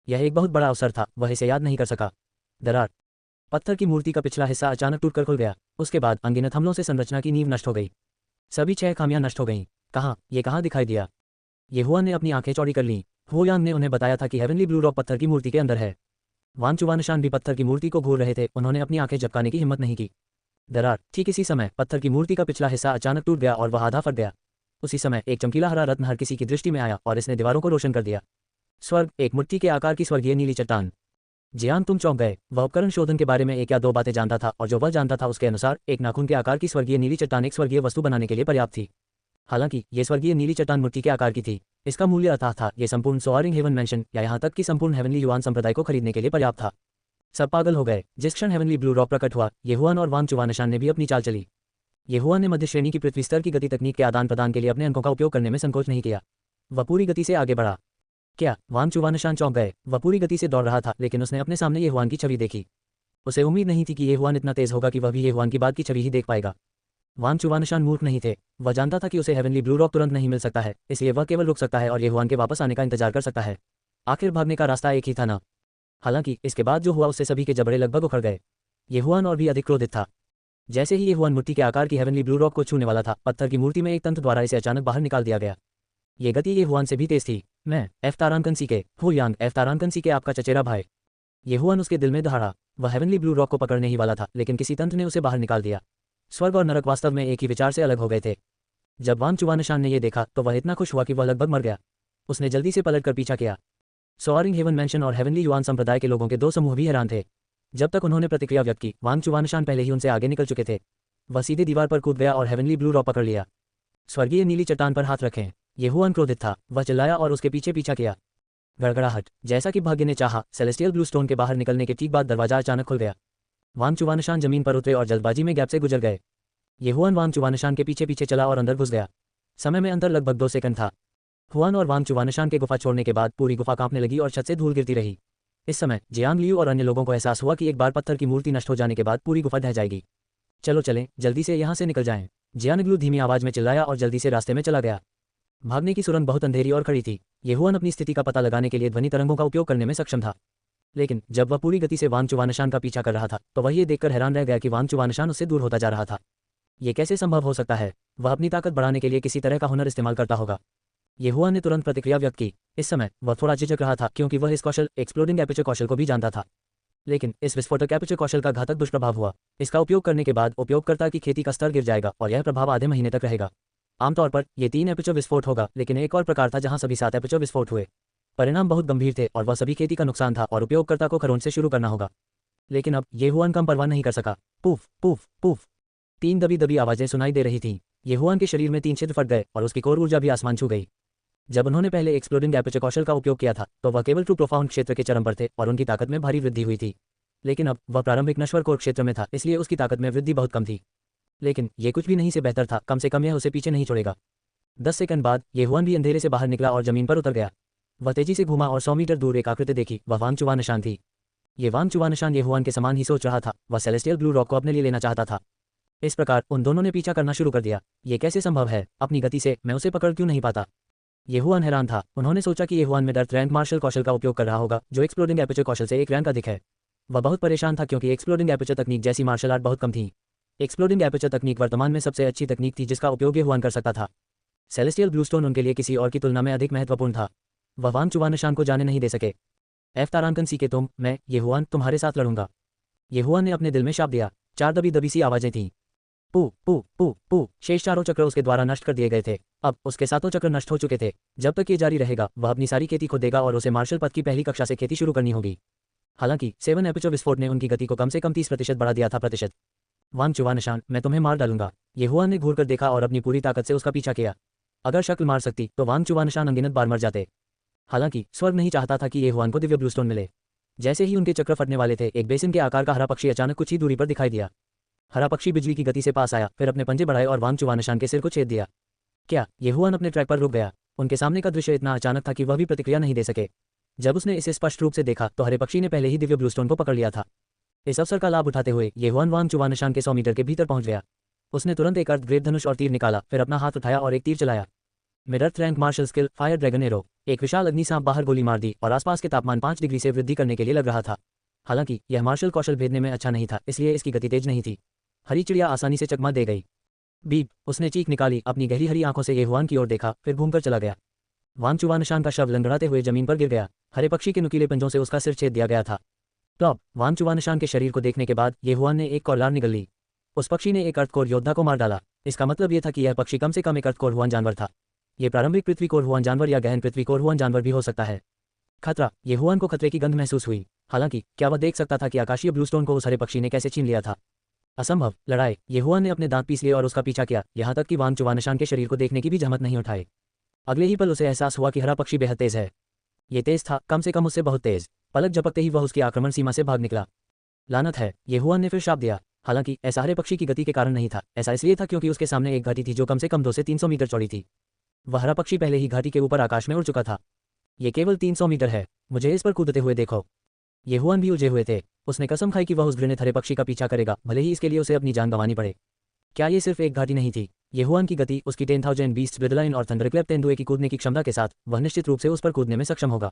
यह एक बहुत बड़ा अवसर था, वह इसे याद नहीं कर सका। दरार। पत्थर की मूर्ति का पिछला हिस्सा अचानक टूटकर खुल गया। उसके बाद अनगिनत हमलों से संरचना की नींव नष्ट हो गई। सभी 6 खामियां नष्ट हो गईं। कहाँ दिखाई दिया? येहुआन ने अपनी आंखें चौड़ी कर लीं। हुआयांग ने उन्हें बताया था कि हेवनली ब्लू रॉक पत्थर की मूर्ति के अंदर है। वांग चुवानशान भी पत्थर की मूर्ति को घूर रहे थे, उन्होंने अपनी आंखें झपकाने की हिम्मत नहीं की। दरार। ठीक इसी समय पत्थर की मूर्ति का पिछला हिस्सा अचानक टूट गया और वह आधा फट गया। उसी समय एक चमकीला हरा रत्न हर किसी की दृष्टि में आया और इसने दीवारों को रोशन कर दिया। स्वर्ग, एक मुट्ठी के आकार की स्वर्गीय नीली चट्टान। जियांग तुम चौंक गए। वह उपकरण शोधन के बारे में 1 या 2 बातें जानता था और जो वह जानता था उसके अनुसार एक नाखून के आकार की स्वर्गीय नीली चट्टान एक स्वर्गीय वस्तु बनाने के लिए पर्याप्त थी। हालांकि ये स्वर्गीय नीली चट्टान मुट्ठी के आकार की थी, इसका मूल्य अथाह था। ये संपूर्ण सोआरिंग हेवन मैंशन या यहाँ तक कि संपूर्ण हेवनली युआन संप्रदाय को खरीदने के लिए पर्याप्त था। सब पागल हो गए। जिस क्षण हेवनली ब्लू रॉक प्रकट हुआ, येहुआन और वांग चुवानशान ने भी अपनी चाल चली। येहुआन ने मध्य श्रेणी की पृथ्वी स्तर की गति तकनीक के आदान प्रदान के लिए अपने अंकों का उपयोग करने में संकोच नहीं किया। वह पूरी गति से आगे बढ़ा। क्या? वांग चुवानशान चौंक गए। वह पूरी गति से दौड़ रहा था, लेकिन उसने अपने सामने येहुआन की छवि देखी। उसे उम्मीद नहीं थी कि येहुआन इतना तेज होगा कि वह भी येहुआन की बाद की छवि ही देख पाएगा। वांग चुवानशान मूर्ख नहीं थे। वह जानता था कि उसे हेवनली ब्लू रॉक तुरंत नहीं मिल सकता है, इसलिए वह केवल रुक सकता है और येहुआन के वापस आने का इंतजार कर सकता है। आखिर भागने का रास्ता एक ही था ना। हालांकि इसके बाद जो हुआ उससे सभी के जबड़े लगभग उखड़ गए। येहुआन और भी अधिक क्रोधित था। जैसे ही येहुआन मुट्ठी के आकार की हेवनली ब्लू रॉक को छूने वाला था, पत्थर की मूर्ति में एक तंत्र द्वारा इसे अचानक बाहर निकाल दिया गया। ये गति येहुआन से भी तेज थी। मैं एफ्तारानकन सीके, हुयांग एफ्तारानकन सीके आपका चचेरा भाई। येहुआन उसके दिल में दहाड़ा। वह हेवनली ब्लू रॉक को पकड़ने ही वाला था, लेकिन किसी तंत्र ने उसे बाहर निकाल दिया। स्वर्ग और नरक वास्तव में एक ही विचार से अलग हो गए थे। जब वांग चुवानशान ने यह देखा तो वह इतना खुश हुआ कि वह लगभग मर गया। उसने जल्दी से पलटकर पीछा किया। सोआरिंग हेवन मैंशन और हेवनली युआन संप्रदाय के लोगों के 2 समूह भी हैरान थे। जब तक उन्होंने प्रतिक्रिया व्यक्त की, वांग चुवानशान पहले ही उनसे आगे निकल चुके थे। वह सीधे दीवार पर कूद गया और हेवनली ब्लू रॉक पकड़ लिया। स्वर्गीय नीली चट्टान पर हाथ रखें। येहुआन क्रोधित था। वह चिल्लाया और उसके पीछे पीछा किया। गड़गड़ाहट। जैसा कि भाग्य ने चाहा, सेलेस्टियल ब्लू स्टोन के बाहर निकलने के ठीक बाद दरवाजा अचानक खुल गया। वांग चुवानशान जमीन पर उतरे और जल्दबाजी में गैप से गुजर गए। येहुआन वांग चुवानशान के पीछे पीछे चला और अंदर घुस गया। समय में अंतर लगभग 2 सेकंड था। हुआन और वांग चुवानशान के गुफा छोड़ने के बाद पूरी गुफा कांपने लगी और छत से धूल गिरती रही। इस समय जियांग लियू और अन्य लोगों को एहसास हुआ कि एक बार पत्थर की मूर्ति नष्ट हो जाने के बाद पूरी गुफा ढह जाएगी। चलो चलें, जल्दी से यहाँ से निकल जाएं। जियांग धीमी आवाज में चिल्लाया और जल्दी से रास्ते में चला गया। भागने की सुरंग बहुत अंधेरी और खड़ी थी। येहुआन अपनी स्थिति का पता लगाने के लिए ध्वनि तरंगों का उपयोग करने में सक्षम था। लेकिन जब वह पूरी गति से वांग चुवानशान का पीछा कर रहा था तो वह ये देखकर हैरान रह गया कि वांग चुवानशान उससे दूर होता जा रहा था। ये कैसे संभव हो सकता है? वह अपनी ताकत बढ़ाने के लिए किसी तरह का हुनर इस्तेमाल करता होगा। येहुआन ने तुरंत प्रतिक्रिया व्यक्त की। इस समय वह थोड़ा झिझक रहा था क्योंकि वह इस कौशल एक्सप्लोडिंग एपर्चर कौशल को भी जानता था। लेकिन इस विस्फोटक एपर्चर कौशल का घातक दुष्प्रभाव हुआ। इसका उपयोग करने के बाद उपयोगकर्ता की खेती का स्तर गिर जाएगा और यह प्रभाव आधे महीने तक रहेगा। आमतौर पर यह 3 एपर्चर विस्फोट होगा, लेकिन एक और प्रकार था जहां सभी 7 एपर्चर विस्फोट हुए। परिणाम बहुत गंभीर थे और वह सभी खेती का नुकसान था और उपयोगकर्ता को खरोंच से शुरू करना होगा। लेकिन अब येहुआन कम परवाह नहीं कर सका। पूफ पूफ पूफ 3 दबी दबी आवाजें सुनाई दे रही थीं। येहुआन के शरीर में 3 छिद्र फट गए और उसकी कोर ऊर्जा भी आसमान छू गई। जब उन्होंने पहले एक्सप्लोडिंग एपर्चर कौशल का उपयोग किया था तो वह केवल ट्रू प्रोफाउंड क्षेत्र के चरम पर थे और उनकी ताकत में भारी वृद्धि हुई थी। लेकिन अब वह प्रारंभिक नश्वर कोर क्षेत्र में था, इसलिए उसकी ताकत में वृद्धि बहुत कम थी। लेकिन ये कुछ भी नहीं से बेहतर था, कम से कम यह उसे पीछे नहीं छोड़ेगा। 10 सेकंड बाद येहुआन भी अंधेरे से बाहर निकला और जमीन पर उतर गया। वह तेजी से घूमा और 100 मीटर दूर एक आकृति देखी। वह वांग चुवानशान थी। ये वांग चुवानशान येहुआन के समान ही सोच रहा था। वह सेलेस्टियल ब्लू रॉक को अपने लिए लेना चाहता था। इस प्रकार उन दोनों ने पीछा करना शुरू कर दिया। ये कैसे संभव है? अपनी गति से मैं उसे पकड़ क्यों नहीं पाता? येहुआन हैरान था। उन्होंने सोचा कि येहुआन में डर्थ रैंक मार्शल कौशल का उपयोग कर रहा होगा, जो एक्सप्लोडिंग एपर्चर कौशल से 1 रैंक अधिक है। वह बहुत परेशान था क्योंकि एक्सप्लोडिंग एपर्चर तकनीक जैसी मार्शल आर्ट बहुत कम थी। एक्सप्लोडिंग एपर्चर तकनीक वर्तमान में सबसे अच्छी तकनीक थी जिसका उपयोग येहुआन कर सकता था। सेलेस्टियल ब्लू स्टोन उनके लिए किसी और की तुलना में अधिक महत्वपूर्ण था। वह वांग चुवानशान को जाने नहीं दे सके। एफ्तारानकन सीके मैं येहुआन तुम्हारे साथ लड़ूंगा। येहुआन ने अपने दिल में शाप दिया। 4 दबी दबी सी आवाजें थीं। पू पू पू पू। शेष 4 चक्र उसके द्वारा नष्ट कर दिए गए थे। अब उसके 7 चक्र नष्ट हो चुके थे। जब तक ये जारी रहेगा वह अपनी सारी खेती खो देगा और उसे मार्शल पद की पहली कक्षा से खेती शुरू करनी होगी। हालांकि 7 एपर्चर विस्फोट ने उनकी गति को कम से कम 30% बढ़ा दिया था। वांग चुवानशान, मैं तुम्हें मार डालूंगा। येहुआन ने घूर कर देखा और अपनी पूरी ताकत से उसका पीछा किया। अगर शक्ल मार सकती तो वांग चुवानशान अनगिनत बार मर जाते। हालांकि स्वर्ग नहीं चाहता था कि येहुआन को दिव्य ब्लू स्टोन मिले। जैसे ही उनके चक्र फटने वाले थे, एक बेसिन के आकार का हरा पक्षी अचानक कुछ ही दूरी पर दिखाई दिया। हरा पक्षी बिजली की गति से पास आया, फिर अपने पंजे बढ़ाए और वांग चुवानशान के सिर को छेद दिया। क्या ये हुआन अपने ट्रैक पर रुक गया? उनके सामने का दृश्य इतना अचानक था कि वह भी प्रतिक्रिया नहीं दे सके। जब उसने इसे स्पष्ट रूप से देखा तो हरे पक्षी ने पहले ही दिव्य ब्लूस्टोन को पकड़ लिया था। इस अवसर का लाभ उठाते हुए ये हुआन वांग चुवानशान के 100 मीटर के भीतर पहुंच गया। उसने तुरंत एक अर्ध ग्रेट धनुष और तीर निकाला, फिर अपना हाथ उठाया और एक तीर चलाया। Mid earth rank martial skill fire dragon arrow. एक विशाल अग्नि सांप बाहर गोली मार दी और आसपास के तापमान 5 डिग्री से वृद्धि करने के लिए लग रहा था। हालांकि यह मार्शल कौशल भेदने में अच्छा नहीं था, इसलिए इसकी गति तेज नहीं थी। हरी चिड़िया आसानी से चकमा दे गई। बीप, उसने चीख निकाली, अपनी गहरी हरी आंखों से ये हुआन की ओर देखा, फिर घूमकर चला गया। वांग चुवानशान का शव लंगड़ाते हुए जमीन पर गिर गया। हरे पक्षी के नुकीले पंजों से उसका सिर छेद दिया गया था। टॉप, वांग चुवानशान के शरीर को देखने के बाद ये हुआन ने एक कौलार निगल ली। उस पक्षी ने एक अर्थकोर योद्धा को मार डाला। इसका मतलब यह था कि यह पक्षी कम से कम एक अर्थकोर हुआन जानवर था। ये प्रारंभिक पृथ्वी कोर हुआन जानवर या गहन पृथ्वी कोर हुआन जानवर भी हो सकता है। खतरा, ये हुआन को खतरे की गंध महसूस हुई। हालांकि क्या वह देख सकता था कि आकाशीय ब्लूस्टोन को उस हरे पक्षी ने कैसे छीन लिया था? असंभव। लड़ाई। ये हुआन ने अपने दांत पीस लिए और उसका पीछा किया, यहां तक कि वांग चुवानशान के शरीर को देखने की भी जहमत नहीं उठाई। अगले ही पल उसे एहसास हुआ कि हरा पक्षी बेहद तेज है। ये तेज था, कम से कम उससे बहुत तेज। पलक झपकते ही वह उसकी आक्रमण सीमा से भाग निकला। लानत है, ये हुआन ने फिर शाप दिया। हालांकि ऐसा हरे पक्षी की गति के कारण नहीं था, ऐसा इसलिए था क्योंकि उसके सामने एक घाटी थी जो कम से कम 200 से 300 मीटर चौड़ी थी। वह हरा पक्षी पहले ही घाटी के ऊपर आकाश में उड़ चुका था। ये केवल 300 मीटर है, मुझे इस पर कूदते हुए देखो। ये हुआन भी उलझे हुए थे। उसने कसम खाई कि वह उस घृणित हरे पक्षी का पीछा करेगा, भले ही इसके लिए उसे अपनी जान गंवानी पड़े। क्या ये सिर्फ एक घाटी नहीं थी? ये हुआन की गति, उसकी 10,000 बीस्ट ब्रिदलाइन और थंडरक्लैप तेंदुए की कूदने की क्षमता के साथ वह निश्चित रूप से उस पर कूदने में सक्षम होगा।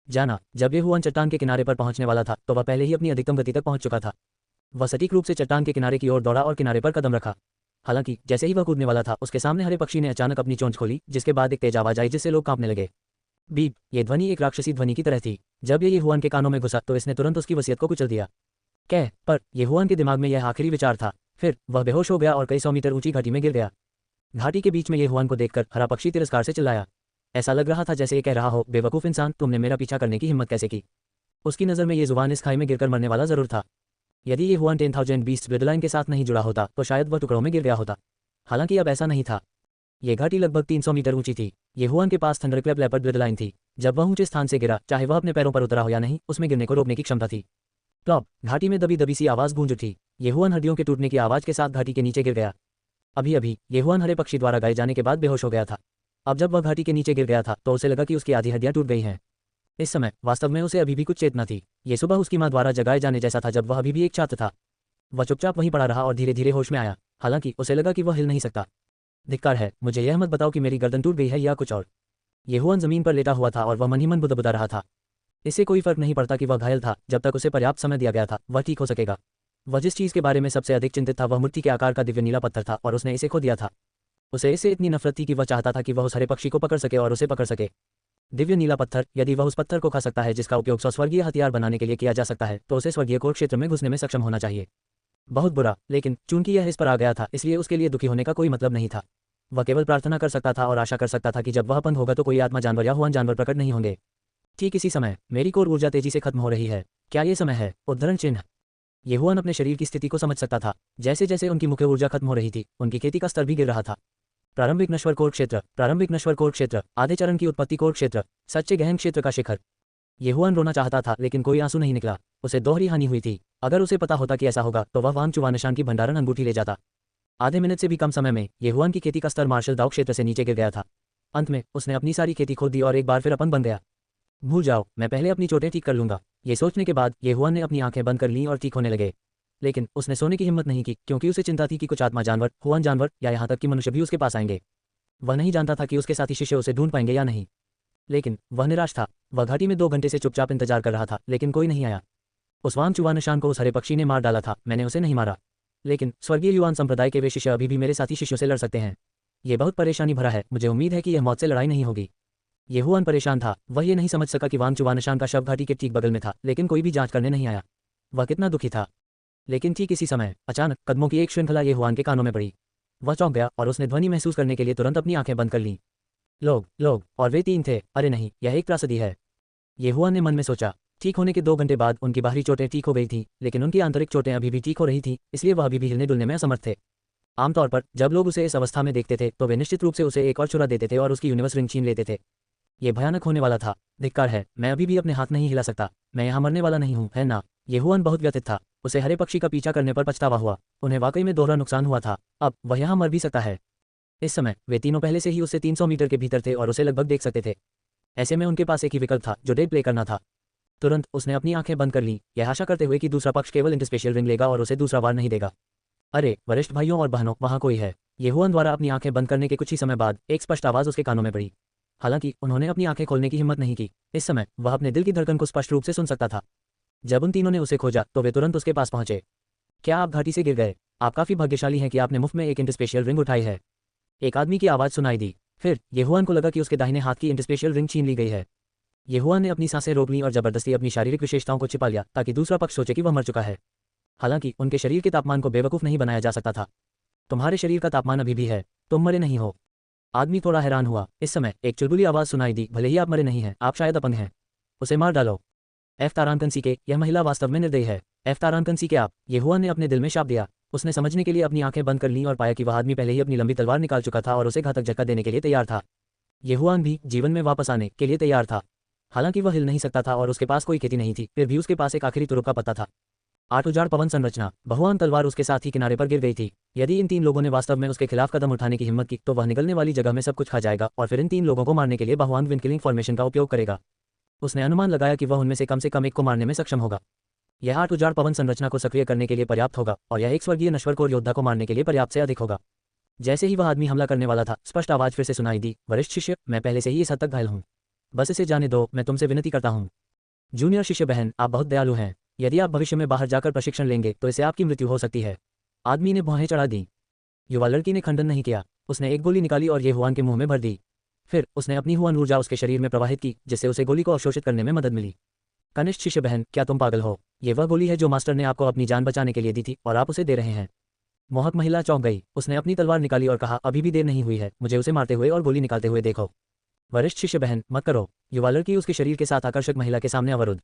जाना, जब ये हुआन चट्टान के किनारे पर पहुंचने वाला था तो वह पहले ही अपनी अधिकतम गति तक पहुंच चुका था। वह सटीक रूप से चट्टान के किनारे की ओर दौड़ा और किनारे पर कदम रखा। हालांकि जैसे ही वह कूदने वाला था, उसके सामने हरे पक्षी ने अचानक अपनी चोंच खोली, जिसके बाद एक तेज आवाज आई जिससे लोग कांपने लगे। बीप, ये ध्वनि एक राक्षसी ध्वनि की तरह थी। जब ये हुआन के कानों में घुसा तो इसने तुरंत उसकी वसीयत को कुचल दिया। पर ये हुआन के दिमाग में यह आखिरी विचार था। फिर वह बेहोश हो गया और कई 100 मीटर ऊंची घाटी में गिर गया। घाटी के बीच में ये हुआन को देखकर हरा पक्षी तिरस्कार से चिल्लाया। ऐसा लग रहा था जैसे ये कह रहा हो, बेवकूफ इंसान, तुमने मेरा पीछा करने की हिम्मत कैसे की? उसकी नज़र में ये जुबान इस खाई में गिरकर मरने वाला जरूर था। यदि ये हुआन 10,000 बीस्ट ब्रिदलाइन के साथ नहीं जुड़ा होता तो शायद वह टुकड़ों में गिर गया होता। हालांकि अब ऐसा नहीं था। ये घाटी लगभग 300 मीटर ऊंची थी। ये हुआन के पास थंडरक्लैप लेपर्ड ब्रिदलाइन थी। जब वह ऊंचे स्थान से गिरा, चाहे वह अपने पैरों पर उतरा हो या नहीं, उसमें गिरने को रोकने की क्षमता थी। टॉप, घाटी में दबी दबी सी आवाज गूंज उठी। ये हुआन हड्डियों के टूटने की आवाज के साथ घाटी के नीचे गिर गया। अभी अभी ये हुआन हरे पक्षी द्वारा गाए जाने के बाद बेहोश हो गया था। अब जब वह घाटी के नीचे गिर गया था तो उसे लगा कि उसकी आधी हड्डियां टूट गई हैं। इस समय वास्तव में उसे अभी भी कुछ चेतना थी। ये सुबह उसकी मां द्वारा जगाए जाने जैसा था जब वह अभी भी एक छात्र था। वह चुपचाप वहीं पड़ा रहा और धीरे धीरे होश में आया। हालांकि उसे लगा कि वह हिल नहीं सकता। धिक्कार है, मुझे यह मत बताओ कि मेरी गर्दन टूट गई है या कुछ और। ये हुआन जमीन पर लेटा हुआ था और वह मन ही मन बुदबुदा रहा था। इससे कोई फर्क नहीं पड़ता कि वह घायल था, जब तक उसे पर्याप्त समय दिया गया था वह ठीक हो सकेगा। वह जिस चीज के बारे में सबसे अधिक चिंतित था वह मूर्ति के आकार का दिव्य नीला पत्थर था और उसने इसे खो दिया था। उसे इससे इतनी नफरत थी कि वह चाहता था कि वह उस हरे पक्षी को पकड़ सके और उसे पकड़ सके। दिव्य नीला पत्थर, यदि वह उस पत्थर को खा सकता है जिसका उपयोग स्वर्गीय हथियार बनाने के लिए किया जा सकता है, तो उसे स्वर्गीय कोर क्षेत्र में घुसने में सक्षम होना चाहिए। बहुत बुरा, लेकिन चूंकि यह इस पर आ गया था इसलिए उसके लिए दुखी होने का कोई मतलब नहीं था। वह केवल प्रार्थना कर सकता था और आशा कर सकता था कि जब वह अपंग होगा तो कोई आत्मा जानवर या हुआन जानवर प्रकट नहीं होंगे। ठीक इसी समय मेरी कोर ऊर्जा तेजी से खत्म हो रही है। क्या ये समय है? उद्धरण चिन्ह। ये हुआन अपने शरीर की स्थिति को समझ सकता था। जैसे जैसे उनकी मुख्य ऊर्जा खत्म हो रही थी, उनकी खेती का स्तर भी गिर रहा था। प्रारंभिक नश्वर कोर क्षेत्र, प्रारंभिक नश्वर कोर क्षेत्र, आधे चरण की उत्पत्ति कोर क्षेत्र, सच्चे गहन क्षेत्र का शिखर। ये हुआन रोना चाहता था लेकिन कोई आंसू नहीं निकला। उसे दोहरी हानि हुई थी। अगर उसे पता होता कि ऐसा होगा तो वह वांग चुवानशान की भंडारण अंगूठी ले जाता। आधे मिनट से भी कम समय में ये हुआन की खेती का स्तर मार्शल दाव क्षेत्र से नीचे गिर गया था। अंत में उसने अपनी सारी खेती खो दी और एक बार फिर अपंग बन गया। भूल जाओ, मैं पहले अपनी चोटें ठीक कर लूंगा। ये सोचने के बाद ये हुआन ने अपनी आंखें बंद कर लीं और ठीक होने लगे। लेकिन उसने सोने की हिम्मत नहीं की क्योंकि उसे चिंता थी कि कुछ आत्मा जानवर, हुआन जानवर या यहाँ तक कि मनुष्य भी उसके पास आएंगे। वह नहीं जानता था कि उसके साथी शिष्य उसे ढूंढ पाएंगे या नहीं। लेकिन वह निराश था। वह घाटी में 2 घंटे से चुपचाप इंतजार कर रहा था लेकिन कोई नहीं आया। उस वांग चुवानशान को उस हरे पक्षी ने मार डाला था, मैंने उसे नहीं मारा। लेकिन स्वर्गीय युवान संप्रदाय के वे शिष्य अभी भी मेरे साथी शिष्यों से लड़ सकते हैं। ये बहुत परेशानी भरा है, मुझे उम्मीद है कि यह मौत से लड़ाई नहीं होगी। ये हुआन परेशान था। वह ये नहीं समझ सका कि वांग चुवानशान का शव घाटी के ठीक बगल में था, लेकिन कोई भी जांच करने नहीं आया। वह कितना दुखी था। लेकिन ठीक इसी समय अचानक कदमों की एक श्रृंखला ये हुआन के कानों में पड़ी। वह चौंक गया और उसने ध्वनि महसूस करने के लिए तुरंत अपनी आंखें बंद कर लीं। लोग, और वे 3 थे। अरे नहीं, यह एक त्रासदी है। ये हुआन ने मन में सोचा। ठीक होने के 2 घंटे बाद उनकी बाहरी चोटें ठीक हो गई थीं, लेकिन उनकी आंतरिक चोटें अभी भी ठीक हो रही थीं, इसलिए वह अभी भी हिलने डुलने में असमर्थ थे। आमतौर पर जब लोग उसे इस अवस्था में देखते थे तो वे निश्चित रूप से उसे एक और छुरा देते थे और उसकी यूनिवर्स रिंग छीन लेते थे। ये भयानक होने वाला था। धिक्कार है, मैं अभी भी अपने हाथ नहीं हिला सकता। मैं यहाँ मरने वाला नहीं हूँ, है ना? येहुआन बहुत व्यथित था। उसे हरे पक्षी का पीछा करने पर पछतावा हुआ। उन्हें वाकई में दोहरा नुकसान हुआ था। अब वह यहाँ मर भी सकता है। इस समय वे तीनों पहले से ही उससे 300 मीटर के भीतर थे और उसे लगभग देख सकते थे। ऐसे में उनके पास एक ही विकल्प था, जो डेड प्ले करना था। तुरंत उसने अपनी आंखें बंद कर लीं, यह आशा करते हुए कि दूसरा पक्ष केवल इंटरस्पेशियल रिंग लेगा और उसे दूसरा वार नहीं देगा। अरे वरिष्ठ भाइयों और बहनों, वहाँ कोई है। येहुआन द्वारा अपनी आंखें बंद करने के कुछ ही समय बाद एक स्पष्ट आवाज उसके कानों में पड़ी। हालांकि उन्होंने अपनी आंखें खोलने की हिम्मत नहीं की। इस समय वह अपने दिल की धड़कन को स्पष्ट रूप से सुन सकता था। जब उन तीनों ने उसे खोजा तो वे तुरंत उसके पास पहुंचे। क्या आप घाटी से गिर गए? आप काफी भाग्यशाली हैं कि आपने मुफ्त में एक इंटरस्पेशियल रिंग उठाई है। एक आदमी की आवाज सुनाई दी। फिर येहुआन को लगा कि उसके दाहिने हाथ की इंटरस्पेशियल रिंग छीन ली गई है। येहुआन ने अपनी सांसें रोक लीं और जबरदस्ती अपनी शारीरिक विशेषताओं को छिपा लिया ताकि दूसरा पक्ष सोचे कि वह मर चुका है। हालांकि उनके शरीर के तापमान को बेवकूफ़ नहीं बनाया जा सकता था। तुम्हारे शरीर का तापमान अभी भी है, तुम मरे नहीं हो। आदमी थोड़ा हैरान हुआ। इस समय एक चुलबुली आवाज सुनाई दी, भले ही आप मरे नहीं हैं, आप शायद अपंग हैं। उसे मार डालो। एफ तारांकन के, यह महिला वास्तव में निर्दयी है। एफ तारांकन के आप, येहुआन ने अपने दिल में शाप दिया। उसने समझने के लिए अपनी आंखें बंद कर लीं और पाया कि वह आदमी पहले ही अपनी लंबी तलवार निकाल चुका था और उसे घातक झटका देने के लिए तैयार था। येहुआन भी जीवन में वापस आने के लिए तैयार था। हालांकि वह हिल नहीं सकता था और उसके पास कोई खेती नहीं थी, फिर भी उसके पास एक आखिरी तुरुप का पत्ता था। 8 उजाड़ पवन संरचना। बहुआन तलवार उसके साथ ही किनारे पर गिर गई थी। यदि इन 3 लोगों ने वास्तव में उसके खिलाफ कदम उठाने की हिम्मत की तो वह निकलने वाली जगह में सब कुछ खा जाएगा और फिर इन 3 लोगों को मारने के लिए बहुआन विंड किलिंग फॉर्मेशन का उपयोग करेगा। उसने अनुमान लगाया कि वह उनमें से कम एक को मारने में सक्षम होगा। यह 8 उजाड़ पवन संरचना को सक्रिय करने के लिए पर्याप्त होगा और यह एक स्वर्गीय नश्वरकोर योद्धा को मारने के लिए पर्याप्त से अधिक होगा। जैसे ही वह आदमी हमला करने वाला था, स्पष्ट आवाज फिर से सुनाई दी, वरिष्ठ शिष्य, मैं पहले से ही इस हद तक घायल हूँ। बस इसे जाने दो, मैं तुमसे विनती करता हूँ। जूनियर शिष्य बहन, आप बहुत दयालु हैं। यदि आप भविष्य में बाहर जाकर प्रशिक्षण लेंगे तो इससे आपकी मृत्यु हो सकती है। आदमी ने भौहें चढ़ा दी। युवा लड़की ने खंडन नहीं किया। उसने एक गोली निकाली और येहुआन के मुंह में भर दी। फिर उसने अपनी हुआन ऊर्जा उसके शरीर में प्रवाहित की, जिससे उसे गोली को अवशोषित करने में मदद मिली। कनिष्ठ शिष्य बहन, क्या तुम पागल हो? ये वह गोली है जो मास्टर ने आपको अपनी जान बचाने के लिए दी थी और आप उसे दे रहे हैं। मोहक महिला चौंक गई। उसने अपनी तलवार निकाली और कहा, अभी भी देर नहीं हुई है, मुझे उसे मारते हुए और गोली निकालते हुए देखो। वरिष्ठ शिष्य बहन, मत करो। युवा लड़की उसके शरीर के साथ आकर्षक महिला के सामने अवरुद्ध।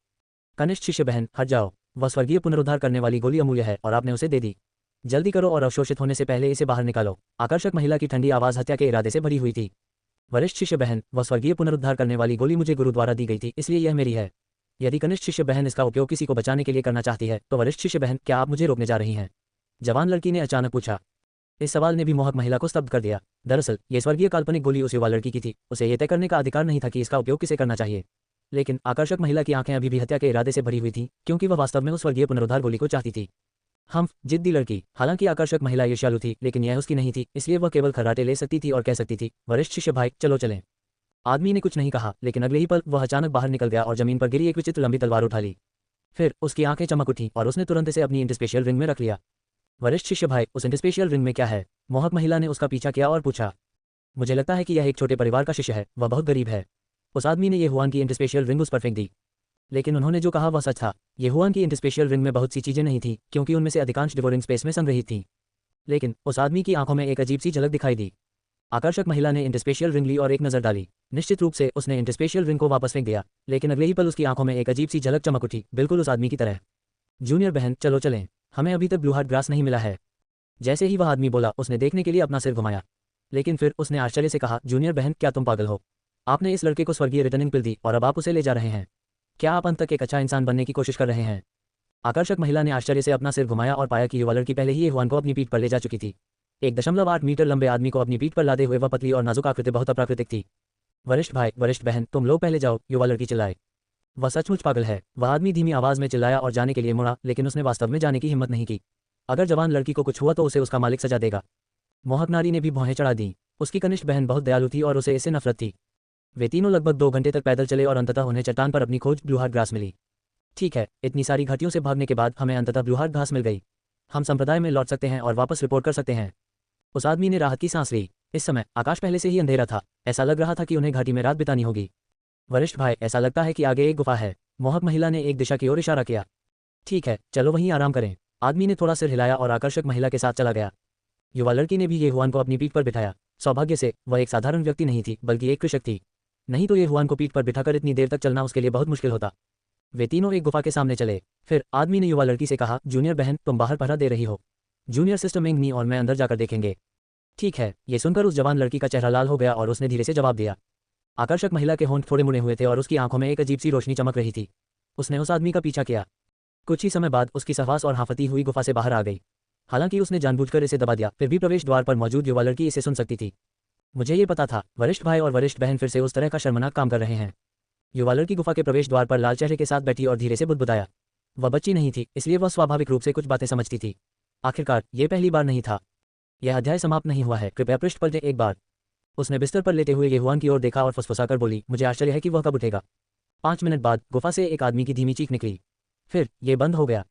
कनिष्ठ शिष्य बहन, हट जाओ। वह स्वर्गीय पुनरुद्धार करने वाली गोली अमूल्य है और आपने उसे दे दी। जल्दी करो और अवशोषित होने से पहले इसे बाहर निकालो। आकर्षक महिला की ठंडी आवाज हत्या के इरादे से भरी हुई थी। वरिष्ठ शिष्य बहन, वह स्वर्गीय पुनरुद्धार करने वाली गोली मुझे गुरु द्वारा दी गई थी, इसलिए यह मेरी है। यदि कनिष्ठ शिष्य बहन इसका उपयोग किसी को बचाने के लिए करना चाहती है तो वरिष्ठ शिष्य बहन, क्या आप मुझे रोकने जा रही हैं? जवान लड़की ने अचानक पूछा। इस सवाल ने भी मोहक महिला को स्तब्ध कर दिया। दरअसल ये स्वर्गीय काल्पनिक गोली उस युवा लड़की की थी। उसे यह तय करने का अधिकार नहीं था कि इसका उपयोग किसे करना चाहिए। लेकिन आकर्षक महिला की आंखें अभी भी हत्या के इरादे से भरी हुई थीं, क्योंकि वह वास्तव में उस स्वर्गीय पुनरुद्धार गोली को चाहती थी। हम जिद्दी लड़की। हालांकि आकर्षक महिला ईर्ष्यालु थी, लेकिन यह उसकी नहीं थी, इसलिए वह केवल खर्राटे ले सकती थी और कह सकती थी, वरिष्ठ शिष्य भाई, चलो चलें। आदमी ने कुछ नहीं कहा, लेकिन अगले ही पल वह अचानक बाहर निकल गया और जमीन पर गिरी एक विचित्र लंबी तलवार उठा ली। फिर उसकी आंखें चमक उठी और उसने तुरंत इसे अपनी इंटरस्पेशियल रिंग में रख लिया। वरिष्ठ शिष्य भाई, उस इंटरस्पेशियल रिंग में क्या है? मोहक महिला ने उसका पीछा किया और पूछा। मुझे लगता है कि यह एक छोटे परिवार का शिष्य है, वह बहुत गरीब है। उस आदमी ने येहुआन की इंटरस्पेशियल रिंग उस पर फेंक दी। लेकिन उन्होंने जो कहा वह सच था। येहुआन की इंटरस्पेशियल रिंग में बहुत सी चीजें नहीं थीं, क्योंकि उनमें से अधिकांश डिवोरिंग स्पेस में संग्रहित थीं। लेकिन उस आदमी की आंखों में एक अजीब सी झलक दिखाई दी। आकर्षक महिला ने इंटरस्पेशियल रिंग ली और एक नजर डाली। निश्चित रूप से उसने इंटरस्पेशियल रिंग को वापस फेंक दिया, लेकिन अगले ही पल उसकी आंखों में एक अजीब सी झलक चमक उठी, बिल्कुल उस आदमी की तरह। जूनियर बहन, चलो चलें, हमें अभी तक ब्लू हार्ट ग्रास नहीं मिला है। जैसे ही वह आदमी बोला, उसने देखने के लिए अपना सिर घुमाया। लेकिन फिर उसने आश्चर्य से कहा, जूनियर बहन, क्या तुम पागल हो? आपने इस लड़के को स्वर्गीय रिटर्निंग पिल दी और अब आप उसे ले जा रहे हैं। क्या आप अंत तक एक अच्छा इंसान बनने की कोशिश कर रहे हैं? आकर्षक महिला ने आश्चर्य से अपना सिर घुमाया और पाया कि युवा लड़की पहले ही येहुआन को अपनी पीठ पर ले जा चुकी थी। 1.8 मीटर लंबे आदमी को अपनी पीठ पर लादे हुए वह पतली और नाजुक आकृति बहुत अप्राकृतिक थी। वरिष्ठ भाई, वरिष्ठ बहन, तुम लोग पहले जाओ, युवा लड़की चिल्लाए। वह सचमुच पागल है। वह आदमी धीमी आवाज में चिल्लाया और जाने के लिए मुड़ा, लेकिन उसने वास्तव में जाने की हिम्मत नहीं की। अगर जवान लड़की को कुछ हुआ तो उसे उसका मालिक सजा देगा। मोहक नारी ने भी भौहें चढ़ा दी। उसकी कनिष्ठ बहन बहुत दयालु थी और उसे इससे नफरत थी। वे तीनों लगभग 2 घंटे तक पैदल चले और अंततः उन्हें चट्टान पर अपनी खोज ब्लू हार्ट ग्रास मिली। ठीक है, इतनी सारी घाटियों से भागने के बाद हमें अंततः ब्लू हार्ट घास मिल गई। हम संप्रदाय में लौट सकते हैं और वापस रिपोर्ट कर सकते हैं। उस आदमी ने राहत की सांस ली। इस समय आकाश पहले से ही अंधेरा था। ऐसा लग रहा था कि उन्हें घाटी में रात बितानी होगी। वरिष्ठ भाई, ऐसा लगता है कि आगे एक गुफा है। मोहक महिला ने एक दिशा की ओर इशारा किया। ठीक है, चलो वहीं आराम करें। आदमी ने थोड़ा सिर हिलाया और आकर्षक महिला के साथ चला गया। युवा लड़की ने भी येहुआन को अपनी पीठ पर बिठाया। सौभाग्य से वह एक साधारण व्यक्ति नहीं थी, बल्कि एक कृषक थी। नहीं तो येहुआन को पीठ पर बिठाकर इतनी देर तक चलना उसके लिए बहुत मुश्किल होता। वे तीनों एक गुफा के सामने चले। फिर आदमी ने युवा लड़की से कहा, जूनियर बहन, तुम बाहर पहरा दे रही हो। जूनियर सिस्टर मेंगनी और मैं अंदर जाकर देखेंगे। ठीक है। ये सुनकर उस जवान लड़की का चेहरा लाल हो गया और उसने धीरे से जवाब दिया। आकर्षक महिला के होंठ थोड़े मुड़े हुए थे और उसकी आंखों में एक अजीब सी रोशनी चमक रही थी। उसने उस आदमी का पीछा किया। कुछ ही समय बाद उसकी सफास और हांफती हुई गुफा से बाहर आ गई। हालांकि उसने जानबूझकर इसे दबा दिया, फिर भी प्रवेश द्वार पर मौजूद युवा लड़की इसे सुन सकती थी। मुझे ये पता था, वरिष्ठ भाई और वरिष्ठ बहन फिर से उस तरह का शर्मनाक काम कर रहे हैं। युवा लड़की गुफा के प्रवेश द्वार पर लाल चेहरे के साथ बैठी और धीरे से बुदबुदाया। वह बच्ची नहीं थी, इसलिए वह स्वाभाविक रूप से कुछ बातें समझती थी। आखिरकार ये पहली बार नहीं था। यह अध्याय समाप्त नहीं हुआ है, कृपया पृष्ठ पलटें एक बार। उसने बिस्तर पर लेटे हुए येहुआन की ओर देखा और फुसफुसाकर बोली, मुझे आश्चर्य है कि वह कब उठेगा। 5 मिनट बाद गुफा से एक आदमी की धीमी चीख निकली। फिर ये बंद हो गया।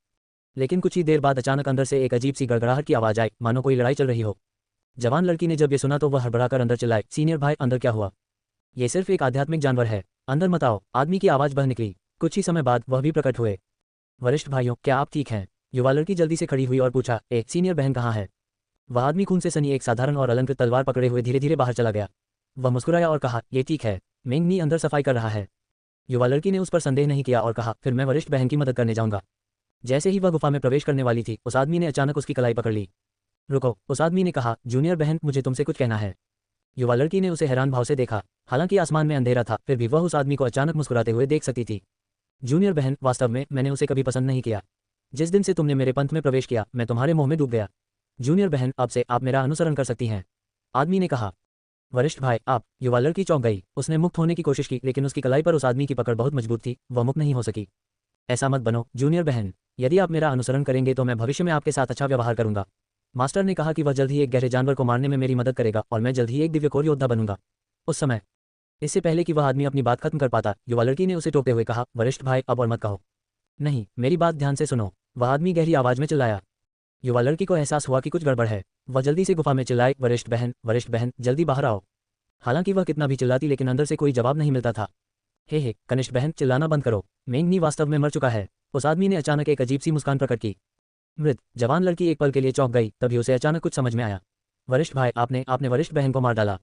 लेकिन कुछ ही देर बाद अचानक अंदर से एक अजीब सी गड़गड़ाहट की आवाज आई, मानो कोई लड़ाई चल रही हो। जवान लड़की ने जब ये सुना तो वह हड़बड़ाकर अंदर चिल्लाई, सीनियर भाई अंदर क्या हुआ? ये सिर्फ एक आध्यात्मिक जानवर है, अंदर मत आओ। आदमी की आवाज बह निकली। कुछ ही समय बाद वह भी प्रकट हुए। वरिष्ठ भाइयों, क्या आप ठीक हैं? युवा लड़की जल्दी से खड़ी हुई और पूछा, सीनियर बहन कहाँ है? वह आदमी खून से सनी एक साधारण और अलंकृत तलवार पकड़े हुए धीरे धीरे बाहर चला गया। वह मुस्कुराया और कहा, ये ठीक है, मेंगनी अंदर सफाई कर रहा है। युवा लड़की ने उस पर संदेह नहीं किया और कहा, फिर मैं वरिष्ठ बहन की मदद करने जाऊंगा। जैसे ही वह गुफा में प्रवेश करने वाली थी, उस आदमी ने अचानक उसकी कलाई पकड़ ली। रुको, उस आदमी ने कहा, जूनियर बहन मुझे तुमसे कुछ कहना है। युवा लड़की ने उसे हैरान भाव से देखा। हालांकि आसमान में अंधेरा था, फिर भी वह उस आदमी को अचानक मुस्कुराते हुए देख सकती थी। जूनियर बहन, वास्तव में मैंने उसे कभी पसंद नहीं किया। जिस दिन से तुमने मेरे पंथ में प्रवेश किया, मैं तुम्हारे मोह में डूब गया। जूनियर बहन, अब से आप मेरा अनुसरण कर सकती हैं। आदमी ने कहा। वरिष्ठ भाई आप। युवा लड़की चौंक गई। उसने मुक्त होने की कोशिश की, लेकिन उसकी कलाई पर उस आदमी की पकड़ बहुत मजबूत थी, वह मुक्त नहीं हो सकी। ऐसा मत बनो जूनियर बहन, यदि आप मेरा अनुसरण करेंगे तो मैं भविष्य में आपके साथ अच्छा व्यवहार करूंगा। मास्टर ने कहा कि वह जल्द ही एक गहरे जानवर को मारने में मेरी मदद करेगा और मैं जल्द ही एक दिव्यकोर योद्धा बनूंगा। उस समय, इससे पहले कि वह आदमी अपनी बात खत्म कर पाता, युवा लड़की ने उसे टोकते हुए कहा, वरिष्ठ भाई अब और मत कहो। नहीं, मेरी बात ध्यान से सुनो। वह आदमी गहरी आवाज में चिल्लाया। युवा लड़की को एहसास हुआ कि कुछ गड़बड़ है। वह जल्दी से गुफा में चिल्लाई, वरिष्ठ बहन जल्दी बाहर आओ। हालांकि वह कितना भी चिल्लाती, लेकिन अंदर से कोई जवाब नहीं मिलता था। हे कनिष्ठ बहन, चिल्लाना बंद करो, मेंगनी वास्तव में मर चुका है। उस आदमी ने अचानक एक अजीब सी मुस्कान प्रकट की। मृत। जवान लड़की एक पल के लिए चौंक गई, तभी उसे अचानक कुछ समझ में आया। वरिष्ठ भाई, आपने वरिष्ठ बहन को मार डाला।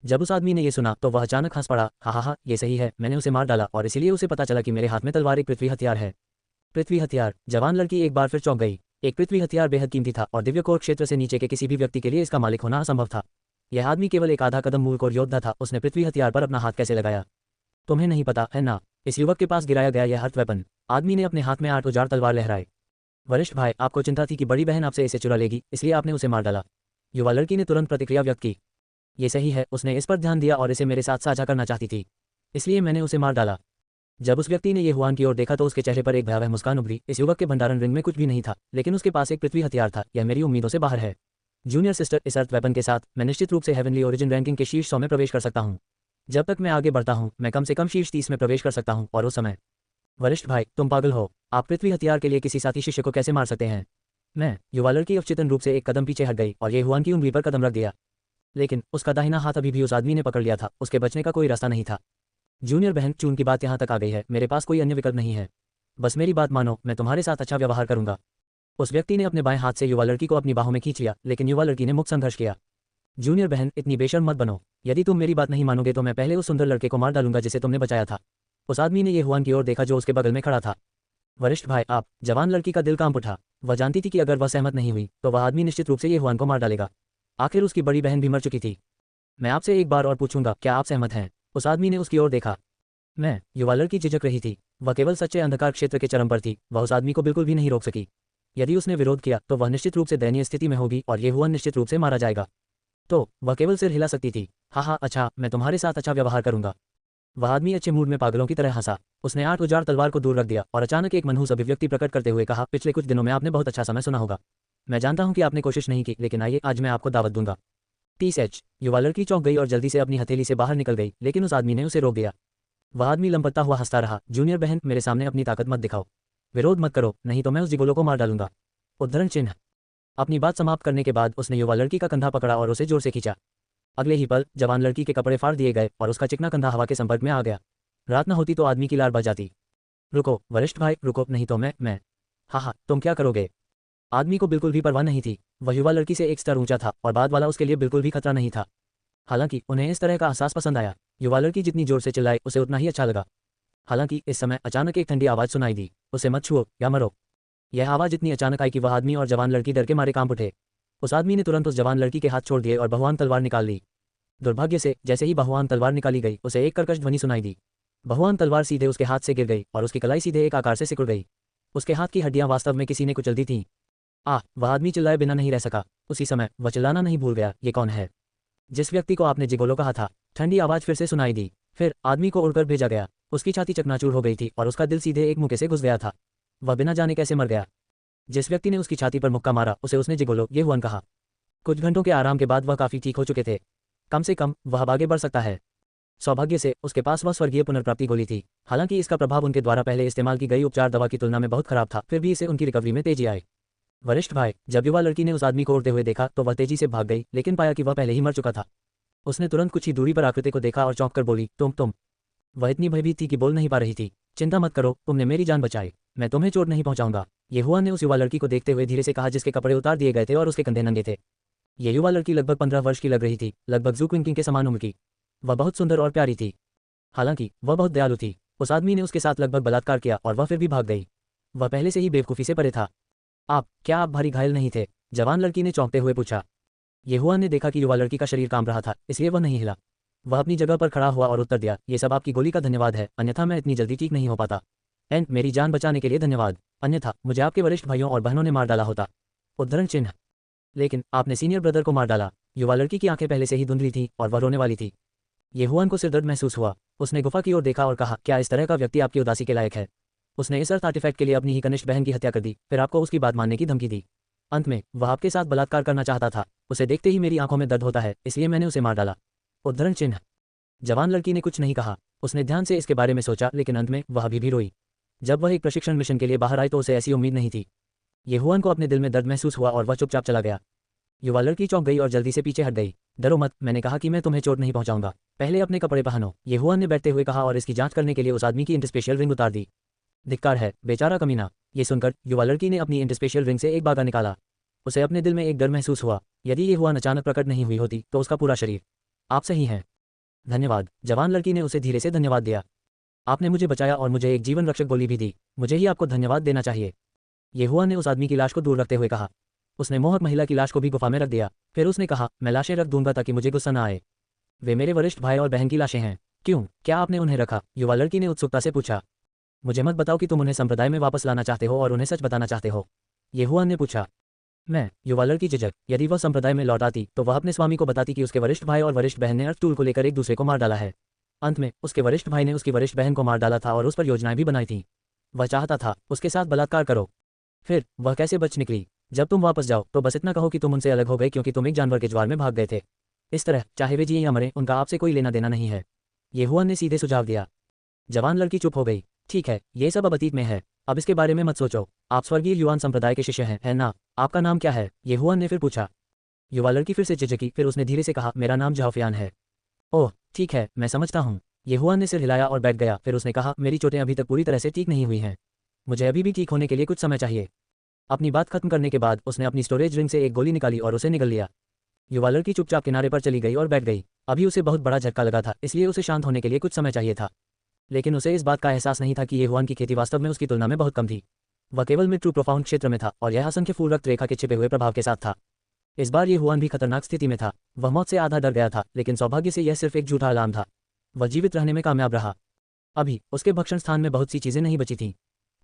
जब उस आदमी ने यह सुना तो वह अचानक हंस पड़ा। हा, ये सही है, मैंने उसे मार डाला और इसीलिए उसे पता चला कि मेरे हाथ में तलवार एक पृथ्वी हथियार है। पृथ्वी हथियार। जवान लड़की एक बार फिर चौंक गई। एक पृथ्वी हथियार बेहद कीमती था और दिव्यकोर क्षेत्र से नीचे के किसी भी व्यक्ति के लिए इसका मालिक होना असंभव था। यह आदमी केवल एक आधा कदम मूलकोर योद्धा था। उसने पृथ्वी हथियार पर अपना हाथ कैसे लगाया? तुम्हें नहीं पता है ना? इस युवक के पास गिराया गया यह अर्थ वेपन। आदमी ने अपने हाथ में 8 उजाड़ तलवार लहराए। वरिष्ठ भाई, आपको चिंता थी कि बड़ी बहन आपसे इसे चुरा लेगी, इसलिए आपने उसे मार डाला। युवा लड़की ने तुरंत प्रतिक्रिया व्यक्त की। ये सही है, उसने इस पर ध्यान दिया और इसे मेरे साथ साझा करना चाहती थी, इसलिए मैंने उसे मार डाला। जब उस व्यक्ति ने येहुआन की ओर देखा तो उसके चेहरे पर एक भयावह मुस्कान उभरी। इस युवक के भंडारण रिंग में कुछ भी नहीं था, लेकिन उसके पास एक पृथ्वी हथियार था। यह मेरी उम्मीदों से बाहर है। जूनियर सिस्टर, इस अर्थ वेपन के साथ मैं निश्चित रूप से हेवनली ओरिजिन रैंकिंग के शीर्ष 100 में प्रवेश कर सकता हूँ। जब तक मैं आगे बढ़ता हूँ, मैं कम से कम शीर्ष 30 में प्रवेश कर सकता हूँ। और उस समय। वरिष्ठ भाई, तुम पागल हो। आप पृथ्वी हथियार के लिए किसी साथी शिष्य को कैसे मार सकते हैं? मैं। युवा लड़की अवचेतन रूप से एक कदम पीछे हट गई और येहुआन की उंगली पर कदम रख दिया। लेकिन उसका दाहिना हाथ अभी भी उस आदमी ने पकड़ लिया था। उसके बचने का कोई रास्ता नहीं था। जूनियर बहन, चून की बात यहाँ तक आ गई है, मेरे पास कोई अन्य विकल्प नहीं है। बस मेरी बात मानो, मैं तुम्हारे साथ अच्छा व्यवहार करूंगा। उस व्यक्ति ने अपने बाएं हाथ से युवा लड़की को अपनी बाहों में खींच लिया, लेकिन युवा लड़की ने मुक्त संघर्ष किया। जूनियर बहन, इतनी बेशर्म मत बनो। यदि तुम मेरी बात नहीं मानोगे तो मैं पहले उस सुंदर लड़के को मार डालूंगा जिसे तुमने बचाया था। उस आदमी ने येहुआन की ओर देखा जो उसके बगल में खड़ा था। वरिष्ठ भाई आप। जवान लड़की का दिल कांप उठा। वह जानती थी कि अगर वह सहमत नहीं हुई तो वह आदमी निश्चित रूप से येहुआन को मार डालेगा। आखिर उसकी बड़ी बहन भी मर चुकी थी। मैं आपसे एक बार और पूछूंगा, क्या आप सहमत हैं? उस आदमी ने उसकी ओर देखा। मैं। युवा लड़की झिझक रही थी। वह केवल सच्चे अंधकार क्षेत्र के चरम पर थी। वह उस आदमी को बिल्कुल भी नहीं रोक सकी। यदि उसने विरोध किया तो वह निश्चित रूप से दयनीय स्थिति में होगी और येहुआन निश्चित रूप से मारा जाएगा। तो वह केवल सिर हिला सकती थी। हाँ, अच्छा, मैं तुम्हारे साथ अच्छा व्यवहार करूंगा। वह आदमी अच्छे मूड में पागलों की तरह हंसा। उसने 8 उजाड़ तलवार को दूर रख दिया और अचानक एक मनहूस अभिव्यक्ति प्रकट करते हुए कहा, पिछले कुछ दिनों में आपने बहुत अच्छा समय सुना होगा। मैं जानता हूं कि आपने कोशिश नहीं की, लेकिन आइए आज मैं आपको दावत दूंगा। 30H। युवा लड़की चौंक गई और जल्दी से अपनी हथेली से बाहर निकल गई, लेकिन उस आदमी ने उसे रोक दिया। वह आदमी लंपटता हुआ हंसता रहा। जूनियर बहन, मेरे सामने अपनी ताकत मत दिखाओ। विरोध मत करो, नहीं तो मैं उस जिगोलो को मार डालूंगा। उद्धरण चिन्ह। अपनी बात समाप्त करने के बाद उसने युवा लड़की का कंधा पकड़ा और उसे जोर से खींचा। अगले ही पल जवान लड़की के कपड़े फाड़ दिए गए और उसका चिकना कंधा हवा के संपर्क में आ गया। रात न होती तो आदमी की लार बह जाती। रुको वरिष्ठ भाई, रुको, नहीं तो मैं। हाँ, तुम क्या करोगे? आदमी को बिल्कुल भी परवाह नहीं थी। वह युवा लड़की से एक स्तर ऊंचा था और बाद वाला उसके लिए बिल्कुल भी खतरा नहीं था। हालांकि उन्हें इस तरह का एहसास पसंद आया। युवा लड़की जितनी जोर से चिल्लाई उसे उतना ही अच्छा लगा। हालांकि इस समय अचानक एक ठंडी आवाज सुनाई दी, उसे मत छुओ या मरो। यह आवाज इतनी अचानक आई कि वह आदमी और जवान लड़की डर के मारे कांप उठे। उस आदमी ने तुरंत उस जवान लड़की के हाथ छोड़ दिए और भगवान तलवार निकाल ली। दुर्भाग्य से जैसे ही बहुआन तलवार निकाली गई उसे एक कर्कश ध्वनि सुनाई दी। बहुआन तलवार सीधे उसके हाथ से गिर गई और उसकी कलाई सीधे एक आकार से सिकुड़ गई। उसके हाथ की हड्डियां वास्तव में किसी ने कुचल दी थीं। वह आदमी चिल्लाए बिना नहीं रह सका। उसी समय वह चिल्लाना नहीं भूल गया, ये कौन है? जिस व्यक्ति को आपने जिगोलो कहा था। ठंडी आवाज फिर से सुनाई दी। फिर आदमी को उड़कर भेजा गया। उसकी छाती चकनाचूर हो गई थी और उसका दिल सीधे एक मुक्के से घुस गया था। वह बिना जाने कैसे मर गया। जिस व्यक्ति ने उसकी छाती पर मुक्का मारा उसे उसने जिगोलो ये हुआन कहा। कुछ घंटों के आराम के बाद वह काफी ठीक हो चुके थे। कम से कम वह अब आगे बढ़ सकता है। सौभाग्य से उसके पास वह स्वर्गीय पुनर्प्राप्ति गोली थी। हालांकि इसका प्रभाव उनके द्वारा पहले इस्तेमाल की गई उपचार दवा की तुलना में बहुत खराब था, फिर भी इसे उनकी रिकवरी में तेजी आई। वरिष्ठ भाई, जब युवा लड़की ने उस आदमी को उड़ते हुए देखा तो वह तेजी से भाग गई, लेकिन पाया कि वह पहले ही मर चुका था। उसने तुरंत कुछ ही दूरी पर आकृति को देखा और चौंक कर बोली, तुम। वह इतनी भयभीत थी कि बोल नहीं पा रही थी। चिंता मत करो, तुमने मेरी जान बचाई, मैं तुम्हें चोट नहीं पहुंचाऊंगा। ये हुआ ने उस युवा लड़की को देखते हुए धीरे से कहा जिसके कपड़े उतार दिए गए थे और उसके कंधे नंगे थे। ये युवा लड़की लगभग 15 वर्ष की लग रही थी, लगभग जू क्विंकिंग के समान उम्र की। वह बहुत सुंदर और प्यारी थी। हालांकि वह बहुत दयालु थी। उस आदमी ने उसके साथ लगभग बलात्कार किया और वह फिर भी भाग गई। वह पहले से ही बेवकूफ़ी से परे था। क्या आप भारी घायल नहीं थे? जवान लड़की ने चौंकते हुए पूछा। ये हुआ ने देखा कि युवा लड़की का शरीर कांप रहा था, इसलिए वह नहीं हिला। वह अपनी जगह पर खड़ा हुआ और उत्तर दिया, ये सब आपकी गोली का धन्यवाद है, अन्यथा मैं इतनी जल्दी ठीक नहीं हो पाता। एंड मेरी जान बचाने के लिए धन्यवाद, अन्यथा मुझे आपके वरिष्ठ भाइयों और बहनों ने मार डाला होता। उद्धरण चिन्ह। लेकिन आपने सीनियर ब्रदर को मार डाला। युवा लड़की की आंखें पहले से ही धुंधली थीं और वह रोने वाली थी। ये हुआन को सिरदर्द महसूस हुआ। उसने गुफा की ओर देखा और कहा, क्या इस तरह का व्यक्ति आपकी उदासी के लायक है? उसने इस अर्थ आर्टिफैक्ट के लिए अपनी ही कनिष्ठ बहन की हत्या कर दी, फिर आपको उसकी बात मानने की धमकी दी। अंत में वह आपके साथ बलात्कार करना चाहता था। उसे देखते ही मेरी आंखों में दर्द होता है, इसलिए मैंने उसे मार डाला। उद्धरण चिन्ह। जवान लड़की ने कुछ नहीं कहा। उसने ध्यान से इसके बारे में सोचा, लेकिन अंत में वह अभी भी रोई। जब वह एक प्रशिक्षण मिशन के लिए बाहर आई तो उसे ऐसी उम्मीद नहीं थी। ये हुआन को अपने दिल में दर्द महसूस हुआ और वह चुपचाप चला गया। युवा लड़की चौंक गई और जल्दी से पीछे हट गई। डरो मत, मैंने कहा कि मैं तुम्हें चोट नहीं पहुंचाऊंगा। पहले अपने कपड़े पहनो, ये हुआन ने बैठते हुए कहा और इसकी जांच करने के लिए उस आदमी की इंटरस्पेशियल रिंग उतार दी। धिक्कार है, बेचारा कमीना। ये सुनकर युवा लड़की ने अपनी इंटरस्पेशियल रिंग से एक बागा निकाला। उसे अपने दिल में एक डर महसूस हुआ। यदि ये हुआन अचानक प्रकट नहीं हुई होती तो उसका पूरा शरीर। आप सही हैं। धन्यवाद। जवान लड़की ने उसे धीरे से धन्यवाद दिया। आपने मुझे बचाया और मुझे एक जीवन रक्षक गोली भी दी। मुझे ही आपको धन्यवाद देना चाहिए। ये हुआ ने उस आदमी की लाश को दूर रखते हुए कहा। उसने मोहक महिला की लाश को भी गुफा में रख दिया। फिर उसने कहा, मैं लाशें रख दूंगा ताकि मुझे गुस्सा न आए। वे मेरे वरिष्ठ भाई और बहन की लाशें हैं। क्यों, क्या आपने उन्हें रखा? युवा लड़की ने उत्सुकता से पूछा। मुझे मत बताओ कि तुम उन्हें संप्रदाय में वापस लाना चाहते हो और उन्हें सच बताना चाहते हो। ये हुआ ने पूछा। मैं, युवा लड़की झिझक। यदि वह संप्रदाय में लौट आती तो वह अपने स्वामी को बताती कि उसके वरिष्ठ भाई और वरिष्ठ बहन ने अर्थ टूल को लेकर एक दूसरे को मार डाला है। अंत में उसके वरिष्ठ भाई ने उसकी वरिष्ठ बहन को मार डाला था और उस पर योजनाएं भी बनाई थीं। वह चाहता था उसके साथ बलात्कार करो। फिर वह कैसे बच निकली? जब तुम वापस जाओ तो बस इतना कहो कि तुम उनसे अलग हो गए क्योंकि तुम एक जानवर के ज्वार में भाग गए थे। इस तरह चाहे वे जिए या मरे, उनका आपसे कोई लेना देना नहीं है। ये हुआ ने सीधे सुझाव दिया। जवान लड़की चुप हो गई। ठीक है, ये सब अब अतीत में है, अब इसके बारे में मत सोचो। आप स्वर्गीय युवान संप्रदाय के शिष्य हैं, है ना? आपका नाम क्या है? ये हुआ ने फिर पूछा। युवा लड़की फिर से झिझकी, फिर उसने धीरे से कहा, मेरा नाम झाओफियान है। ओह ठीक है, मैं समझता हूँ। ये हुआ ने सिर हिलाया और बैठ गया। फिर उसने कहा, मेरी चोटें अभी तक पूरी तरह से ठीक नहीं हुई हैं। मुझे अभी भी ठीक होने के लिए कुछ समय चाहिए। अपनी बात खत्म करने के बाद उसने अपनी स्टोरेज रिंग से एक गोली निकाली और उसे निगल लिया। युवा लड़की चुपचाप किनारे पर चली गई और बैठ गई। अभी उसे बहुत बड़ा झटका लगा था, इसलिए उसे शांत होने के लिए कुछ समय चाहिए था। लेकिन उसे इस बात का एहसास नहीं था कि ये हुआन की खेती वास्तव में उसकी तुलना में बहुत कम थी। वह केवल मिड टू प्रोफाउंड क्षेत्र में था और यह असंख्य फूल रक्त रेखा के छिपे हुए प्रभाव के साथ था। इस बार ये हुआन भी खतरनाक स्थिति में था। वह मौत से आधा डर गया था, लेकिन सौभाग्य से यह सिर्फ एक झूठा अलार्म था। वह जीवित रहने में कामयाब रहा। अभी उसके भक्षण स्थान में बहुत सी चीजें नहीं बची थीं।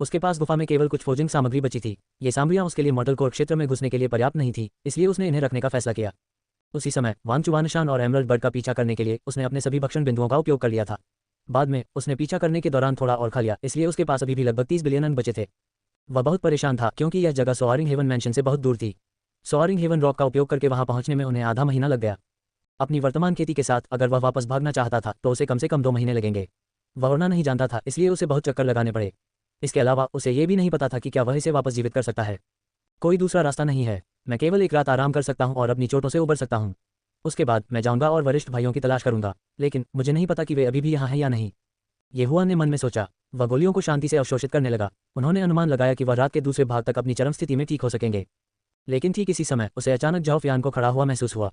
उसके पास गुफा में केवल कुछ फोजिंग सामग्री बची थी। ये सामग्रियां उसके लिए मॉडल कोर क्षेत्र में घुसने के लिए पर्याप्त नहीं थी, इसलिए उसने इन्हें रखने का फैसला किया। उसी समय वानचुवानशान और एमरल्ड बर्ड का पीछा करने के लिए उसने अपने सभी भक्षण बिंदुओं का उपयोग कर लिया था। बाद में उसने पीछा करने के दौरान थोड़ा और खा लिया, इसलिए उसके पास अभी भी लगभग 30 बिलियन अन्न बचे थे। वह बहुत परेशान था क्योंकि यह जगह सोआरिंग हेवन मैंशन से बहुत दूर थी। सोआरिंग हेवन रॉक का उपयोग करके वहां पहुंचने में उन्हें आधा महीना लग गया। अपनी वर्तमान खेती के साथ अगर वह वापस भागना चाहता था तो उसे कम से कम 2 महीने लगेंगे। वह उड़ना नहीं जानता था, इसलिए उसे बहुत चक्कर लगाने पड़े। इसके अलावा उसे ये भी नहीं पता था कि क्या वह इसे वापस जीवित कर सकता है। कोई दूसरा रास्ता नहीं है। मैं केवल एक रात आराम कर सकता हूँ और अपनी चोटों से उबर सकता हूँ। उसके बाद मैं जाऊंगा और वरिष्ठ भाइयों की तलाश करूंगा, लेकिन मुझे नहीं पता कि वे अभी भी यहाँ हैं या नहीं। ये हुआ ने मन में सोचा। वह गोलियों को शांति से अवशोषित करने लगा। उन्होंने अनुमान लगाया कि वह रात के दूसरे भाग तक अपनी चरम स्थिति में ठीक हो सकेंगे। लेकिन ठीक इसी समय उसे अचानक झाओफियान को खड़ा हुआ महसूस हुआ।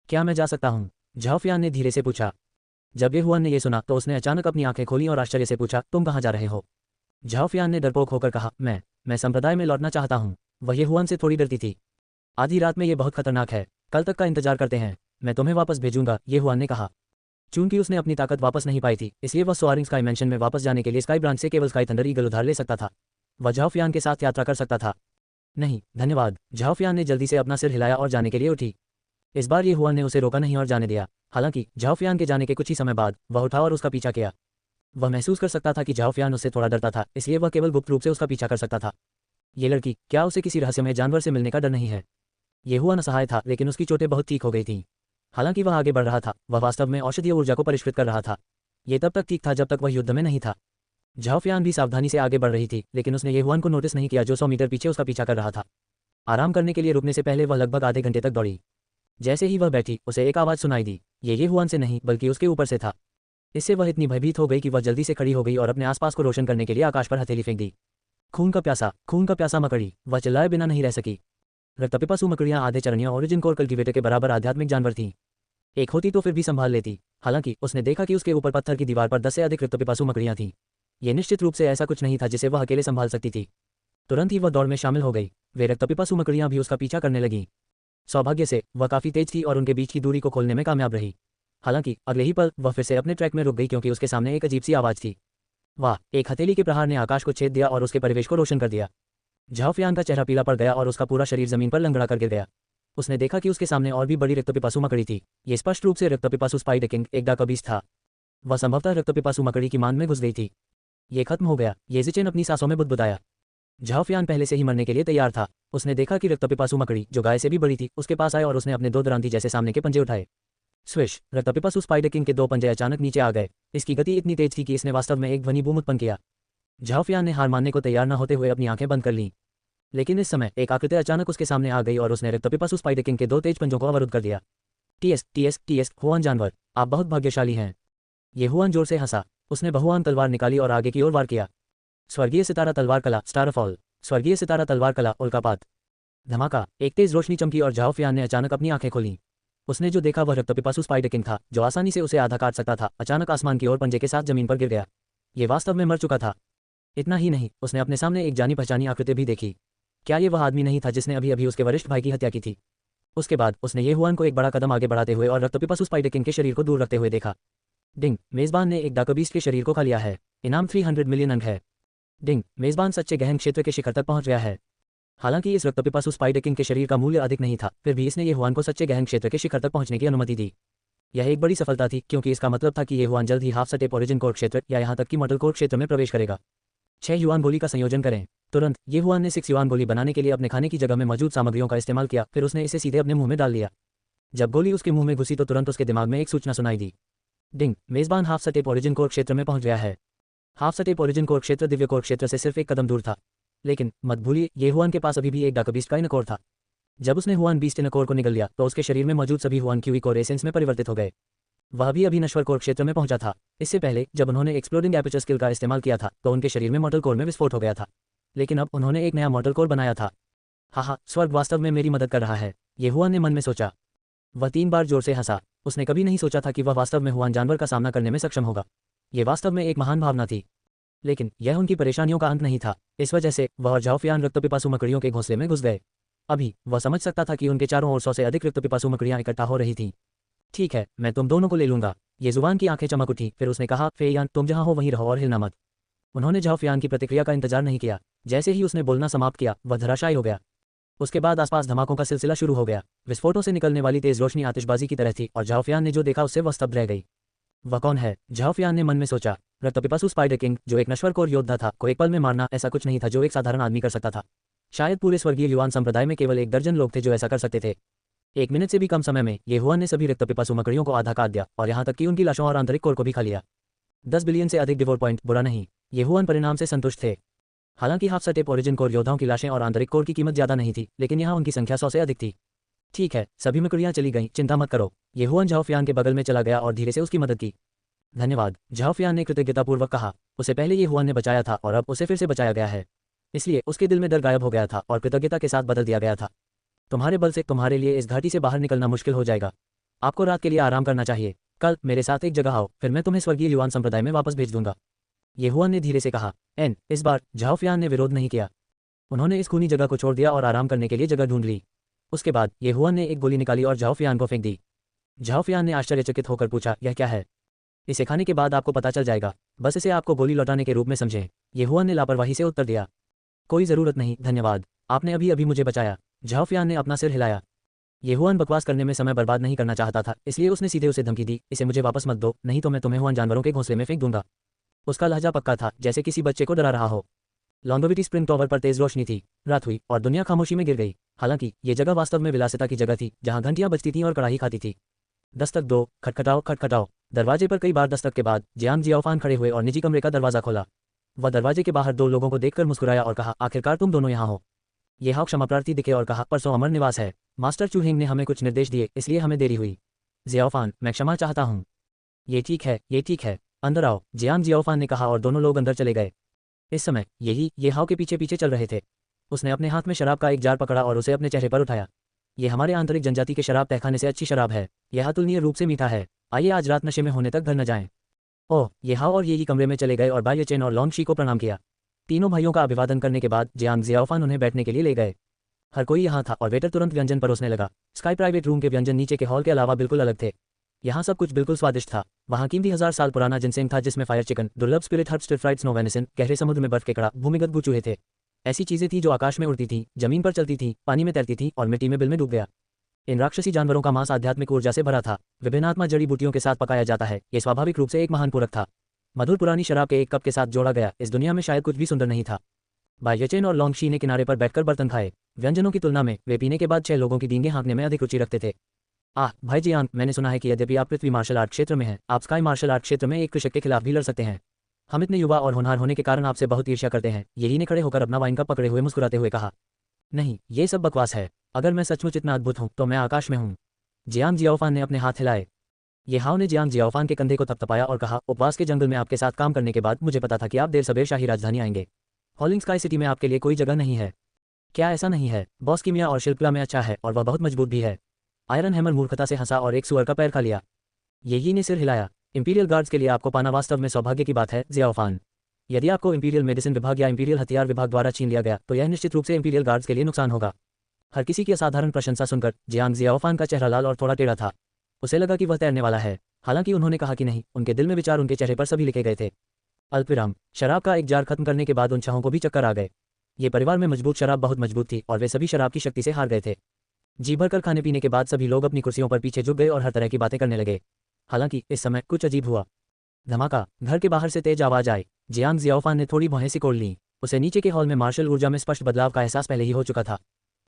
क्या मैं जा सकता हूँ? झाओफियान ने धीरे से पूछा। जब ये हुआ ने यह सुना तो उसने अचानक अपनी आंखें खोली और आश्चर्य से पूछा, तुम कहाँ जा रहे हो? झाओफियान ने डरपोक होकर कहा, मैं संप्रदाय में लौटना चाहता हूँ। वह ये हुआन से थोड़ी डरती थी। आधी रात में ये बहुत खतरनाक है, कल तक का इंतजार करते हैं। मैं तुम्हें वापस भेजूंगा, ये हुआन ने कहा। चूंकि उसने अपनी ताकत वापस नहीं पाई थी, इसलिए वह सोआरिंग स्काई मैंशन में वापस जाने के लिए स्काई ब्रांच से केवल स्काई थंडर ईगल उधार ले सकता था। वह झाओफियान के साथ यात्रा कर सकता था। नहीं, धन्यवाद। झाओफियान ने जल्दी से अपना सिर हिलाया और जाने के लिए उठी। इस बार ये हुआन ने उसे रोका नहीं और जाने दिया। हालांकि झाओफियान के जाने के कुछ ही समय बाद वह उठा और उसका पीछा किया। वह महसूस कर सकता था कि झाओफियान उससे थोड़ा डरता था, इसलिए वह केवल गुप्त रूप से उसका पीछा कर सकता था। ये लड़की, क्या उसे किसी रहस्यमय जानवर से मिलने का डर नहीं है? ये हुआन असहाय था, लेकिन उसकी चोटें बहुत ठीक हो गई थीं। हालांकि वह आगे बढ़ रहा था, वह वास्तव में औषधीय ऊर्जा को परिष्कृत कर रहा था। ये तब तक ठीक था जब तक वह युद्ध में नहीं था। झाओफियान भी सावधानी से आगे बढ़ रही थी, लेकिन उसने ये हुआन को नोटिस नहीं किया जो 100 मीटर पीछे उसका पीछा कर रहा था। आराम करने के लिए रुकने से पहले वह लगभग आधे घंटे तक दौड़ी। जैसे ही वह बैठी, उसे एक आवाज़ सुनाई दी। ये हुआन से नहीं, बल्कि उसके ऊपर से था। इससे वह इतनी भयभीत हो गई कि वह जल्दी से खड़ी हो गई और अपने आसपास को रोशन करने के लिए आकाश पर हथेली फेंक दी। खून का प्यासा मकड़ी, वह चिल्लाए बिना नहीं रह सकी। रक्तपिपासु मकड़ियां आधे चरणियों ओरिजिन कोर कल्टीवेटर के बराबर आध्यात्मिक जानवर थीं। एक होती तो फिर भी संभाल लेती। हालांकि उसने देखा कि उसके ऊपर पत्थर की दीवार पर 10 से अधिक रक्तपिपासु मकड़ियां थीं। ये निश्चित रूप से ऐसा कुछ नहीं था जिसे वह अकेले संभाल सकती थी। तुरंत ही वह दौड़ में शामिल हो गई। वे रक्तपिपासु मकड़ियां भी उसका पीछा करने लगीं। सौभाग्य से वह काफ़ी तेज थी और उनके बीच की दूरी को खोलने में कामयाब रही। हालांकि अगले ही पल वह फिर से अपने ट्रैक में रुक गई, क्योंकि उसके सामने एक अजीब सी आवाज़ थी। वाह! एक हथेली के प्रहार ने आकाश को छेद दिया और उसके परिवेश को रोशन कर दिया। झाओफियान का चेहरा पीला पड़ गया और उसका पूरा शरीर जमीन पर लंगड़ा कर गिर गया। उसने देखा कि उसके सामने और भी बड़ी रक्तपिपासु मकड़ी थी। ये स्पष्ट रूप से रक्तपिपासु स्पाइडर किंग एक डाकबीज था। वह संभवतः रक्तपिपासु मकड़ी की मांद में घुस गई थी। ये खत्म हो गया, ये ज़िचेन अपनी सांसों में बुदबुदाया। झाओफियान पहले से ही मरने के लिए तैयार था। उसने देखा कि रक्तपिपासु मकड़ी, जो गाय से भी बड़ी थी, उसके पास आए और उसने अपने 2 दरांती जैसे सामने के पंजे उठाए। स्विश! रक्तपिपासु स्पाइडर किंग के 2 पंजे अचानक नीचे आ गए। इसकी गति इतनी तेज थी कि इसने वास्तव में एक ध्वनि बूम उत्पन्न किया। झाओफियान ने हार मानने को तैयार न होते हुए अपनी आंखें बंद कर लीं। लेकिन इस समय एक आकृति अचानक उसके सामने आ गई और उसने रक्तपिपासु स्पाइडर किंग के 2 तेज पंजों को अवरुद्ध कर दिया। टीएस हुआन जानवर, आप बहुत भाग्यशाली हैं। ये हुआन जोर से हंसा। उसने बहुआन तलवार निकाली और आगे की ओर वार किया। स्वर्गीय सितारा तलवार कला, स्टारफॉल। स्वर्गीय सितारा तलवार कला, उल्कापात। धमाका! एक तेज रोशनी चमकी और झाओफियान ने अचानक अपनी आंखें खोलीं। उसने जो देखा वह रक्तपिपासु स्पाइडर किंग था, जो आसानी से उसे आधा काट सकता था, अचानक आसमान की ओर पंजे के साथ जमीन पर गिर गया। ये वास्तव में मर चुका था। इतना ही नहीं, उसने अपने सामने एक जानी पहचानी आकृति भी देखी। क्या ये वह आदमी नहीं था जिसने अभी अभी उसके वरिष्ठ भाई की हत्या की थी? उसके बाद उसने ये हुआन को एक बड़ा कदम आगे बढ़ाते हुए और रक्तपिपासु स्पाइडर किंग के शरीर को दूर रखते हुए देखा। डिंग! मेजबान ने एक डाकबीस्ट के शरीर को खा लिया है। इनाम 300 मिलियन अंक है। डिंग! मेजबान सच्चे गहन क्षेत्र के शिखर तक पहुंच गया है। हालांकि इस रक्तपिपासु स्पाइडर किंग के शरीर का मूल्य अधिक नहीं था, फिर भी इसने ये हुआन को सच्चे गहन क्षेत्र के शिखर तक पहुंचने की अनुमति दी। यह एक बड़ी सफलता थी, क्योंकि इसका मतलब था कि ये हुआन जल्द ही हाफ सटेप ओरिजिन कोर क्षेत्र या यहां तक कि मॉडल कोर क्षेत्र में प्रवेश करेगा। 6 युआन गोली का संयोजन करें। तुरंत ये हुआन ने 6 युआन गोली बनाने के लिए अपने खाने की जगह में मौजूद सामग्रियों का इस्तेमाल किया, फिर उसने इसे सीधे अपने मुंह में डाल लिया। जब गोली उसके मुंह में घुसी तो तुरंत उसके दिमाग में एक सूचना सुनाई दी। डिंग! मेजबान हाफ सटेप ओरिजिन कोर क्षेत्र में पहुंच गया है। हाफ सटेप ओरिजिन कोर क्षेत्र दिव्य कोर क्षेत्र से सिर्फ एक कदम दूर था। लेकिन मत भूलिए, ये हुआन के पास अभी भी एक डाकबीस्ट का इनकोर था। जब उसने हुआन बीस्ट इनकोर को निगल लिया तो उसके शरीर में मौजूद सभी हुआन क्यूई कोर एसेंस में परिवर्तित हो गए। वह भी अभी नश्वर कोर क्षेत्र में पहुंचा था। इससे पहले जब उन्होंने एक्सप्लोडिंग एपर्चर स्किल का इस्तेमाल किया था तो उनके शरीर में मॉडल कोर में विस्फोट हो गया था। लेकिन अब उन्होंने एक नया मॉडल कोर बनाया था। हाँ, स्वर्ग वास्तव में मेरी मदद कर रहा है, ये हुआन ने मन में सोचा। वह 3 बार जोर से हंसा। उसने कभी नहीं सोचा था कि वह वास्तव में हुआन जानवर का सामना करने में सक्षम होगा। ये वास्तव में एक महान भावना थी। लेकिन यह उनकी परेशानियों का अंत नहीं था। इस वजह से वह और झाओफियान रक्तपिपासु मकड़ियों के घोंसले में घुस गए। अभी वह समझ सकता था कि उनके चारों ओर 100 से अधिक रक्तपिपासु मकड़ियां इकट्ठा हो रही थीं। ठीक है, मैं तुम दोनों को ले लूंगा। ये जुबान की आंखें चमक उठी, फिर उसने कहा, फेयान, तुम जहां हो वहीं रहो और हिलना मत। उन्होंने झाओफियान की प्रतिक्रिया का इंतजार नहीं किया। जैसे ही उसने बोलना समाप्त किया, वह धराशायी हो गया। उसके बाद आसपास धमाकों का सिलसिला शुरू हो गया। विस्फोटों से निकलने वाली तेज रोशनी आतिशबाजी की तरह थी और झाओफियान ने जो देखा उससे वह स्तब्ध रह गई। वह कौन है? झाओफियान ने मन में सोचा। रक्तपिपासु स्पाइडर किंग, जो एक नश्वर कोर योद्धा था, को एक पल में मारना ऐसा कुछ नहीं था जो एक साधारण आदमी कर सकता था। शायद पूरे स्वर्गीय युवान संप्रदाय में केवल 1 दर्जन लोग थे जो ऐसा कर सकते थे। 1 मिनट से भी कम समय में ये हुआन ने सभी रक्तपिपासु मकड़ियों को आधा काट दिया और यहाँ तक कि उनकी लाशों और आंतरिक कोर को भी खा लिया। 10 बिलियन से अधिक डिवोर पॉइंट, बुरा नहीं। ये हुआन परिणाम से संतुष्ट थे। हालांकि हाफ सटेप ओरिजिन कोर योद्धाओं की लाशें और आंतरिक कोर की कीमत ज़्यादा नहीं थी, लेकिन यहाँ उनकी संख्या 100 से अधिक थी। ठीक है, सभी मकड़ियाँ चली गईं, चिंता मत करो। ये हुआन झाओफियान के बगल में चला गया और धीरे से उसकी मदद की। धन्यवाद, झाओफियान ने कृतज्ञतापूर्वक कहा। उसे पहले ये हुआन ने बचाया था और अब उसे फिर से बचाया गया है, इसलिए उसके दिल में डर गायब हो गया था और कृतज्ञता के साथ बदल दिया गया था। तुम्हारे बल से तुम्हारे लिए इस घाटी से बाहर निकलना मुश्किल हो जाएगा। आपको रात के लिए आराम करना चाहिए। कल मेरे साथ एक जगह आओ, फिर मैं तुम्हें स्वर्गीय युवान संप्रदाय में वापस भेज दूंगा। ये हुआन ने धीरे से कहा। इस बार झाओफियान ने विरोध नहीं किया। उन्होंने इस खूनी जगह को छोड़ दिया और आराम करने के लिए जगह ढूंढ ली। उसके बाद ये हुआन ने एक गोली निकाली और झाओफियान को फेंक दी। झाओ फियान ने आश्चर्यचकित होकर पूछा, यह क्या है? इसे खाने के बाद आपको पता चल जाएगा, बस इसे आपको गोली लौटाने के रूप में समझें। ये हुआन ने लापरवाही से उत्तर दिया। कोई ज़रूरत नहीं, धन्यवाद, आपने अभी अभी मुझे बचाया। झाओ फियान ने अपना सिर हिलाया। ये हुआन बकवास करने में समय बर्बाद नहीं करना चाहता था, इसलिए उसने सीधे उसे धमकी दी, इसे मुझे वापस मत दो, नहीं तो मैं तुम्हें हुआन जानवरों के घोंसले में फेंक दूंगा। उसका लहजा पक्का था, जैसे किसी बच्चे को डरा रहा हो। लॉन्गोविटी स्प्रिंग टॉवर पर तेज रोशनी थी। रात हुई और दुनिया खामोशी में गिर गई। हालांकि ये जगह वास्तव में विलासिता की जगह थी, जहां घंटियां बजती थीं और कड़ाही खाती थी। दस्तक दो, खटखटाओ खटखटाओ। दरवाजे पर कई बार दस्तक के बाद जियांग जियाओफान खड़े हुए और निजी कमरे का दरवाजा खोला। वह दरवाजे के बाहर दो लोगों को देखकर मुस्कुराया और कहा, आखिरकार तुम दोनों यहाँ हो। ये हाव क्षमाप्रार्थी दिखे और कहा, परसों अमर निवास है, मास्टर चूहिंग ने हमें कुछ निर्देश दिए, इसलिए हमें देरी हुई। जियाओफान, मैं क्षमा चाहता हूँ। ये ठीक है, ये ठीक है, अंदर आओ, जियांग जियाओफान ने कहा और दोनों लोग अंदर चले गए। इस समय ये हाव के पीछे पीछे चल रहे थे। उसने अपने हाथ में शराब का एक जार पकड़ा और उसे अपने चेहरे पर उठाया। ये हमारे आंतरिक जनजाति के शराब तहखाने से अच्छी शराब है, यह अतुलनीय रूप से मीठा है। आइए आज रात नशे में होने तक घर न जाएं। ओह, ये हाव और ये ही कमरे में चले गए और बाय चेन और लॉन्ग शी को प्रणाम किया। तीनों भाइयों का अभिवादन करने के बाद जियांग जियाओफान उन्हें बैठने के लिए ले गए। हर कोई यहाँ था और वेटर तुरंत व्यंजन परोसने लगा। स्काई प्राइवेट रूम के व्यंजन नीचे के हॉल के अलावा बिल्कुल अलग थे। यहाँ सब कुछ बिल्कुल स्वादिष्ट था। वहाँ कीमती 1000 साल पुराना जिनसेंग था, जिसमें फायर चिकन, दुर्लभ spirit herb, stir fried snow venison, गहरे समुद्र में बर्फ के कड़ा, भूमिगत गुचूहे थे। ऐसी चीजें थी जो आकाश में उड़ती थीं, जमीन पर चलती थीं, पानी में तैरती थीं और मिट्टी में बिल में डूब गया। इन राक्षसी जानवरों का मांस आध्यात्मिक ऊर्जा से भरा था। विभिन्न आत्मा जड़ी बूटियों के साथ पकाया जाता है। ये स्वाभाविक रूप से एक महान पूरक था। मधुर पुरानी शराब के एक कप के साथ जोड़ा गया। इस दुनिया में शायद कुछ भी सुंदर नहीं था। बायचेन और लॉन्गशी ने किनारे पर बैठकर बर्तन खाए। व्यंजनों की तुलना में वे पीने के बाद 6 लोगों की डींगे हाँकने में अधिक रुचि रखते थे। आह भाई जियांग, मैंने सुना है कि यद्यपि आप पृथ्वी मार्शल आर्ट क्षेत्र में हैं, आप स्काई मार्शल आर्ट क्षेत्र में एक कृषक के खिलाफ भी लड़ सकते हैं। हम इतने युवा और होनहार होने के कारण आपसे बहुत ईर्ष्या करते हैं। येली ने खड़े होकर अपना वाइन कप पकड़े हुए मुस्कुराते हुए कहा। नहीं, ये सब बकवास है। अगर मैं सचमुच इतना अद्भुत हूँ तो मैं आकाश में हूँ। जियांग जियाओफान ने अपने हाथ हिलाए। ये हाव ने जियांग जियाओफान के कंधे को थपथपाया और कहा, उपवास के जंगल में आपके साथ काम करने के बाद मुझे पता था कि आप देर सवेर शाही राजधानी आएंगे। हॉलिंग स्काई सिटी में आपके लिए कोई जगह नहीं है। क्या ऐसा नहीं है? बॉस कीमिया और शिल्पकला में अच्छा है और वह बहुत मजबूत भी है। आयरन हैमर मूर्खता से हंसा और एक सुअर का पैर खा लिया। येही ने सिर हिलाया। इंपीरियल गार्ड्स के लिए आपको पाना वास्तव में सौभाग्य की बात है जियाओफान। यदि आपको इंपीरियल मेडिसिन विभाग या इंपीरियल हथियार विभाग द्वारा छीन लिया गया तो यह निश्चित रूप से इंपीरियल गार्ड्स के लिए नुकसान होगा। हर किसी की असाधारण प्रशंसा सुनकर जियांग जियाओफान का चेहरा लाल और थोड़ा टेढ़ा था। उसे लगा कि वह तैरने वाला है। हालांकि उन्होंने कहा कि नहीं, उनके दिल में विचार उनके चेहरे पर सभी लिखे गए थे। अल्पविराम। शराब का एक जार खत्म करने के बाद उन छहों को भी चक्कर आ गए। ये परिवार में मजबूत शराब बहुत मजबूत थी और वे सभी शराब की शक्ति से हार गए थे। जी भरकर खाने पीने के बाद सभी लोग अपनी कुर्सियों पर पीछे झुक गए और हर तरह की बातें करने लगे। हालांकि इस समय कुछ अजीब हुआ। धमाका। घर के बाहर से तेज आवाज आई। जियांग जियाओफान ने थोड़ी भौहें सिकोड़ लीं। उसे नीचे के हॉल में मार्शल ऊर्जा में स्पष्ट बदलाव का एहसास पहले ही हो चुका था।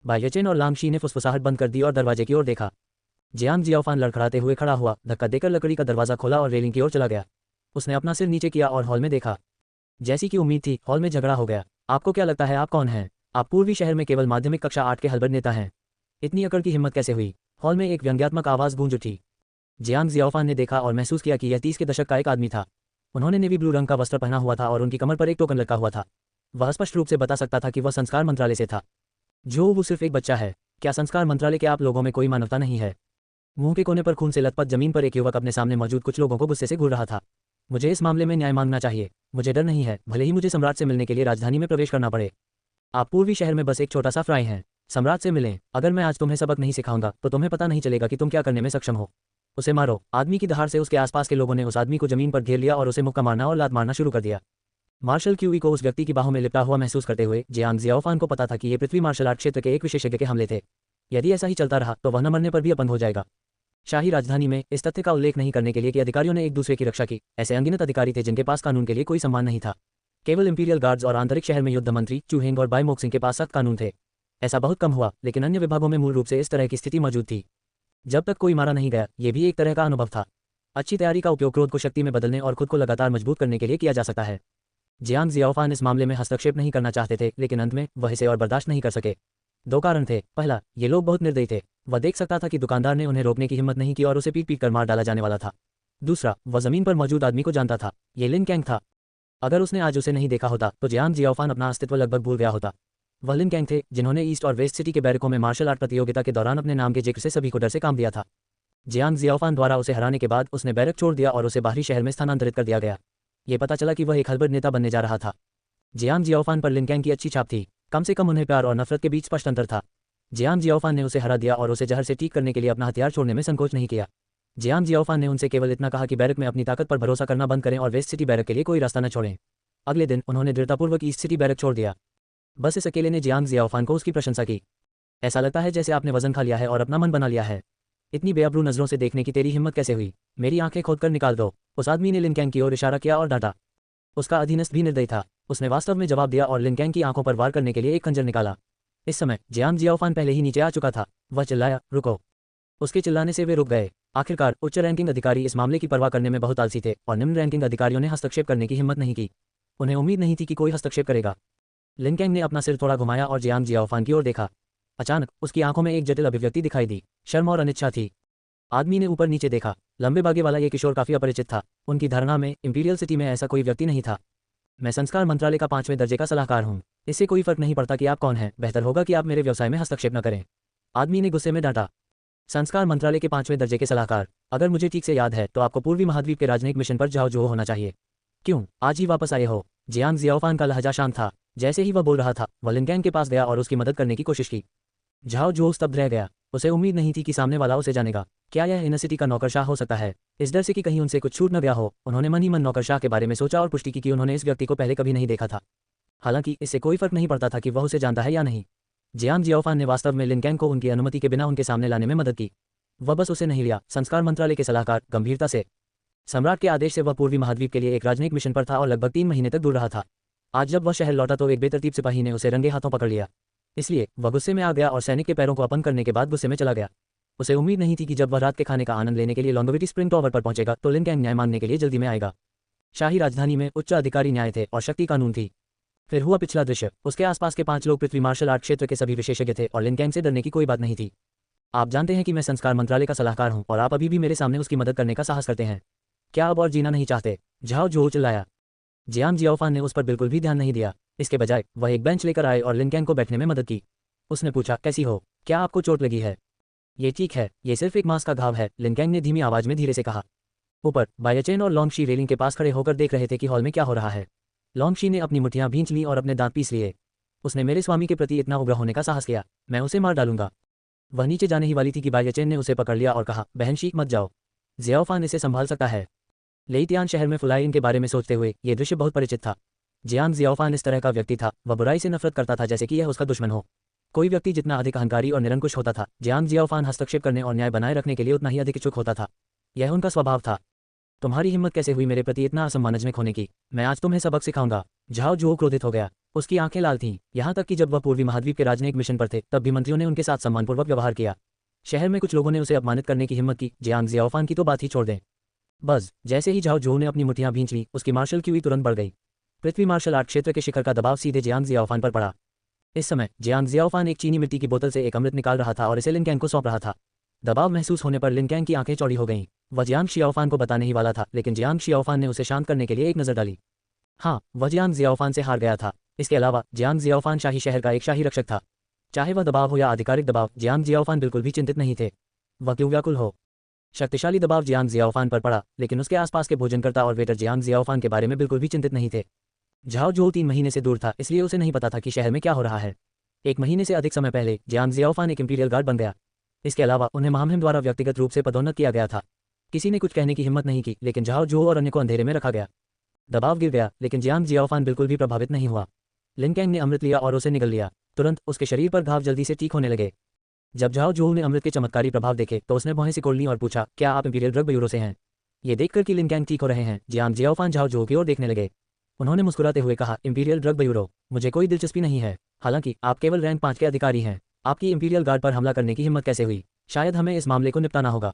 बायचेन और लांगशी ने फुसफुसाहट बंद कर दी और दरवाजे की ओर देखा। जियांग जियाओफान लड़खड़ाते हुए खड़ा हुआ, धक्का देकर लकड़ी का दरवाजा खोला और रेलिंग की ओर चला गया। उसने अपना सिर नीचे किया और हॉल में देखा। जैसी कि उम्मीद थी, हॉल में झगड़ा हो गया। आपको क्या लगता है आप कौन हैं? आप पूर्वी शहर में केवल माध्यमिक कक्षा 8 के हल्बर्ड नेता हैं। इतनी अकड़ की हिम्मत कैसे हुई? हॉल में एक व्यंग्यात्मक आवाज गूंज उठी। जियांग जियाओफान ने देखा और महसूस किया कि यह 30 के दशक का एक आदमी था। उन्होंने नेवी ब्लू रंग का वस्त्र पहना हुआ था और उनकी कमर पर एक टोकन लटका हुआ था। वह स्पष्ट रूप से बता सकता था कि वह संस्कार मंत्रालय से था। जो वो सिर्फ एक बच्चा है। क्या संस्कार मंत्रालय के आप लोगों में कोई मानवता नहीं है? मुंह के कोने पर खून से लथपथ जमीन पर एक युवक अपने सामने मौजूद कुछ लोगों को गुस्से से घूर रहा था। मुझे इस मामले में न्याय मांगना चाहिए। मुझे डर नहीं है, भले ही मुझे सम्राट से मिलने के लिए राजधानी में प्रवेश करना पड़े। आप पूर्वी शहर में बस एक छोटा सा फ्राई हैं। सम्राट से मिलें। अगर मैं आज तुम्हें सबक नहीं सिखाऊंगा तो तुम्हें पता नहीं चलेगा कि तुम क्या करने में सक्षम हो। उसे मारो। आदमी की दहाड़ से उसके आसपास के लोगों ने उस आदमी को जमीन पर घेर लिया और उसे मुक्का मारना और लात मारना शुरू कर दिया। मार्शल क्यूई को उस व्यक्ति की बाहों में लिपटा हुआ महसूस करते हुए जियांग जियाओफान को पता था कि ये पृथ्वी मार्शल आर्ट क्षेत्र के एक विशेषज्ञ के हमले थे। यदि ऐसा ही चलता रहा तो वह न मरने पर भी अपंग हो जाएगा। शाही राजधानी में इस तथ्य का उल्लेख नहीं करने के लिए कि अधिकारियों ने एक दूसरे की रक्षा की। ऐसे अनगिनत अधिकारी थे जिनके पास कानून के लिए कोई सम्मान नहीं था। केवल इंपीरियल गार्ड्स और आंतरिक शहर में युद्ध मंत्री चूहेंग और बाय मोक्सिंग के पास सख्त कानून थे। ऐसा बहुत कम हुआ, लेकिन अन्य विभागों में मूल रूप से इस तरह की स्थिति मौजूद थी। जब तक कोई मारा नहीं गया, ये भी एक तरह का अनुभव था। अच्छी तैयारी का उपयोग क्रोध को शक्ति में बदलने और खुद को लगातार मजबूत करने के लिए किया जा सकता है। जियांग जियाओफान इस मामले में हस्तक्षेप नहीं करना चाहते थे, लेकिन अंत में वह इसे और बर्दाश्त नहीं कर सके। 2 कारण थे। पहला, ये लोग बहुत निर्दयी थे। वह देख सकता था कि दुकानदार ने उन्हें रोकने की हिम्मत नहीं की और उसे पीट पीट कर मार डाला जाने वाला था। दूसरा, वह जमीन पर मौजूद आदमी को जानता था। ये लिन कैंग था। अगर उसने आज उसे नहीं देखा होता तो जियांग जियाओफान अपना अस्तित्व लगभग भूल गया होता। वह लिन कैंग थे जिन्होंने ईस्ट और वेस्ट सिटी के बैरकों में मार्शल आर्ट प्रतियोगिता के दौरान अपने नाम के जिक्र से सभी को डर से काम दिया था। जियांग जियाओफान द्वारा उसे हराने के बाद उसने बैरक छोड़ दिया और उसे बाहरी शहर में स्थानांतरित कर दिया गया। ये पता चला कि वह एक हल्बर्ड नेता बनने जा रहा था। जियांग जियाओफान पर लिन कैंग की अच्छी छाप थी। कम से कम उन्हें प्यार और नफरत के बीच स्पष्ट अंतर था। जियांग जियाओफान ने उसे हरा दिया और उसे जहर से ठीक करने के लिए अपना हथियार छोड़ने में संकोच नहीं किया। जियांग जियाओफान ने उनसे केवल इतना कहा कि बैरक में अपनी ताकत पर भरोसा करना बंद करें और वेस्ट सिटी बैरक के लिए कोई रास्ता न छोड़ें। अगले दिन उन्होंने दृढ़तापूर्वक ईस्ट सिटी बैरक छोड़ दिया। बस इस अकेले ने जियांग जियाओफान को उसकी प्रशंसा की। ऐसा लगता है जैसे आपने वजन खा लिया है और अपना मन बना लिया है। इतनी बेअब्रू नजरों से देखने की तेरी हिम्मत कैसे हुई? मेरी आंखें खोदकर निकाल दो। उस आदमी ने लिनकैंग की ओर इशारा किया और डांटा। उसका अधीनस्थ भी निर्दयी था। उसने वास्तव में जवाब दिया और लिनकैंग की आंखों पर वार करने के लिए एक खंजर निकाला। इस समय जियांग जियाओफान पहले ही नीचे आ चुका था। वह चिल्लाया, रुको। उसके चिल्लाने से वे रुक गए। आखिरकार उच्च रैंकिंग अधिकारी इस मामले की परवाह करने में बहुत आलसी थे और निम्न रैंकिंग अधिकारियों ने हस्तक्षेप करने की हिम्मत नहीं की। उन्हें उम्मीद नहीं थी कि कोई हस्तक्षेप करेगा। लिनकैंग ने अपना सिर थोड़ा घुमाया और जियांग जियाओफान की ओर देखा। अचानक उसकी आंखों में एक जटिल अभिव्यक्ति दिखाई दी। शर्म और अनिच्छा थी। आदमी ने ऊपर नीचे देखा। लंबे बागे वाला ये किशोर काफी अपरिचित था। उनकी धारणा में इंपीरियल सिटी में ऐसा कोई व्यक्ति नहीं था। मैं संस्कार मंत्रालय का 5वें दर्जे का सलाहकार हूँ। इससे कोई फर्क नहीं पड़ता कि आप कौन हैं, बेहतर होगा कि आप मेरे व्यवसाय में हस्तक्षेप न करें। आदमी ने गुस्से में डांटा। संस्कार मंत्रालय के 5वें दर्जे के सलाहकार? अगर मुझे ठीक से याद है तो आपको पूर्वी महाद्वीप के राजनयिक मिशन पर जाओ जो होना चाहिए। क्यों आज ही वापस आए हो? जियांग जियाओफान का लहजा शांत था। जैसे ही वह बोल रहा था वह लिनकैंग के पास गया और उसकी मदद करने की कोशिश की। झाओ जो स्तब्ध रह गया। उसे उम्मीद नहीं थी कि सामने वाला उसे जानेगा। क्या यह इनर सिटी का नौकरशाह हो सकता है? इस डर से कि कहीं उनसे कुछ छूट न गया हो, उन्होंने मन ही मन नौकरशाह के बारे में सोचा और पुष्टि की कि उन्होंने इस व्यक्ति को पहले कभी नहीं देखा था। हालांकि इससे कोई फर्क नहीं पड़ता था कि वह उसे जानता है या नहीं। जियांग जियाओफान ने वास्तव में लिनकैंग को उनकी अनुमति के बिना उनके सामने लाने में मदद की। वह बस उसे नहीं लिया। संस्कार मंत्रालय के सलाहकार गंभीरता से। सम्राट के आदेश से वह पूर्वी महाद्वीप के लिए एक राजनयिक मिशन पर था और लगभग 3 महीने तक दूर रहा था। आज जब वह शहर लौटा तो एक बेतरतीब सिपाही ने उसे रंगे हाथों पकड़ लिया। इसलिए वह गुस्से में आ गया और सैनिक के पैरों को अपंग करने के बाद गुस्से में चला गया। उसे उम्मीद नहीं थी कि जब वह रात के खाने का आनंद लेने के लिए लॉन्गविटी स्प्रिंग टॉवर पर पहुंचेगा तो लिनकैंग न्याय मांगने के लिए जल्दी में आएगा। शाही राजधानी में उच्च अधिकारी न्याय थे और शक्ति कानून थी। फिर हुआ पिछला दृश्य। उसके आसपास के 5 लोग पृथ्वी मार्शल आर्ट क्षेत्र के सभी विशेषज्ञ थे और लिनकैंग से डरने की कोई बात नहीं थी। आप जानते हैं कि मैं संस्कार मंत्रालय का सलाहकार हूं और आप अभी भी मेरे सामने उसकी मदद करने का साहस करते हैं। क्या अब और जीना नहीं चाहते? झाओ जो चिल्लाया। जियांग जियाओफान ने उस पर बिल्कुल भी ध्यान नहीं दिया। इसके बजाय वह एक बेंच लेकर आए और लिनकैंग को बैठने में मदद की। उसने पूछा, कैसी हो? क्या आपको चोट लगी है? ये ठीक है, ये सिर्फ एक मांस का घाव है, लिनकैंग ने धीमी आवाज में धीरे से कहा। ऊपर बायाचेन और लॉन्गशी रेलिंग के पास खड़े होकर देख रहे थे कि हॉल में क्या हो रहा है। लॉन्गशी ने अपनी मुठ्ठियां भींच लीं और अपने दांत पीस लिए। उसने मेरे स्वामी के प्रति इतना उग्र होने का साहस किया। मैं उसे मार डालूंगा। वह नीचे जाने ही वाली थी कि बायाचेन ने उसे पकड़ लिया और कहा, बहन शीख मत जाओ, जियाओफान इसे संभाल सकता है। लेइतियान शहर में फुलाइन के बारे में सोचते हुए यह दृश्य बहुत परिचित था। जियांग जियाओफान इस तरह का व्यक्ति था। वह बुराई से नफरत करता था जैसे कि यह उसका दुश्मन हो। कोई व्यक्ति जितना अधिक अहंकारी और निरंकुश होता था, जियांग जियाओफान हस्तक्षेप करने और न्याय बनाए रखने के लिए उतना ही अधिक इच्छुक होता था। यह उनका स्वभाव था। तुम्हारी हिम्मत कैसे हुई मेरे प्रति इतना असम्मानजनक होने की? मैं आज तुम्हें सबक सिखाऊंगा। झाओ जो क्रोधित हो गया। उसकी आंखें लाल थीं। यहाँ तक कि जब वह पूर्वी महाद्वीप के राजनयिक मिशन पर थे तब भी मंत्रियों ने उनके साथ सम्मानपूर्वक व्यवहार किया। शहर में कुछ लोगों ने उसे अपमानित करने की हिम्मत की। जियांग जियाओफान की तो बात ही छोड़ दें। बस जैसे ही झाओ जो ने अपनी मुठ्ठियां भींच ली, उसकी मार्शल क्यूई तुरंत बढ़ गई। पृथ्वी मार्शल आर्ट क्षेत्र के शिखर का दबाव सीधे जियांग जियाओफान पर पड़ा। इस समय जियांग जियाओफान एक चीनी मिट्टी की बोतल से एक अमृत निकाल रहा था और इसे लिनकैंग को सौंप रहा था। दबाव महसूस होने पर लिनकैंग की आंखें चौड़ी हो गईं। वह जियांग जियाओफान को बताने ही वाला था, लेकिन जियांग जियाओफान ने उसे शांत करने के लिए एक नजर डाली। हाँ, वह जियांग जियाओफान से हार गया था। इसके अलावा जियांग जियाओफान शाही शहर का एक शाही रक्षक था। चाहे वह दबाव हो या आधिकारिक दबाव, जियांग जियाओफान बिल्कुल भी चिंतित नहीं थे। वह क्यों व्याकुल हो? शक्तिशाली दबाव जियांग जियाओफान पर पड़ा, लेकिन उसके आसपास के भोजनकर्ता और वेटर जियांग जियाओफान के बारे में बिल्कुल भी चिंतित नहीं थे। झाओ जो 3 महीने से दूर था, इसलिए उसे नहीं पता था कि शहर में क्या हो रहा है। 1 महीने से अधिक समय पहले जियांग जियाओफान एक इंपीरियल गार्ड बन गया। इसके अलावा उन्हें महामहिम द्वारा व्यक्तिगत रूप से पदोन्नत किया गया था। किसी ने कुछ कहने की हिम्मत नहीं की, लेकिन झाओ जो और अन्य को अंधेरे में रखा गया। दबाव गिर गया, लेकिन जियांग जियाओफान बिल्कुल भी प्रभावित नहीं हुआ। लिनकैंग ने अमृत लिया और उसे निगल लिया। तुरंत उसके शरीर पर घाव जल्दी से ठीक होने लगे। जब झाओ जो ने अमृत के चमत्कारी प्रभाव देखे तो उसने भौहें सिकोड़ लीं और पूछा, क्या आप इंपीरियल ड्रग ब्यूरो से हैं? ये देखकर कि लिनकैंग ठीक हो रहे हैं, जियांग जियाओफान झाओ जो की ओर देखने लगे। उन्होंने मुस्कुराते हुए कहा, इंपीरियल ड्रग ब्यूरो? मुझे कोई दिलचस्पी नहीं है। हालांकि आप केवल रैंक 5 के अधिकारी हैं। आपकी इंपीरियल गार्ड पर हमला करने की हिम्मत कैसे हुई? शायद हमें इस मामले को निपटाना होगा।